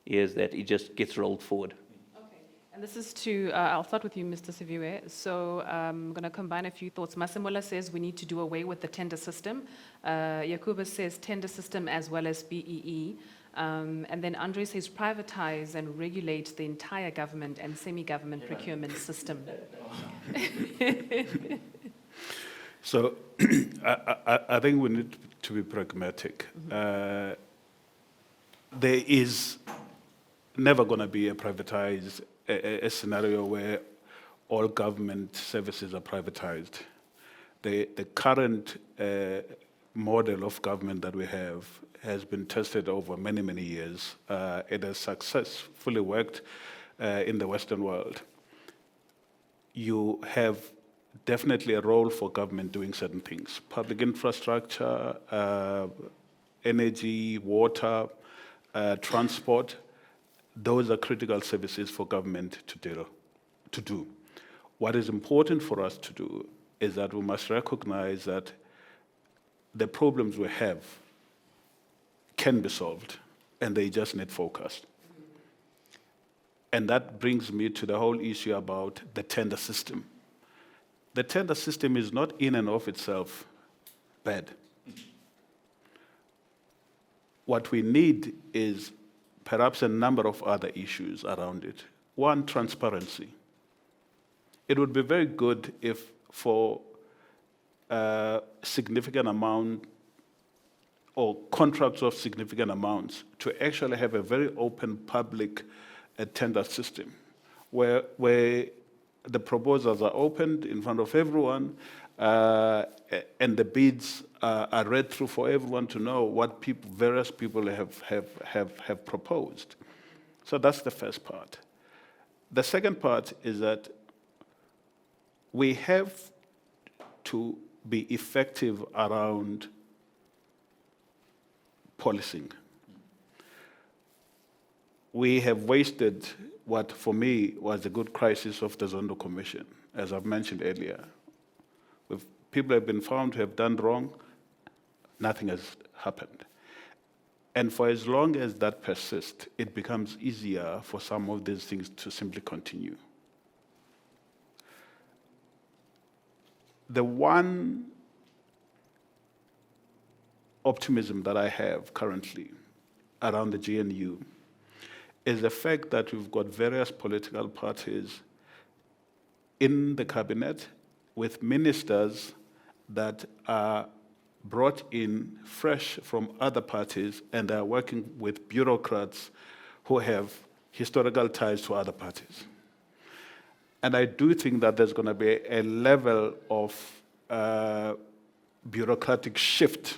is that it just gets rolled forward. Okay, and this is to, I'll start with you, Mr. Siviwe. So I'm going to combine a few thoughts. Masemola says we need to do away with the tender system. Yakuba says tender system as well as BEE. And then Andre says privatize and regulate the entire government and semi-government procurement system. So I think we need to be pragmatic. There is never going to be a privatized a scenario where all government services are privatized. The current model of government that we have has been tested over many, many years. It has successfully worked in the Western world. You have definitely a role for government doing certain things. Public infrastructure, energy, water, transport, those are critical services for government to do. What is important for us to do is that we must recognize that the problems we have can be solved, and they just need focus. And that brings me to the whole issue about the tender system. The tender system is not in and of itself bad. What we need is perhaps a number of other issues around it. One, transparency. It would be very good if for a significant amount or contracts of significant amounts to actually have a very open public tender system where the proposals are opened in front of everyone and the bids are read through for everyone to know what various people have proposed. So that's the first part. The second part is that we have to be effective around policing. We have wasted what, for me, was a good crisis of the Zondo Commission, as I've mentioned earlier. If people have been found to have done wrong, nothing has happened. And for as long as that persists, it becomes easier for some of these things to simply continue. the one optimism that I have currently around the GNU is the fact that we've got various political parties in the cabinet with ministers that are brought in fresh from other parties and are working with bureaucrats who have historical ties to other parties. And I do think that there's going to be a level of bureaucratic shift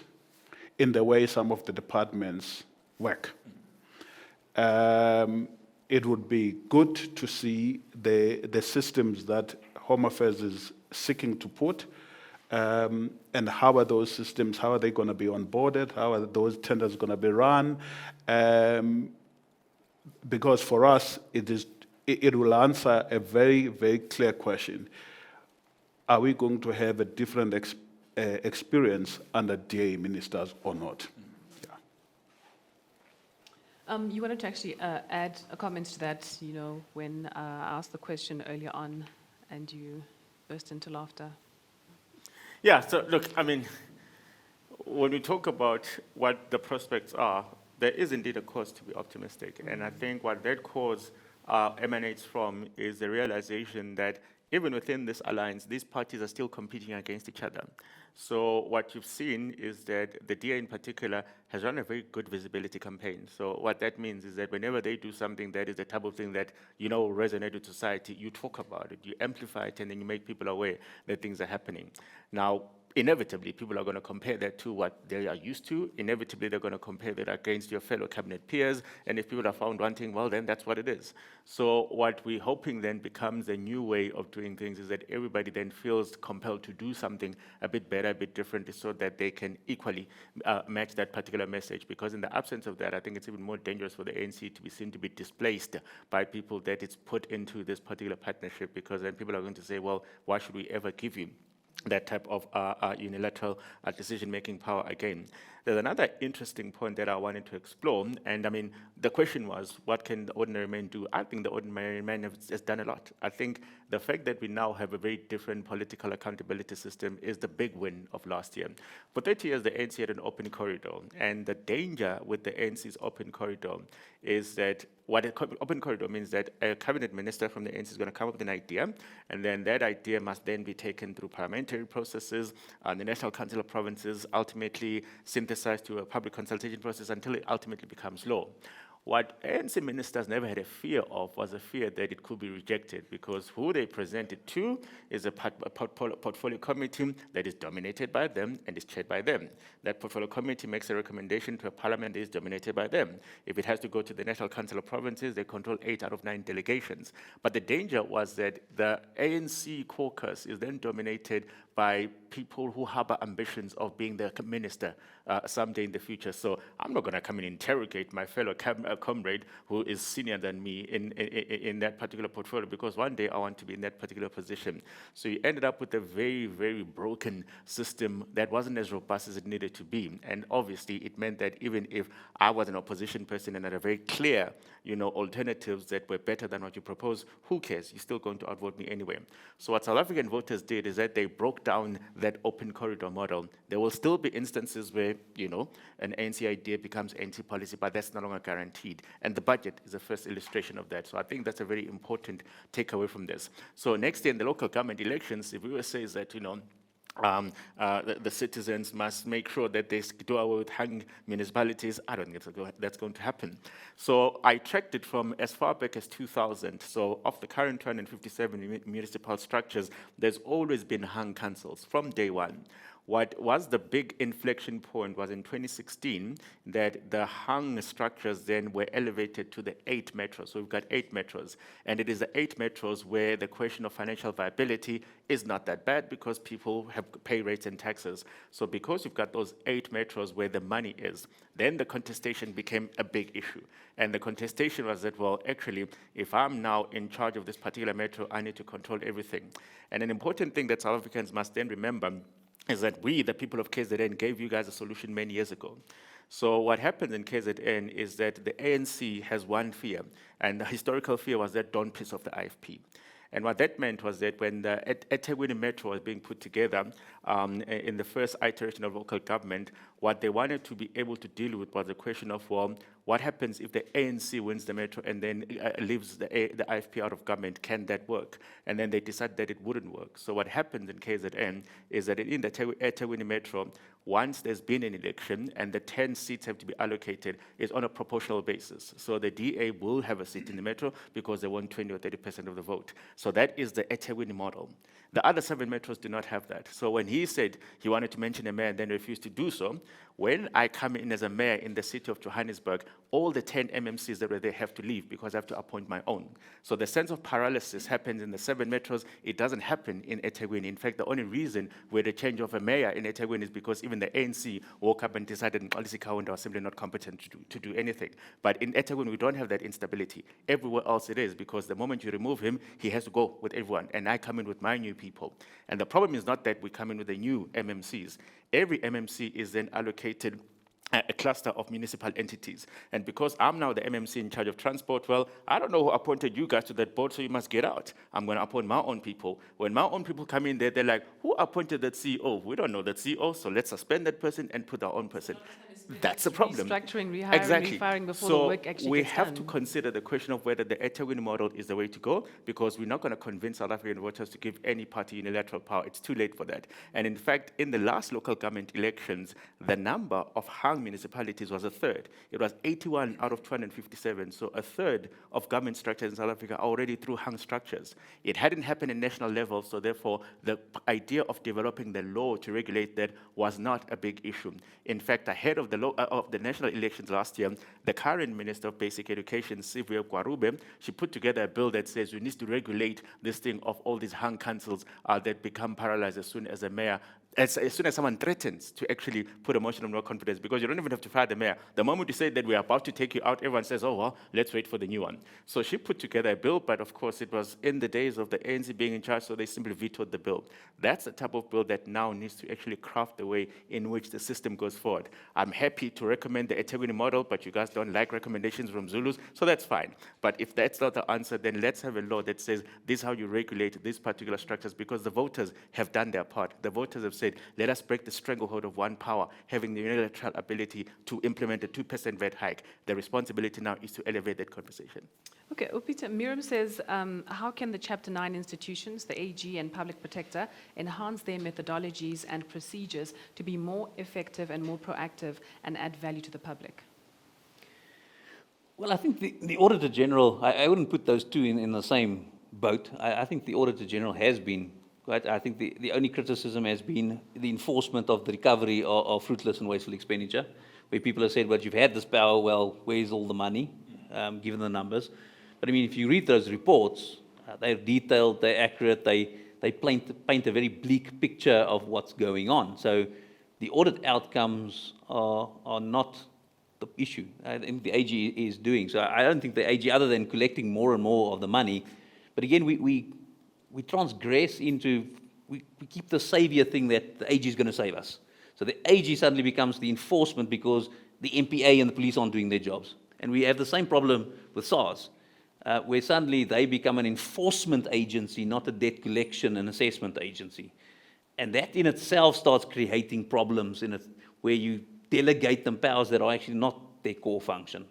in the way some of the departments work. It would be good to see the systems that Home Affairs is seeking to put, and how are those systems, how are they going to be onboarded, how are those tenders going to be run, because for us, it will answer a very, very clear question. Are we going to have a different experience under DA ministers or not? You wanted to actually add a comment to that, when I asked the question earlier on and you burst into laughter. Yeah, so look, I mean, when we talk about what the prospects are, there is indeed a cause to be optimistic. And I think what that cause emanates from is the realization that even within this alliance, these parties are still competing against each other. So what you've seen is that the DA in particular has run a very good visibility campaign. So what that means is that whenever they do something that is the type of thing that, resonate with society, you talk about it, you amplify it, and then you make people aware that things are happening. Now, inevitably, people are going to compare that to what they are used to. Inevitably, they're going to compare that against your fellow cabinet peers. And if people are found wanting, well, then that's what it is. So what we're hoping then becomes a new way of doing things is that everybody then feels compelled to do something a bit better, a bit different, so that they can equally match that particular message. Because in the absence of that, I think it's even more dangerous for the ANC to be seen to be displaced by people that it's put into this particular partnership, because then people are going to say, well, why should we ever give you that type of unilateral decision-making power again? There's another interesting point that I wanted to explore, and I mean, the question was, what can the ordinary man do? I think the ordinary man has done a lot. I think the fact that we now have a very different political accountability system is the big win of last year. For 30 years, the ANC had an open corridor, and the danger with the ANC's open corridor is that open corridor means that a cabinet minister from the ANC is going to come up with an idea, and then that idea must then be taken through parliamentary processes, the National Council of Provinces, ultimately synthesized to a public consultation process until it ultimately becomes law. What ANC ministers never had a fear of was a fear that it could be rejected, because who they present it to is a portfolio committee that is dominated by them and is chaired by them. That portfolio committee makes a recommendation to a parliament that is dominated by them. If it has to go to the National Council of Provinces, they control 8 out of 9 delegations. But the danger was that the ANC caucus is then dominated by people who harbor ambitions of being the minister someday in the future. So I'm not going to come and interrogate my fellow comrade who is senior than me in that particular portfolio, because one day I want to be in that particular position. So you ended up with a very, very broken system that wasn't as robust as it needed to be. And obviously, it meant that even if I was an opposition person and had a very clear, alternatives that were better than what you proposed, who cares? You're still going to outvote me anyway. So what South African voters did is that they broke down that open corridor model. There will still be instances where, an ANC idea becomes ANC policy, but that's no longer guaranteed. And the budget is the first illustration of that. So I think that's a very important takeaway from this. So next year in the local government elections, if we were to say that, the citizens must make sure that they do away with hung municipalities, I don't think that's going to happen. So I tracked it from as far back as 2000. So of the current 257 municipal structures, there's always been hung councils from day one. What was the big inflection point was in 2016 that the hung structures then were elevated to the 8 metros. So we've got 8 metros. And it is the 8 metros where the question of financial viability is not that bad, because people have pay rates and taxes. So because you've got those 8 metros where the money is, then the contestation became a big issue. And the contestation was that, well, actually, if I'm now in charge of this particular metro, I need to control everything. And an important thing that South Africans must then remember is that we, the people of KZN, gave you guys a solution many years ago. So what happens in KZN is that the ANC has one fear, and the historical fear was that don't piss off the IFP. And what that meant was that when the eThekwini Metro was being put together in the first iteration of local government, what they wanted to be able to deal with was the question of, well, what happens if the ANC wins the Metro and then leaves the IFP out of government? Can that work? And then they decided that it wouldn't work. So what happens in KZN is that in the eThekwini Metro, once there's been an election and the 10 seats have to be allocated, it's on a proportional basis. So the DA will have a seat in the Metro because they won 20 or 30% of the vote. So that is the eThekwini model. The other 7 metros do not have that. So when he said he wanted to mention a mayor and then refused to do so, when I come in as a mayor in the city of Johannesburg, all the 10 MMCs that were there have to leave because I have to appoint my own. So the sense of paralysis happens in the 7 metros. It doesn't happen in eThekwini. In fact, the only reason where the change of a mayor in eThekwini is because even the ANC woke up and decided Nxolisi Kaunda was simply not competent to do anything. But in eThekwini, we don't have that instability. Everywhere else it is, because the moment you remove him, he has to go with everyone. And I come in with my new people. And the problem is not that we come in with the new MMCs. Every MMC is then allocated a cluster of municipal entities. And because I'm now the MMC in charge of transport, well, I don't know who appointed you guys to that board, so you must get out. I'm going to appoint my own people. When my own people come in there, they're like, who appointed that CEO? We don't know that CEO, so let's suspend that person and put our own person. That's the problem. Restructuring, rehiring, Exactly. refiring before So the work actually we gets have done. to consider the question of whether the eThekwini model is the way to go, because we're not going to convince South African voters to give any party unilateral power. It's too late for that. And in fact, in the last local government elections, the number of hung municipalities was a third. It was 81 out of 257. So a third of government structures in South Africa are already through hung structures. It hadn't happened at national level, so therefore the idea of developing the law to regulate that was not a big issue. In fact, ahead of the national elections last year, the current Minister of Basic Education, Sivyo Kwarube, she put together a bill that says we need to regulate this thing of all these hung councils that become paralyzed as soon as a mayor, as soon as someone threatens to actually put a motion of no confidence, because you don't even have to fire the mayor. The moment you say that we're about to take you out, everyone says, oh, well, let's wait for the new one. So she put together a bill, but of course it was in the days of the ANC being in charge, so they simply vetoed the bill. That's the type of bill that now needs to actually craft the way in which the system goes forward. I'm happy to recommend the eThekwini model, but you guys don't like recommendations from Zulus, so that's fine. But if that's not the answer, then let's have a law that says this is how you regulate these particular structures, because the voters have done their part. The voters have said, let us break the stranglehold of one power, having the unilateral ability to implement a 2% VAT hike. The responsibility now is to elevate that conversation. Okay, Upita, Miriam says, how can the Chapter 9 institutions, the AG and Public Protector, enhance their methodologies and procedures to be more effective and more proactive and add value to the public? Well, I think the Auditor General, I wouldn't put those two in the same boat. I think the Auditor General has been, right? I think the only criticism has been the enforcement of the recovery of fruitless and wasteful expenditure, where people have said, well, you've had this power, well, where's all the money, given the numbers? But I mean, if you read those reports, they're detailed, they're accurate, they paint a very bleak picture of what's going on. So the audit outcomes are not the issue. I think the AG is doing. So I don't think the AG, other than collecting more and more of the money, but again, we transgress into, we keep the savior thing that the AG is going to save us. So the AG suddenly becomes the enforcement because the MPA and the police aren't doing their jobs. And we have the same problem with SARS, where suddenly they become an enforcement agency, not a debt collection and assessment agency. And that in itself starts creating problems in it, where you delegate them powers that are actually not their core function.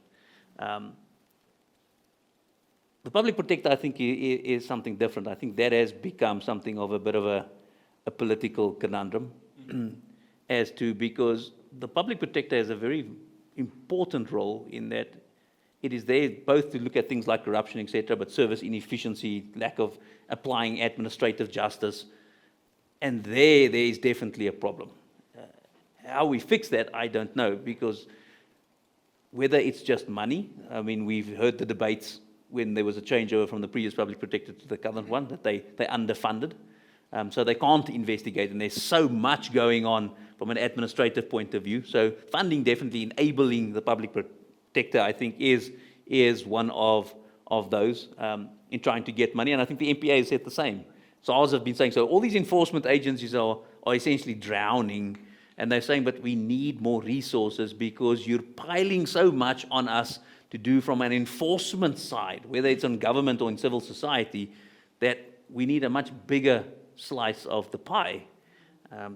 The Public Protector, I think, is something different. I think that has become something of a bit of a political conundrum, as to, because the Public Protector has a very important role in that it is there both to look at things like corruption, etc., but service inefficiency, lack of applying administrative justice, and there is definitely a problem. How we fix that, I don't know, because whether it's just money, I mean, we've heard the debates when there was a changeover from the previous Public Protector to the current one, that they underfunded. So they can't investigate, and there's so much going on from an administrative point of view. So funding definitely enabling the Public Protector, I think, is one of those in trying to get money, and I think the MPA has said the same. So ours have been saying, so all these enforcement agencies are essentially drowning, and they're saying, but we need more resources because you're piling so much on us to do from an enforcement side, whether it's on government or in civil society, that we need a much bigger slice of the pie.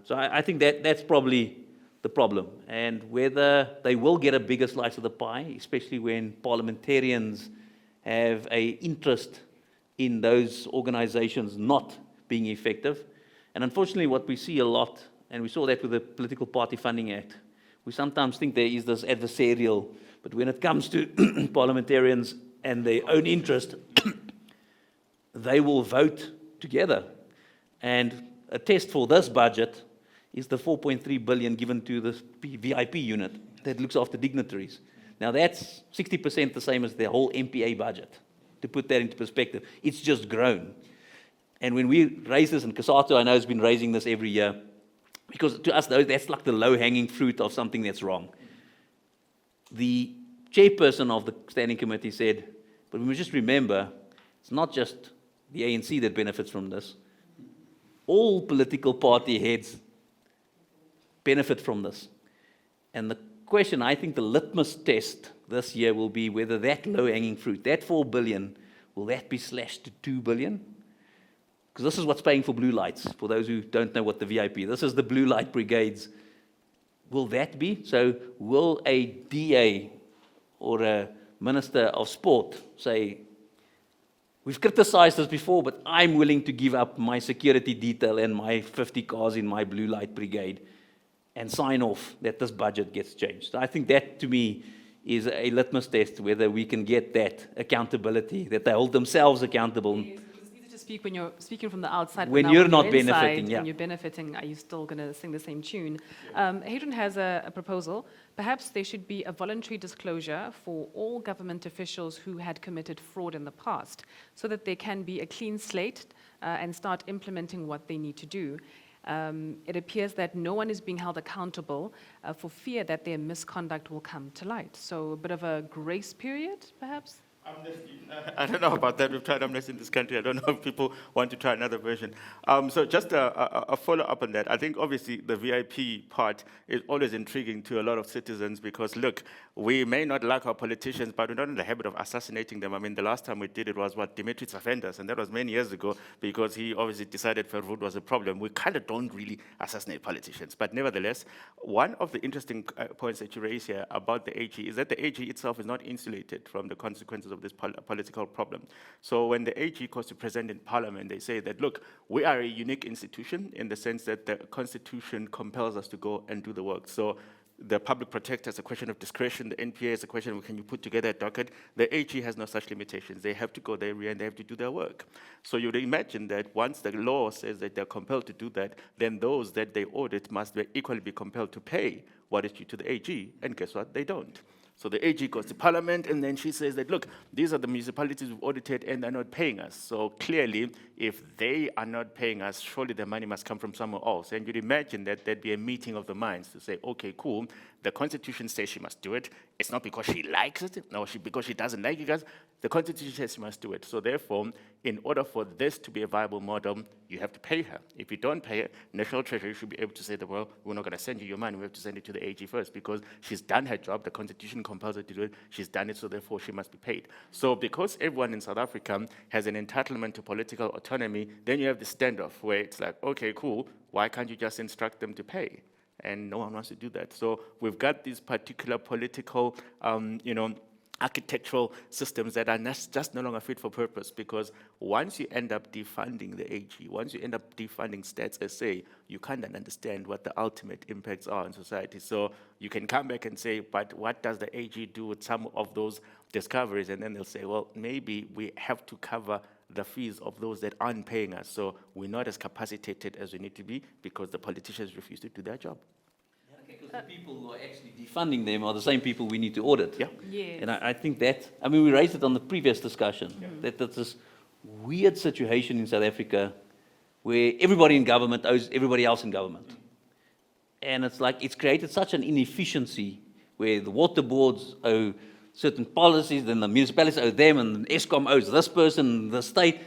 So I think that's probably the problem. And whether they will get a bigger slice of the pie, especially when parliamentarians have an interest in those organizations not being effective. And unfortunately, what we see a lot, and we saw that with the Political Party Funding Act, we sometimes think there is this adversarial, but when it comes to parliamentarians and their own interest, they will vote together. And a test for this budget is the 4.3 billion given to the VIP unit that looks after dignitaries. Now that's 60% the same as the whole MPA budget, to put that into perspective. It's just grown. And when we raise this, and Kasato, I know, has been raising this every year, because to us, though, that's like the low-hanging fruit of something that's wrong. The chairperson of the standing committee said, but we must just remember, it's not just the ANC that benefits from this. All political party heads benefit from this. And the question, I think the litmus test this year will be whether that low-hanging fruit, that 4 billion, will that be slashed to 2 billion? Because this is what's paying for blue lights, for those who don't know what the VIP, this is the blue light brigades. Will that be? So will a DA or a Minister of Sport say, we've criticized this before, but I'm willing to give up my security detail and my 50 cars in my blue light brigade and sign off that this budget gets changed. So I think that, to me, is a litmus test whether we can get that accountability, that they hold themselves accountable. Yes, it's easy to speak when you're speaking from the outside. When but now you're not inside, benefiting, yeah. When you're benefiting, are you still going to sing the same tune? Hadrian has a proposal. Perhaps there should be a voluntary disclosure for all government officials who had committed fraud in the past, so that there can be a clean slate and start implementing what they need to do. It appears that no one is being held accountable for fear that their misconduct will come to light. So a bit of a grace period, perhaps? I don't know about that. We've tried amnesty in this country. I don't know if people want to try another version. So just a follow-up on that. I think obviously the VIP part is always intriguing to a lot of citizens because, look, we may not like our politicians, but we're not in the habit of assassinating them. I mean, the last time we did it was, Dimitris Afendas, and that was many years ago because he obviously decided Verwoerd was a problem. We kind of don't really assassinate politicians. But nevertheless, one of the interesting points that you raise here about the AG is that the AG itself is not insulated from the consequences of this political problem. So when the AG goes to present in Parliament, they say that, look, we are a unique institution in the sense that the Constitution compels us to go and do the work. So the public protector is a question of discretion, the NPA is a question of can you put together a docket. The AG has no such limitations. They have to go there and they have to do their work. So you'd imagine that once the law says that they're compelled to do that, then those that they audit must equally be compelled to pay what is due to the AG, and guess what? They don't. So the AG goes to Parliament, and then she says that, look, these are the municipalities we've audited, and they're not paying us. So clearly, if they are not paying us, surely the money must come from somewhere else. And you'd imagine that there'd be a meeting of the minds to say, okay, cool, the Constitution says she must do it. It's not because she likes it, no, because she doesn't like you guys. The Constitution says she must do it. So therefore, in order for this to be a viable model, you have to pay her. If you don't pay her, National Treasury should be able to say that, well, we're not going to send you your money. We have to send it to the AG first because she's done her job. The Constitution compels her to do it. She's done it, so therefore she must be paid. So because everyone in South Africa has an entitlement to political autonomy, then you have the standoff where it's like, okay, cool, why can't you just instruct them to pay? And no one wants to do that. So we've got these particular political, architectural systems that are just no longer fit for purpose, because once you end up defunding the AG, once you end up defunding Stats SA, you can't understand what the ultimate impacts are on society. So you can come back and say, but what does the AG do with some of those discoveries? And then they'll say, well, maybe we have to cover the fees of those that aren't paying us. So we're not as capacitated as we need to be because the politicians refuse to do their job. Because the people who are actually defunding them are the same people we need to audit. Yeah. Yes. And I think that, I mean, we raised it on the previous discussion, that there's this weird situation in South Africa where everybody in government owes everybody else in government. And it's like, it's created such an inefficiency where the water boards owe certain policies, then the municipalities owe them, and Eskom owes this person, the state.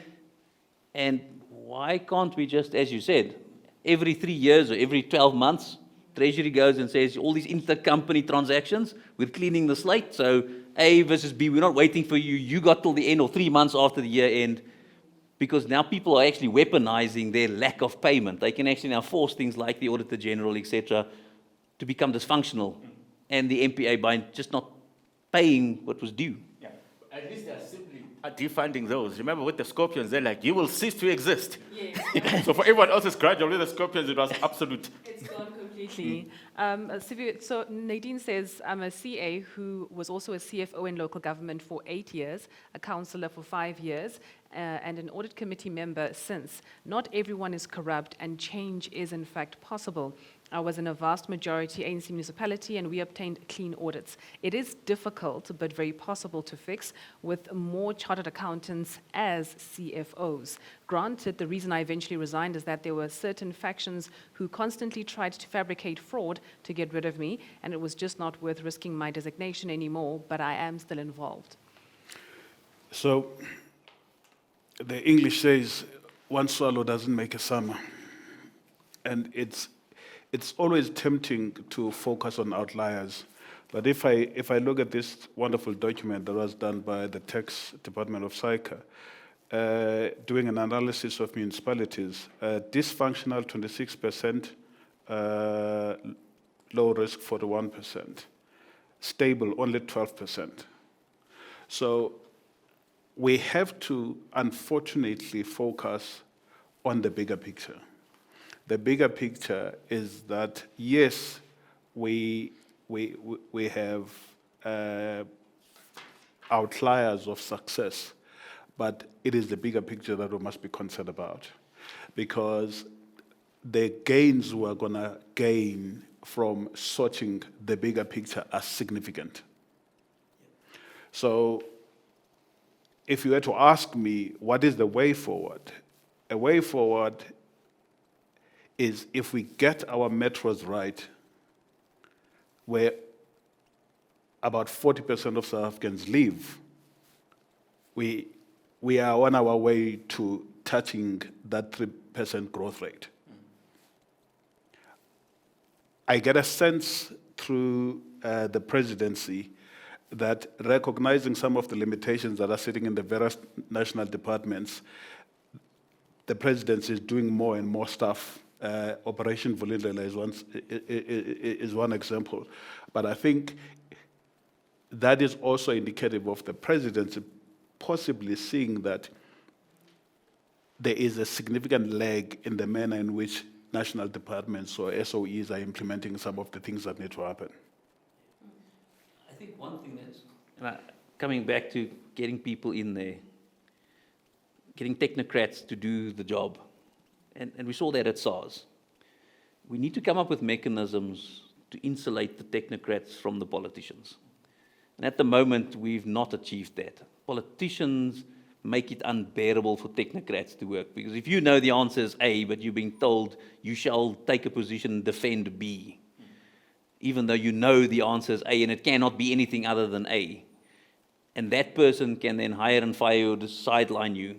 And why can't we just, as you said, every 3 years or every 12 months, Treasury goes and says, all these intercompany transactions, we're cleaning the slate. So A versus B, we're not waiting for you. You got till the end or 3 months after the year end. because now people are actually weaponizing their lack of payment. They can actually now force things like the Auditor General, etc., to become dysfunctional, and the MPA by just not paying what was due. Yeah. At least they are simply defunding those. Remember with the Scorpions, they're like, you will cease to exist. Yes. So for everyone else's gradual, with the Scorpions, it was absolute. It's gone completely. So Nadine says, I'm a CA who was also a CFO in local government for 8 years, a councillor for 5 years, and an audit committee member since. Not everyone is corrupt, and change is in fact possible. I was in a vast majority ANC municipality, and we obtained clean audits. It is difficult, but very possible to fix with more chartered accountants as CFOs. Granted, the reason I eventually resigned is that there were certain factions who constantly tried to fabricate fraud to get rid of me, and it was just not worth risking my designation anymore, but I am still involved. So the English says, one swallow doesn't make a summer. And it's always tempting to focus on outliers. But if I look at this wonderful document that was done by the tax department of SAICA, doing an analysis of municipalities, dysfunctional 26%, low risk 41%, stable only 12%. So we have to, unfortunately, focus on the bigger picture. The bigger picture is that, yes, we have outliers of success, but it is the bigger picture that we must be concerned about, because the gains we're going to gain from sorting the bigger picture are significant. So if you were to ask me, what is the way forward? A way forward is if we get our metros right, where about 40% of South Africans live, we are on our way to touching that 3% growth rate. I get a sense through the presidency that recognizing some of the limitations that are sitting in the various national departments, the presidency is doing more and more stuff. Operation Vulindlela is one example. But I think that is also indicative of the presidency possibly seeing that there is a significant lag in the manner in which national departments or SOEs are implementing some of the things that need to happen. I think one thing that's coming back to getting people in there, getting technocrats to do the job. And we saw that at SARS. We need to come up with mechanisms to insulate the technocrats from the politicians. And at the moment, we've not achieved that. Politicians make it unbearable for technocrats to work, because if you know the answer is A, but you're being told you shall take a position and defend B, even though you know the answer is A and it cannot be anything other than A, and that person can then hire and fire you or sideline you,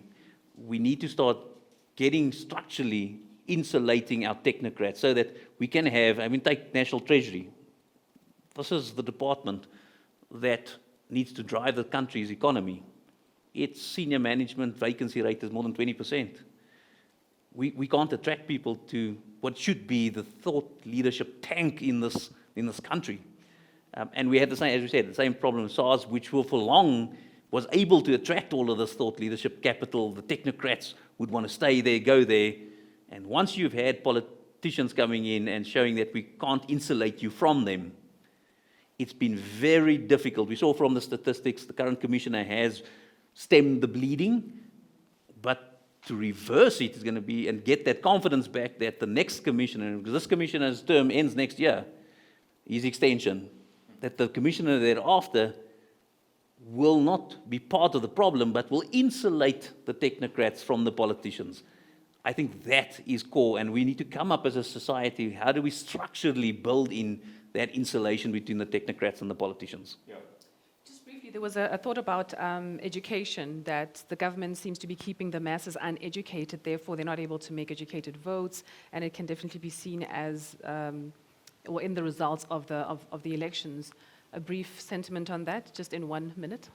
we need to start getting structurally insulating our technocrats so that we can have, take National Treasury. This is the department that needs to drive the country's economy. Its senior management vacancy rate is more than 20%. We can't attract people to what should be the thought leadership tank in this country. And we had the same, as we said, the same problem in SARS, which for long was able to attract all of this thought leadership capital. The technocrats would want to stay there, go there. And once you've had politicians coming in and showing that we can't insulate you from them, it's been very difficult. We saw from the statistics, the current commissioner has stemmed the bleeding, but to reverse it is going to be, and get that confidence back that the next commissioner, because this commissioner's term ends next year, his extension, that the commissioner thereafter will not be part of the problem, but will insulate the technocrats from the politicians. I think that is core, and we need to come up as a society, how do we structurally build in that insulation between the technocrats and the politicians? Yeah. Just briefly, there was a thought about education, that the government seems to be keeping the masses uneducated, therefore they're not able to make educated votes, and it can definitely be seen as, or in the results of the elections. A brief sentiment on that, just in 1 minute.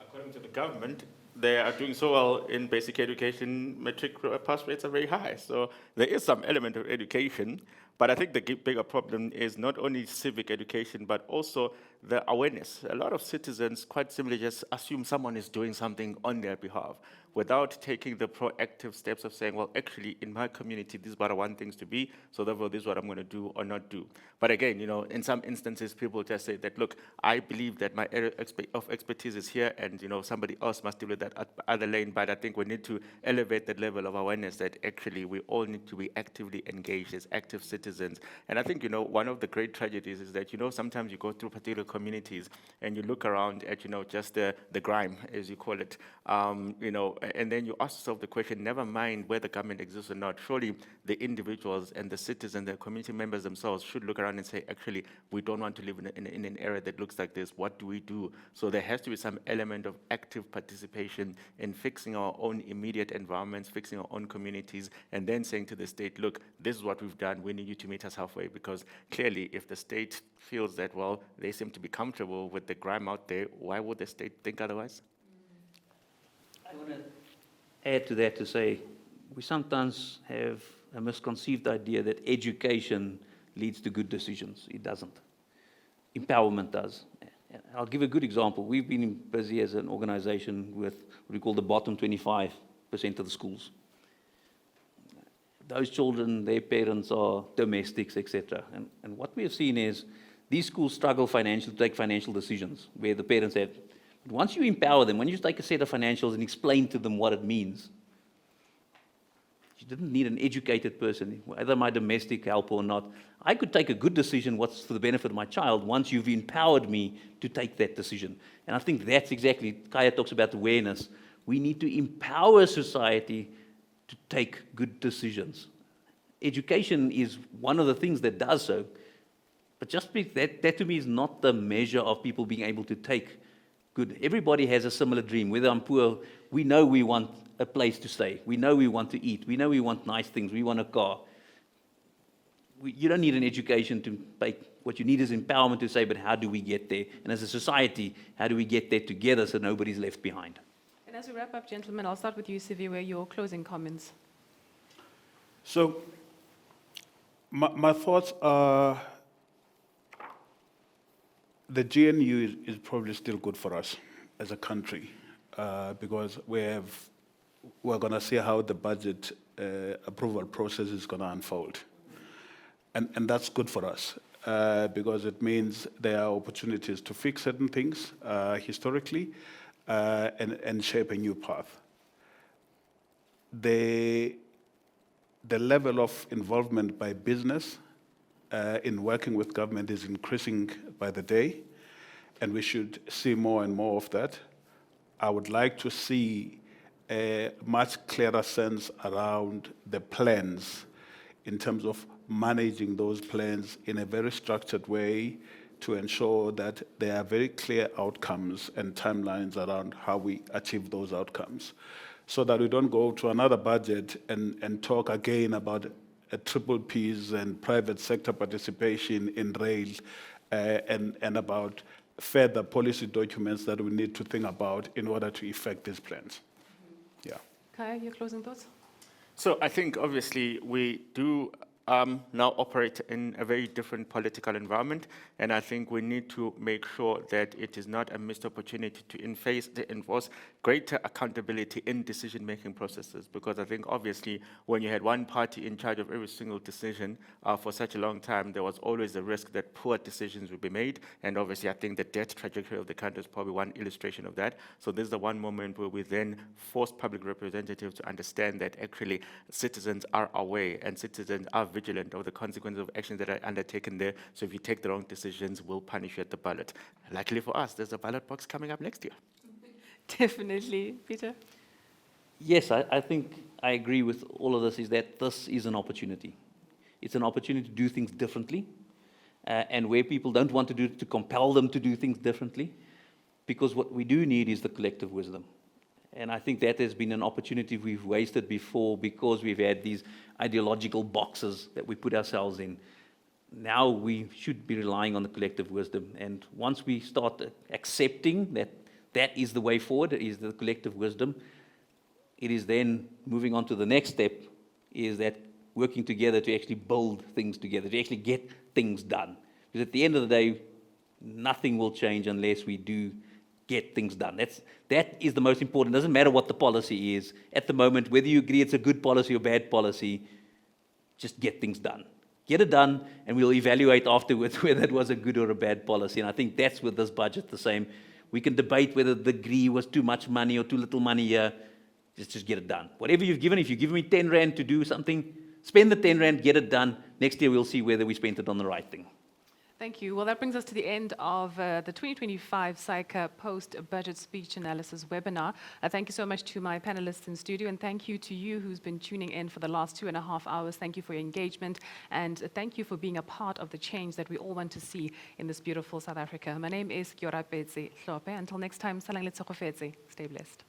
According to the government, they are doing so well in basic education, matric pass rates are very high. So there is some element of education, but I think the bigger problem is not only civic education, but also the awareness. A lot of citizens quite simply just assume someone is doing something on their behalf without taking the proactive steps of saying, well, actually, in my community, this is what I want things to be, so therefore, this is what I'm going to do or not do. But again, in some instances, people just say that, look, I believe that my area of expertise is here, and, somebody else must deal with that other lane, but I think we need to elevate that level of awareness that actually we all need to be actively engaged as active citizens. And I think, one of the great tragedies is that, sometimes you go through particular communities and you look around at, just the grime, as you call it, and then you ask yourself the question, never mind whether government exists or not, surely the individuals and the citizens, the community members themselves should look around and say, actually, we don't want to live in an area that looks like this. What do we do? So there has to be some element of active participation in fixing our own immediate environments, fixing our own communities, and then saying to the state, look, this is what we've done. We need you to meet us halfway, because clearly if the state feels that, well, they seem to be comfortable with the grime out there, why would the state think otherwise? I want to add to that to say we sometimes have a misconceived idea that education leads to good decisions. It doesn't. Empowerment does. I'll give a good example. We've been busy as an organization with what we call the bottom 25% of the schools. Those children, their parents are domestics, etc. And what we have seen is these schools struggle financially to take financial decisions where the parents have. But once you empower them, when you take a set of financials and explain to them what it means, you didn't need an educated person, whether my domestic help or not. I could take a good decision what's for the benefit of my child once you've empowered me to take that decision. And I think that's exactly, Kaya talks about awareness. We need to empower society to take good decisions. Education is one of the things that does so, but just that to me is not the measure of people being able to take good. Everybody has a similar dream. Whether I'm poor, we know we want a place to stay. We know we want to eat. We know we want nice things. We want a car. You don't need an education to make. What you need is empowerment to say, but how do we get there? And as a society, how do we get there together so nobody's left behind? And as we wrap up, gentlemen, I'll start with you, Siviwe, your closing comments. So, my thoughts are the GNU is probably still good for us as a country because we're going to see how the budget approval process is going to unfold. And that's good for us because it means there are opportunities to fix certain things historically and shape a new path. The level of involvement by business in working with government is increasing by the day, and we should see more and more of that. I would like to see a much clearer sense around the plans in terms of managing those plans in a very structured way to ensure that there are very clear outcomes and timelines around how we achieve those outcomes, so that we don't go to another budget and talk again about triple Ps and private sector participation in rail and about further policy documents that we need to think about in order to effect these plans. Yeah. Kaya, your closing thoughts? So I think obviously we do now operate in a very different political environment, and I think we need to make sure that it is not a missed opportunity to enforce greater accountability in decision-making processes, because I think obviously when you had one party in charge of every single decision for such a long time, there was always a risk that poor decisions would be made, and obviously I think the debt trajectory of the country is probably one illustration of that. So this is the one moment where we then force public representatives to understand that actually citizens are aware and citizens are vigilant of the consequences of actions that are undertaken there. So if you take the wrong decisions, we'll punish you at the ballot. Luckily for us, there's a ballot box coming up next year. Definitely. Peter? Yes, I think I agree with all of this, is that this is an opportunity. It's an opportunity to do things differently, and where people don't want to do it, to compel them to do things differently, because what we do need is the collective wisdom. And I think that has been an opportunity we've wasted before because we've had these ideological boxes that we put ourselves in. Now we should be relying on the collective wisdom. And once we start accepting that that is the way forward, is the collective wisdom. It is then moving on to the next step, is that working together to actually build things together, to actually get things done. Because at the end of the day, nothing will change unless we do get things done. That is the most important. It doesn't matter what the policy is. At the moment, whether you agree it's a good policy or bad policy, just get things done. Get it done, and we'll evaluate afterwards whether it was a good or a bad policy. And I think that's with this budget the same. We can debate whether the degree was too much money or too little money here. Just get it done. Whatever you've given, if you give me 10 Rand to do something, spend the 10 Rand, get it done. Next year, we'll see whether we spent it on the right thing. Thank you. Well, that brings us to the end of the 2025 SAICA Post-Budget Speech Analysis webinar. Thank you so much to my panelists in studio, and thank you to you who's been tuning in for the last 2.5 hours. Thank you for your engagement, and thank you for being a part of the change that we all want to see in this beautiful South Africa. My name is Kiora Petse Hlope. Until next time, Salang Letsogofetse. Stay blessed.